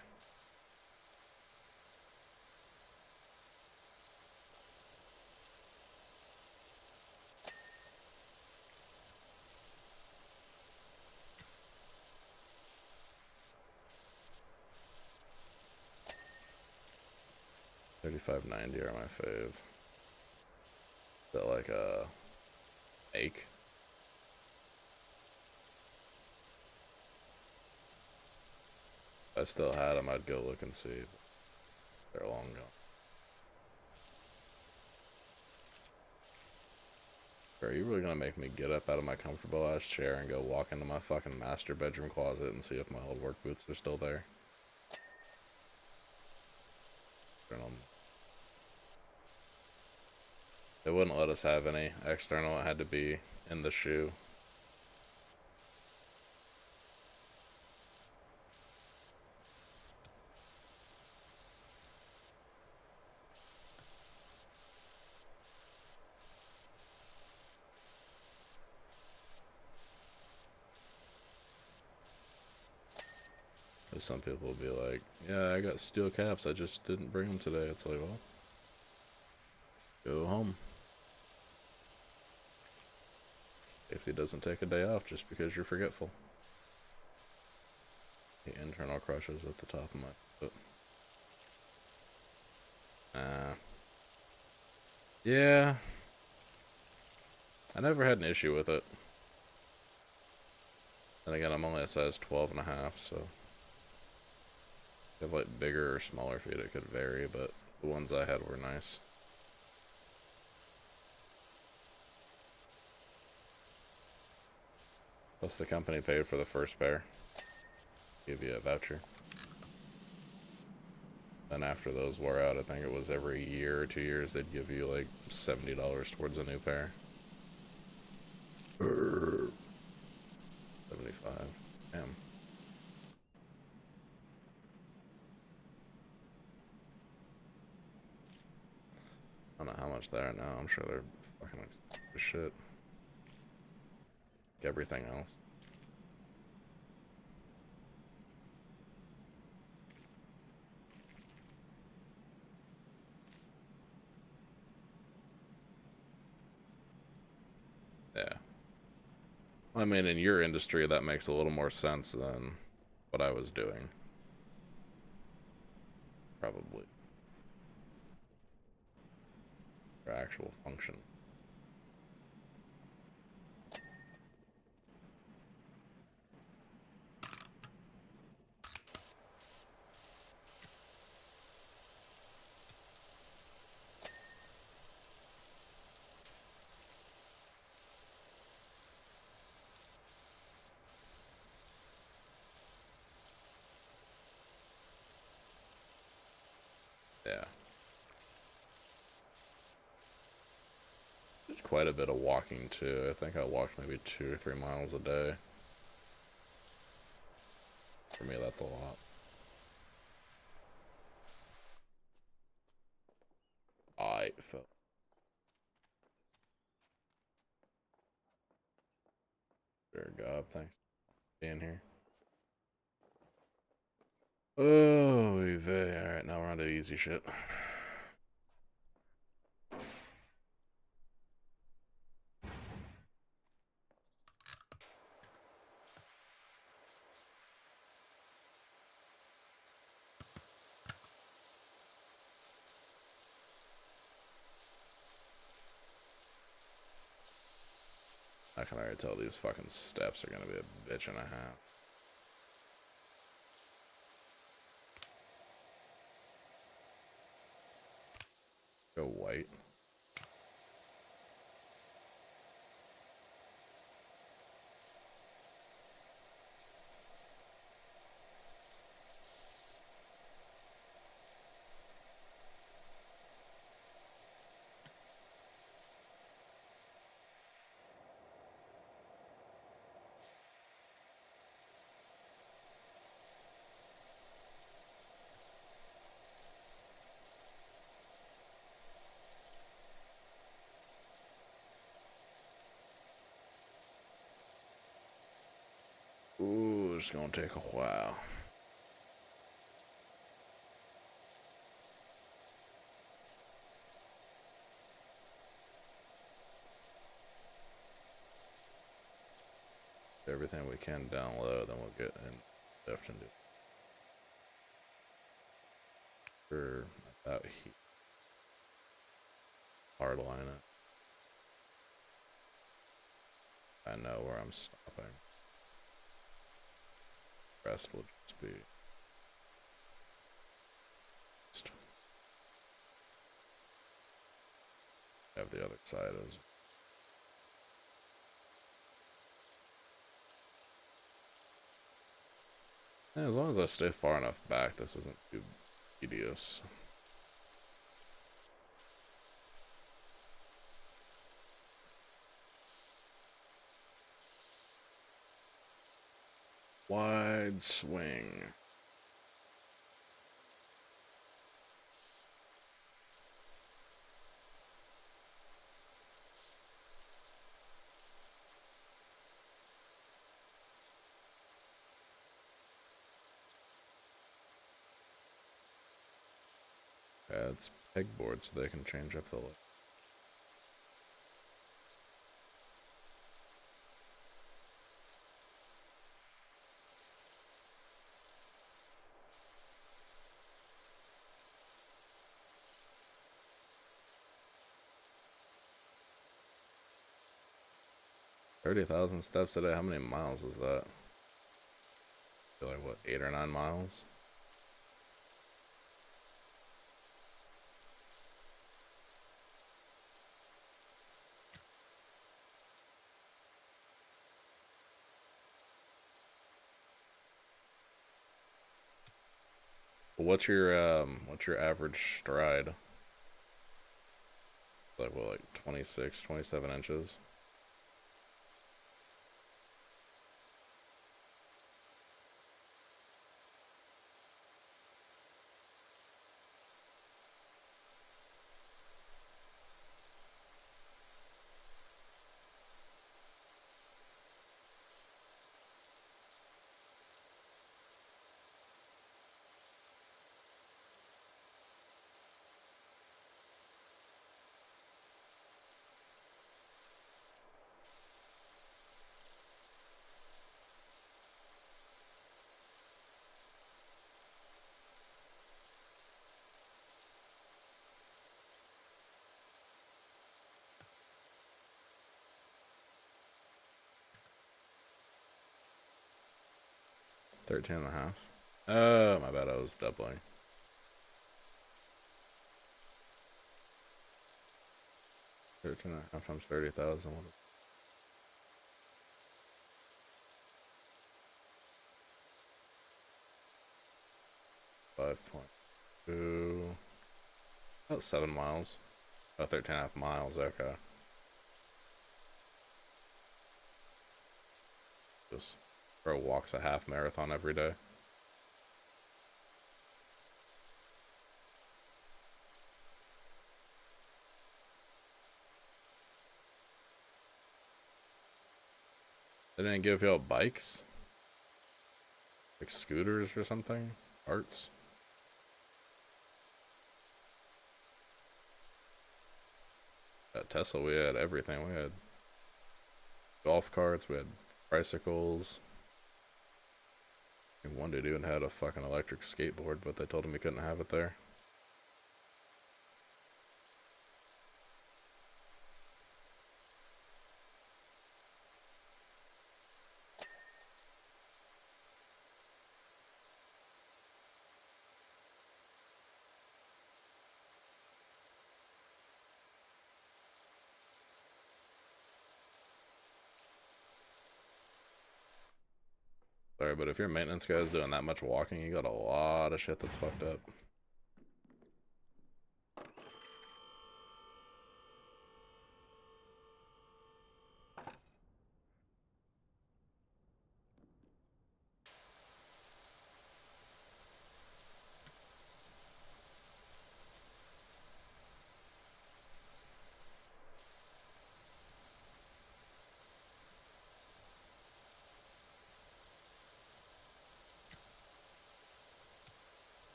$35.90 are my fave. Is that like a ache? If I still had them, I'd go look and see. They're long gone. Are you really gonna make me get up out of my comfortable ass chair and go walk into my fucking master bedroom closet and see if my old work boots are still there? They wouldn't let us have any external, it had to be in the shoe. some people will be like, yeah, I got steel caps, I just didn't bring them today. It's like, well, go home. Safety doesn't take a day off just because you're forgetful. The internal crushes at the top of my foot. Yeah. I never had an issue with it. And again, I'm only a size 12.5, so if you have like bigger or smaller feet, it could vary, but the ones I had were nice. Plus the company paid for the first pair. Give you a voucher. Then after those wore out, I think it was every year or 2 years, they'd give you like $70 towards a new pair. 75. Damn. I don't know how much they are now. I'm sure they're fucking expensive as shit. Like everything else. Yeah. I mean, in your industry, that makes a little more sense than what I was doing. Probably. For actual function. Yeah. Did quite a bit of walking too. I think I walked maybe 2 or 3 miles a day. For me, that's a lot. I felt. Dear God, thanks for being here. Oh, alright, now we're on to the easy shit. I can already tell these fucking steps are gonna be a bitch and a half. Go white. Ooh, it's gonna take a while. Everything we can down low, then we'll get in left and do for about heat. Hard line it. I know where I'm stopping. The rest will just be have the other side as yeah, as long as I stay far enough back, this isn't too tedious. Wide swing. it's pegboard, so they can change up the light. $30,000 steps a day. How many miles is that? I feel like what, 8 or 9 miles? What's your average stride? Like what, like 26, 27 inches? Thirteen and a half. Oh, my bad, I was doubling. 13 and a half times 30,000. 5.2. About 7 miles. Oh, 13 and a half miles, okay. Just bro walks a half marathon every day. They didn't give y'all bikes? Like scooters or something? Arts? At Tesla, we had everything. We had golf carts, we had bicycles. And one dude even had a fucking electric skateboard, but they told him he couldn't have it there. Sorry, but if your maintenance guy's doing that much walking, you got a lot of shit that's fucked up.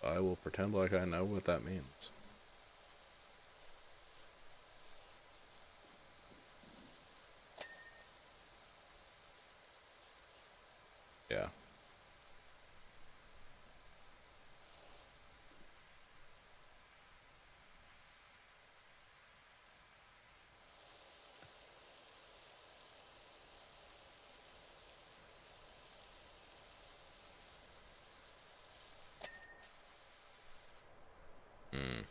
I will pretend like I know what that means. Yeah. Hmm.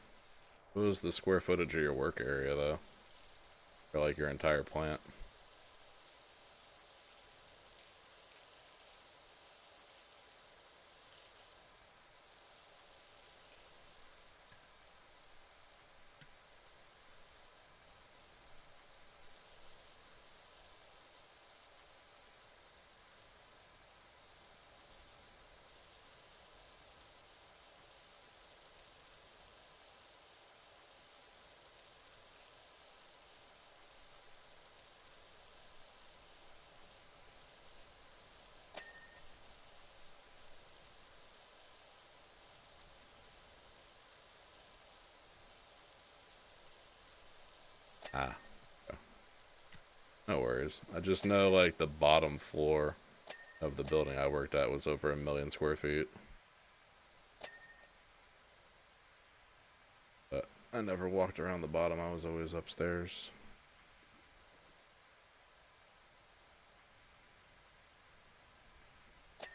What was the square footage of your work area, though? For like your entire plant? Ah, no worries. I just know, like, the bottom floor of the building I worked at was over 1,000,000 square feet. But I never walked around the bottom, I was always upstairs.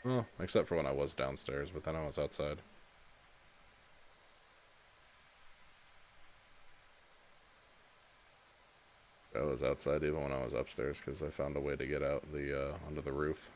Well, except for when I was downstairs, but then I was outside. I was outside even when I was upstairs because I found a way to get out the onto the roof.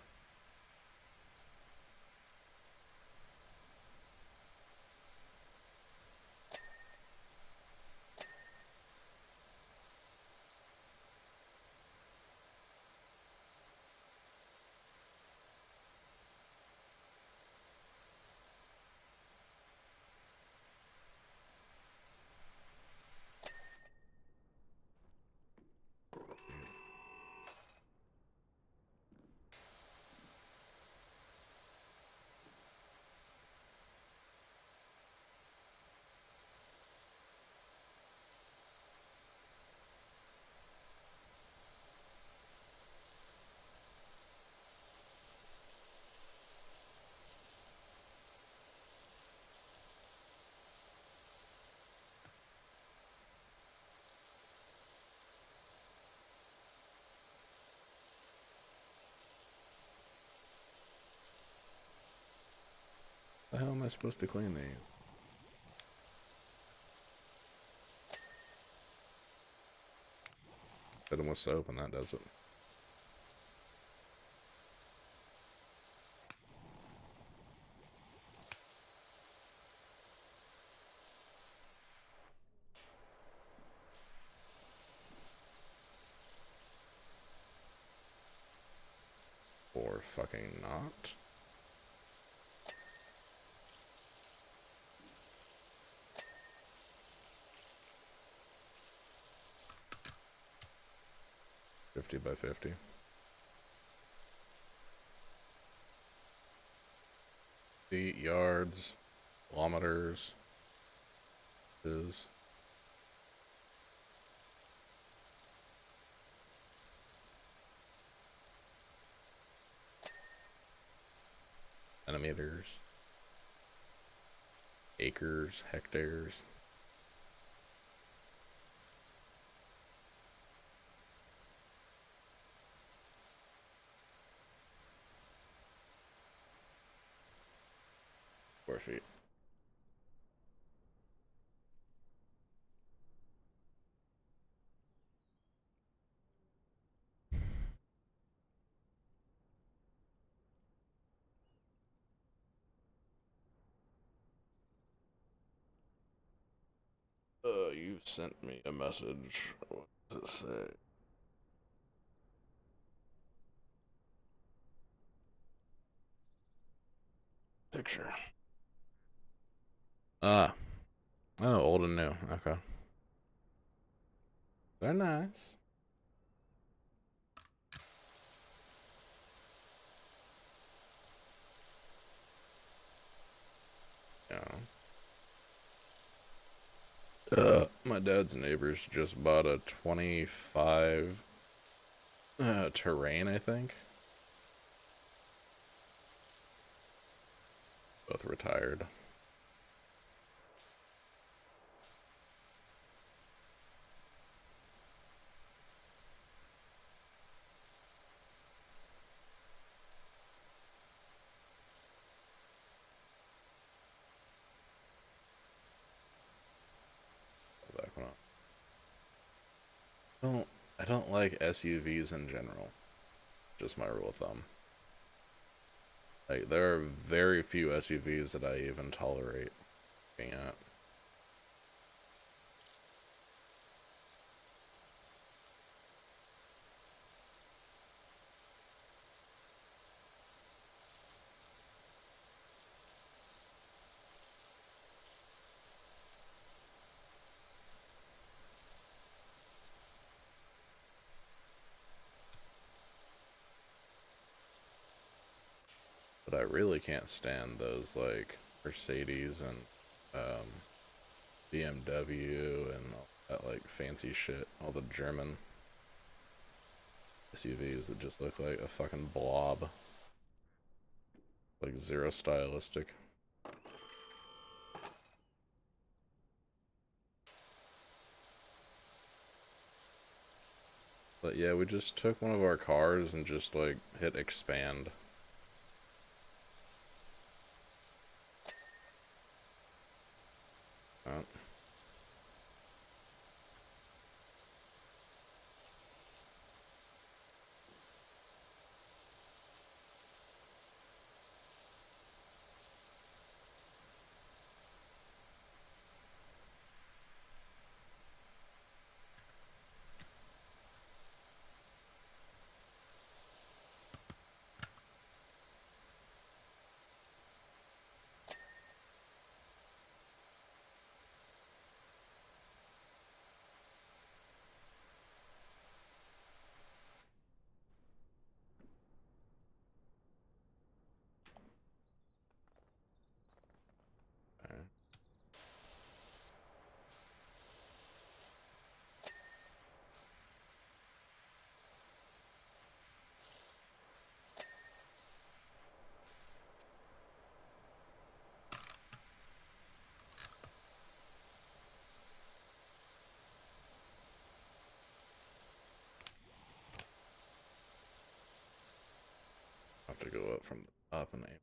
The hell am I supposed to clean these? Hit them with soap and that does it. Or fucking not. $50 by $50. Feet, yards, kilometers. Is centimeters, acres, hectares. Square feet. You sent me a message. What does it say? Picture. Ah. Oh, old and new. Okay. They're nice. Yeah. My dad's neighbors just bought a 25 terrain, I think. Both retired. Back when I don't like SUVs in general. Just my rule of thumb. Like there are very few SUVs that I even tolerate looking at. But I really can't stand those like Mercedes and BMW and That like fancy shit. All the German SUVs that just look like a fucking blob. Like zero stylistic. But yeah, we just took one of our cars and just like hit expand. Oh. Okay. Have to go up from the up and aim.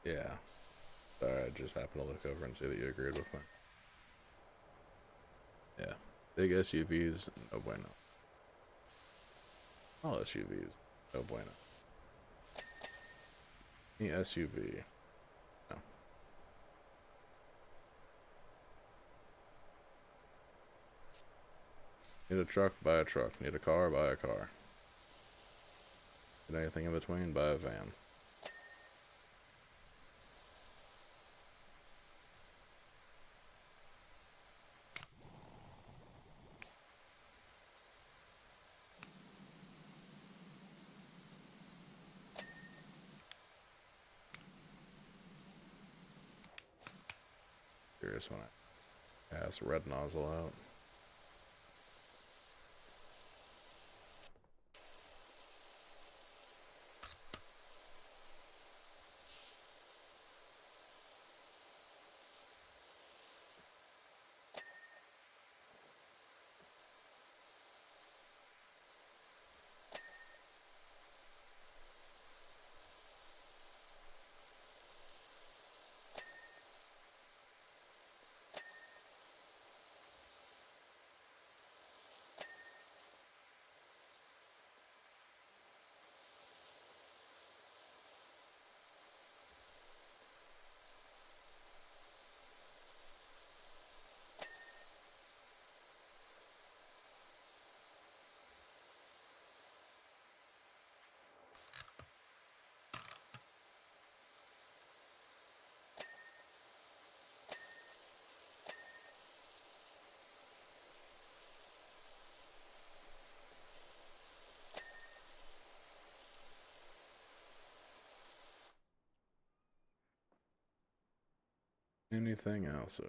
Yeah. Sorry, I just happened to look over and see that you agreed with me. Yeah. Big SUVs, no bueno. All SUVs, no bueno. Any SUV, no. Need a truck, buy a truck. Need a car, buy a car. Need anything in between, buy a van. Curious when I pass red nozzle out. Anything else?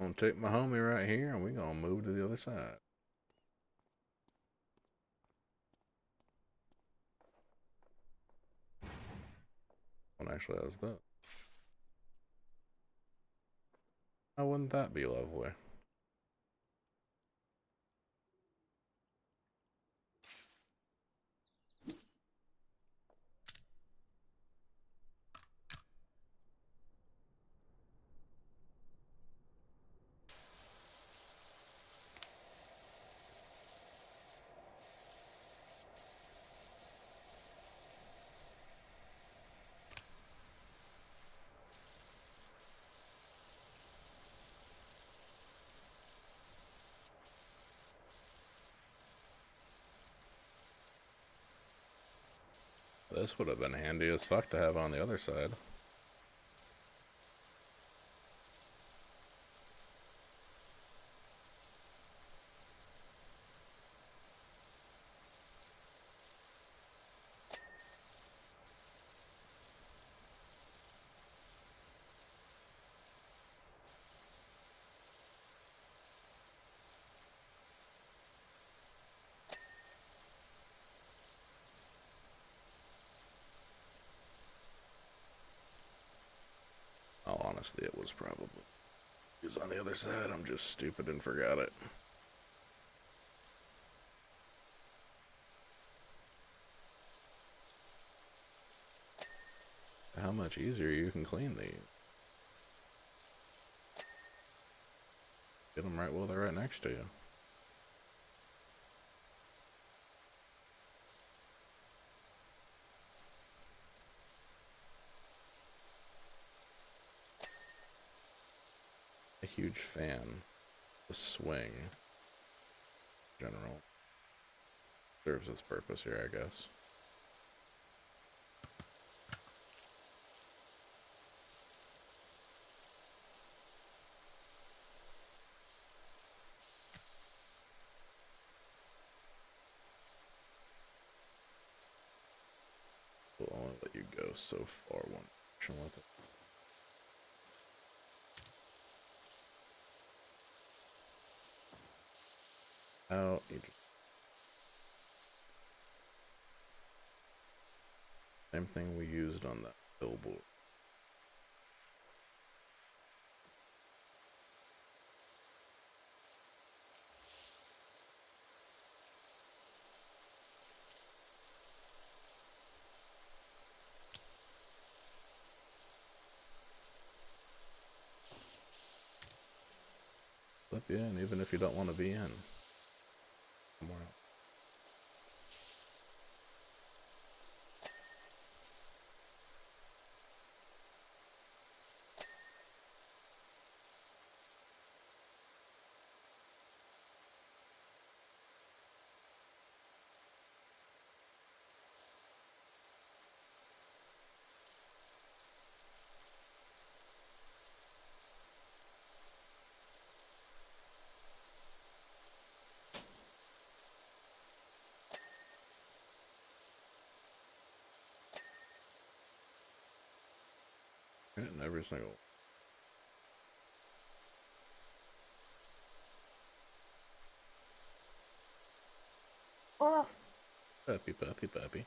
I'm gonna take my homie right here and we gonna move to the other side. One actually has that. How wouldn't that be lovely? This would have been handy as fuck to have on the other side. Oh, honestly, it was probably. It was on the other side. I'm just stupid and forgot it. How much easier you can clean these. Get them right while they're right next to you. A huge fan. The swing. In general. Serves its purpose here, I guess. We'll only let you go so far one direction with it. Out. Same thing we used on that billboard. Slip you in, even if you don't want to be in. Somewhere else. And every single. Puppy, puppy, puppy.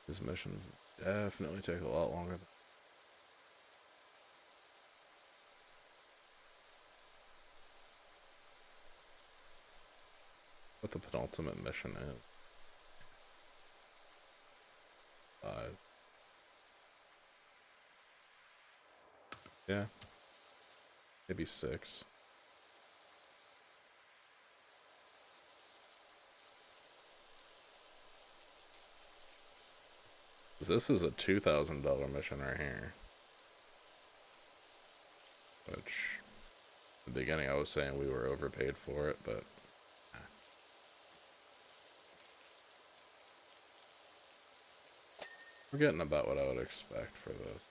These missions definitely take a lot longer. What the penultimate mission is. 5. Yeah. Maybe 6. This is a $2,000 mission right here. Which, at the beginning I was saying we were overpaid for it, but We're getting about what I would expect for this.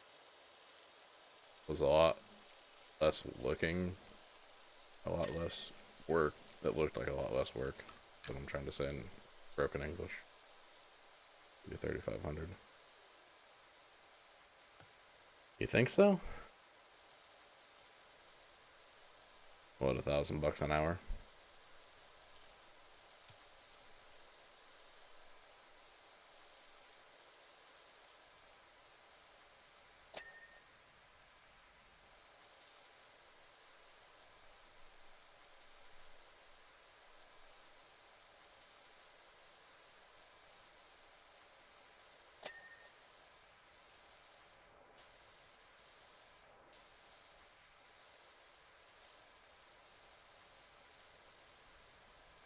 It was a lot less looking, a lot less work. It looked like a lot less work. That's what I'm trying to say in broken English. Be 3,500. You think so? What, $1,000 an hour?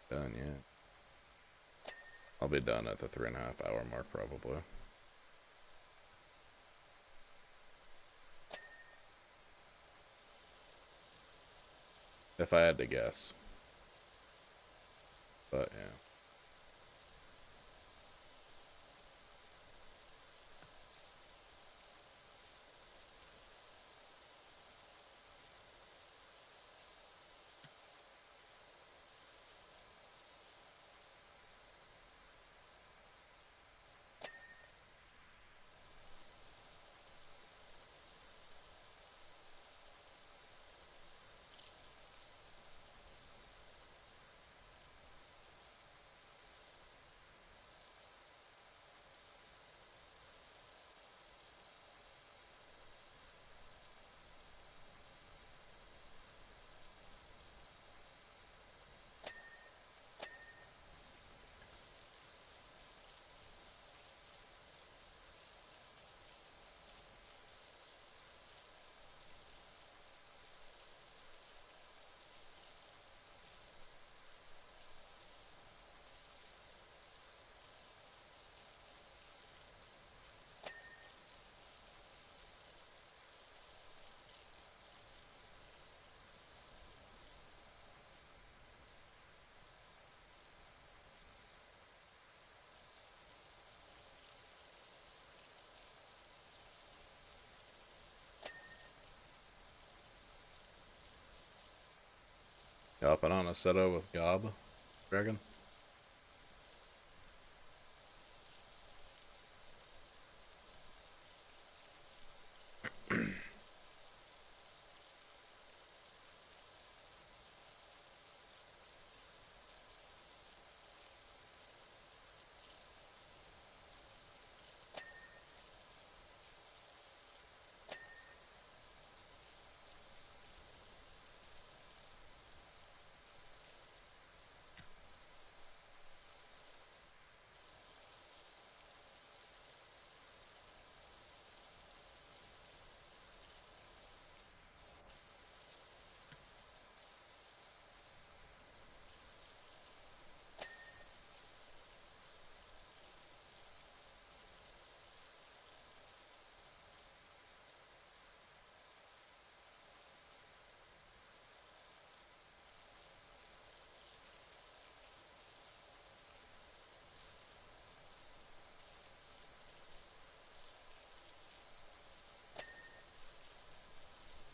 Done yet. I'll be done at the 3.5 hour mark probably. If I had to guess. But yeah. You hopping on a Seto with Gob, Dragon?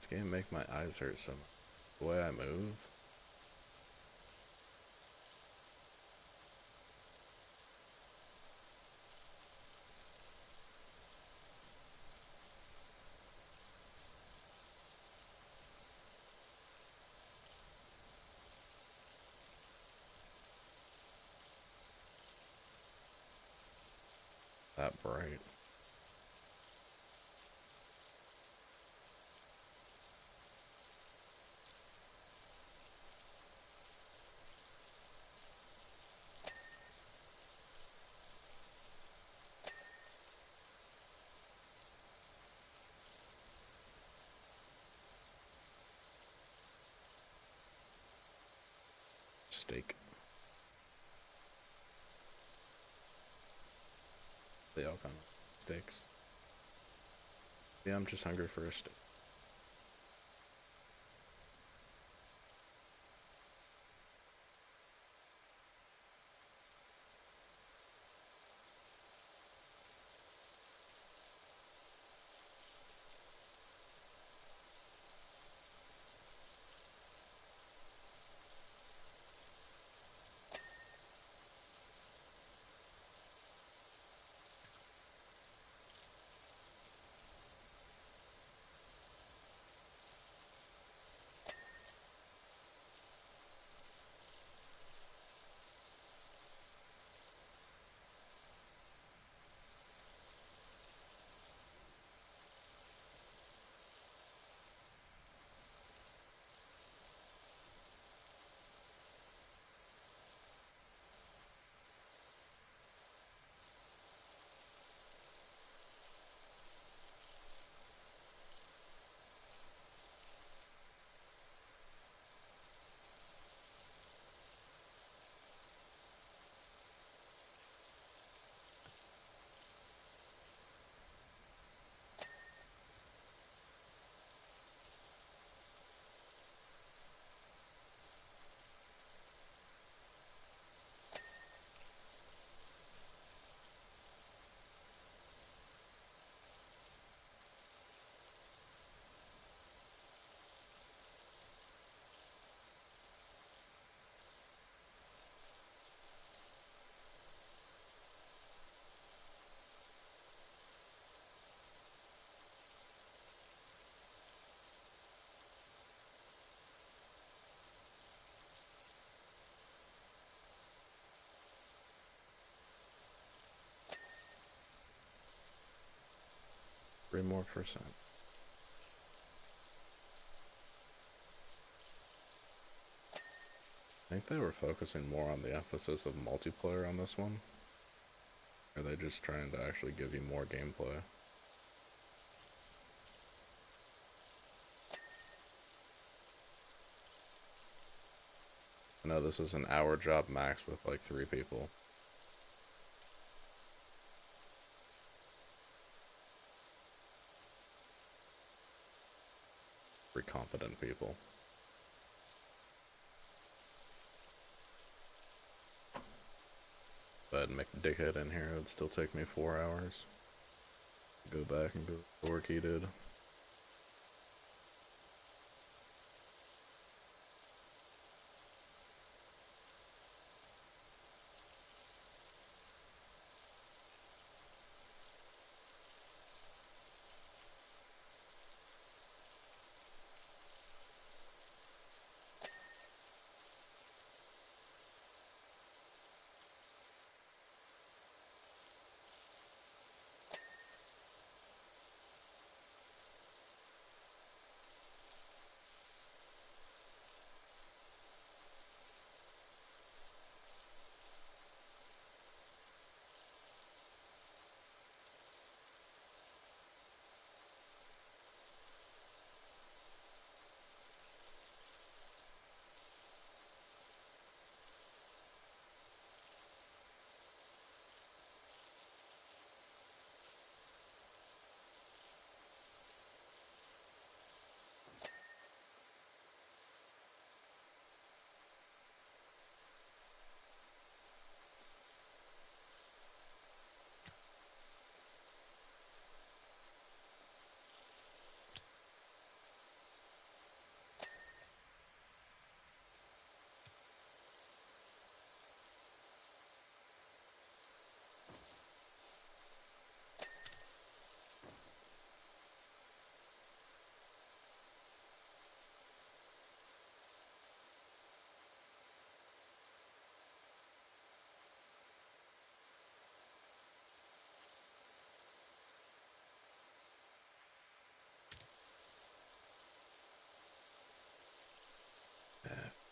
This game make my eyes hurt so much. The way I move. That bright. Steak. They all kind of steaks. Yeah, I'm just hungry for a steak. more percent. I think they were focusing more on the emphasis of multiplayer on this one. Or are they just trying to actually give you more gameplay? I know this is an hour job max with like 3 people. 3 competent people. If I had to make a dickhead in here, it would still take me 4 hours. Go back and go to work he did.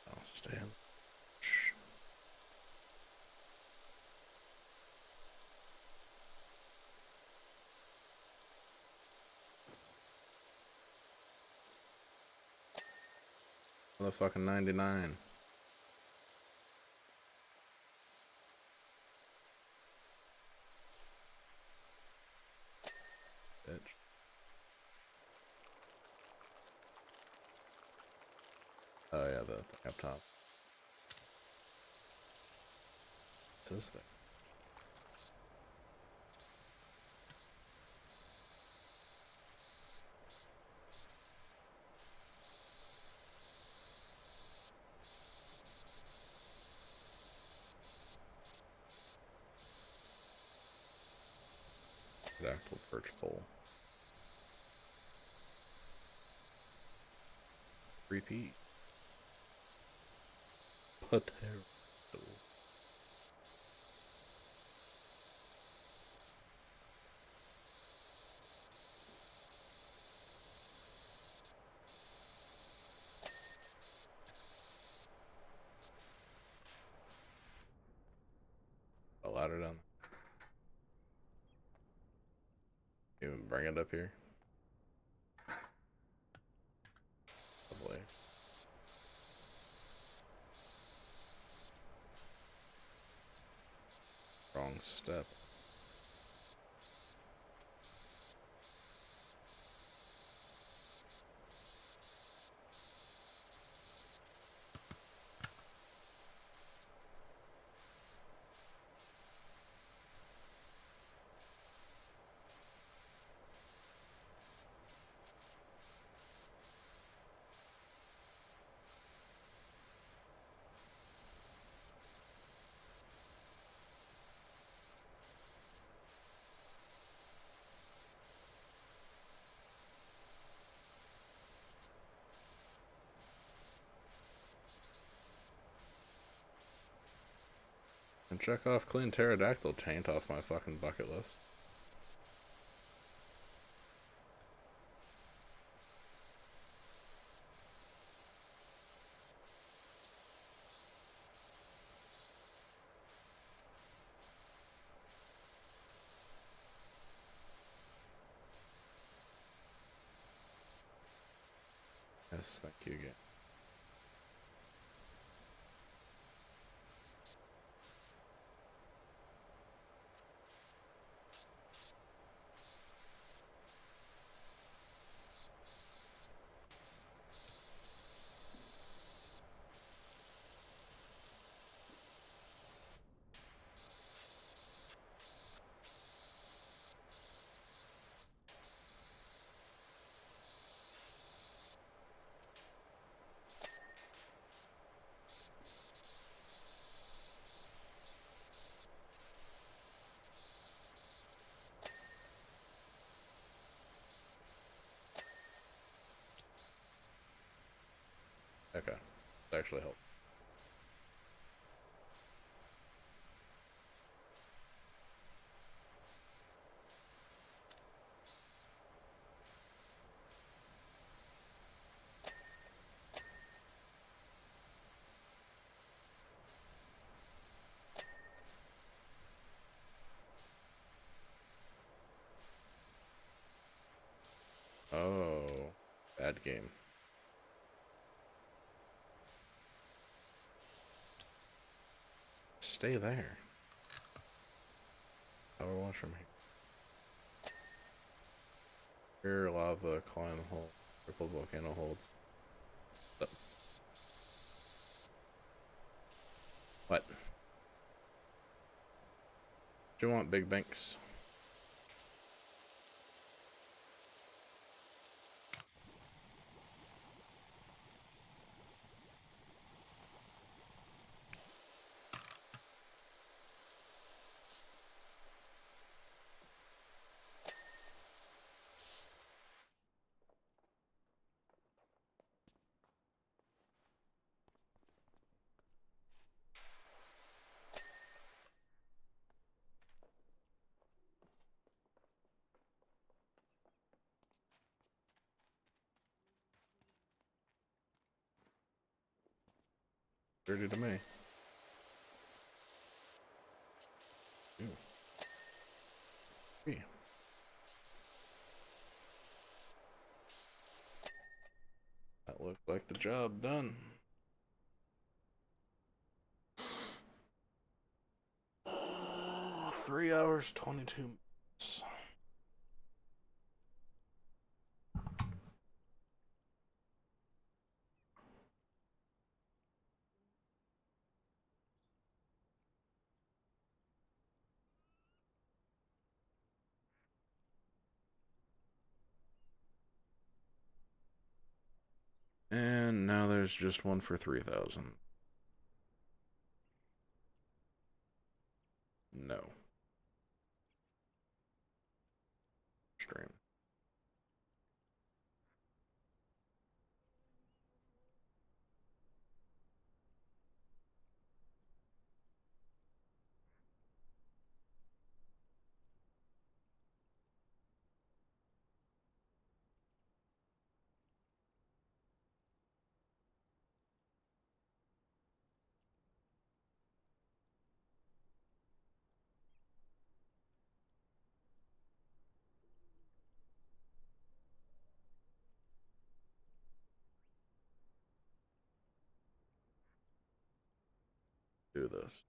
I'll stay in. Motherfucking 99. Bitch. Oh yeah, the thing up top. What's this thing? Dactyl perch pole. Repeat. Potato. A ladder down. Even bring it up here. Lovely. Wrong step. And check off clean pterodactyl taint off my fucking bucket list. Yes, thank you again. Okay, that actually helped. Oh, bad game. Stay there. Powerwash from here. Lava, climb hole, triple volcano holds. What? Do you want, Big Banks? Dirty to me. Ooh. Hey. That looked like the job done. 3 hours, 22 minutes. And now there's just one for 3,000. No. Stream. Do this.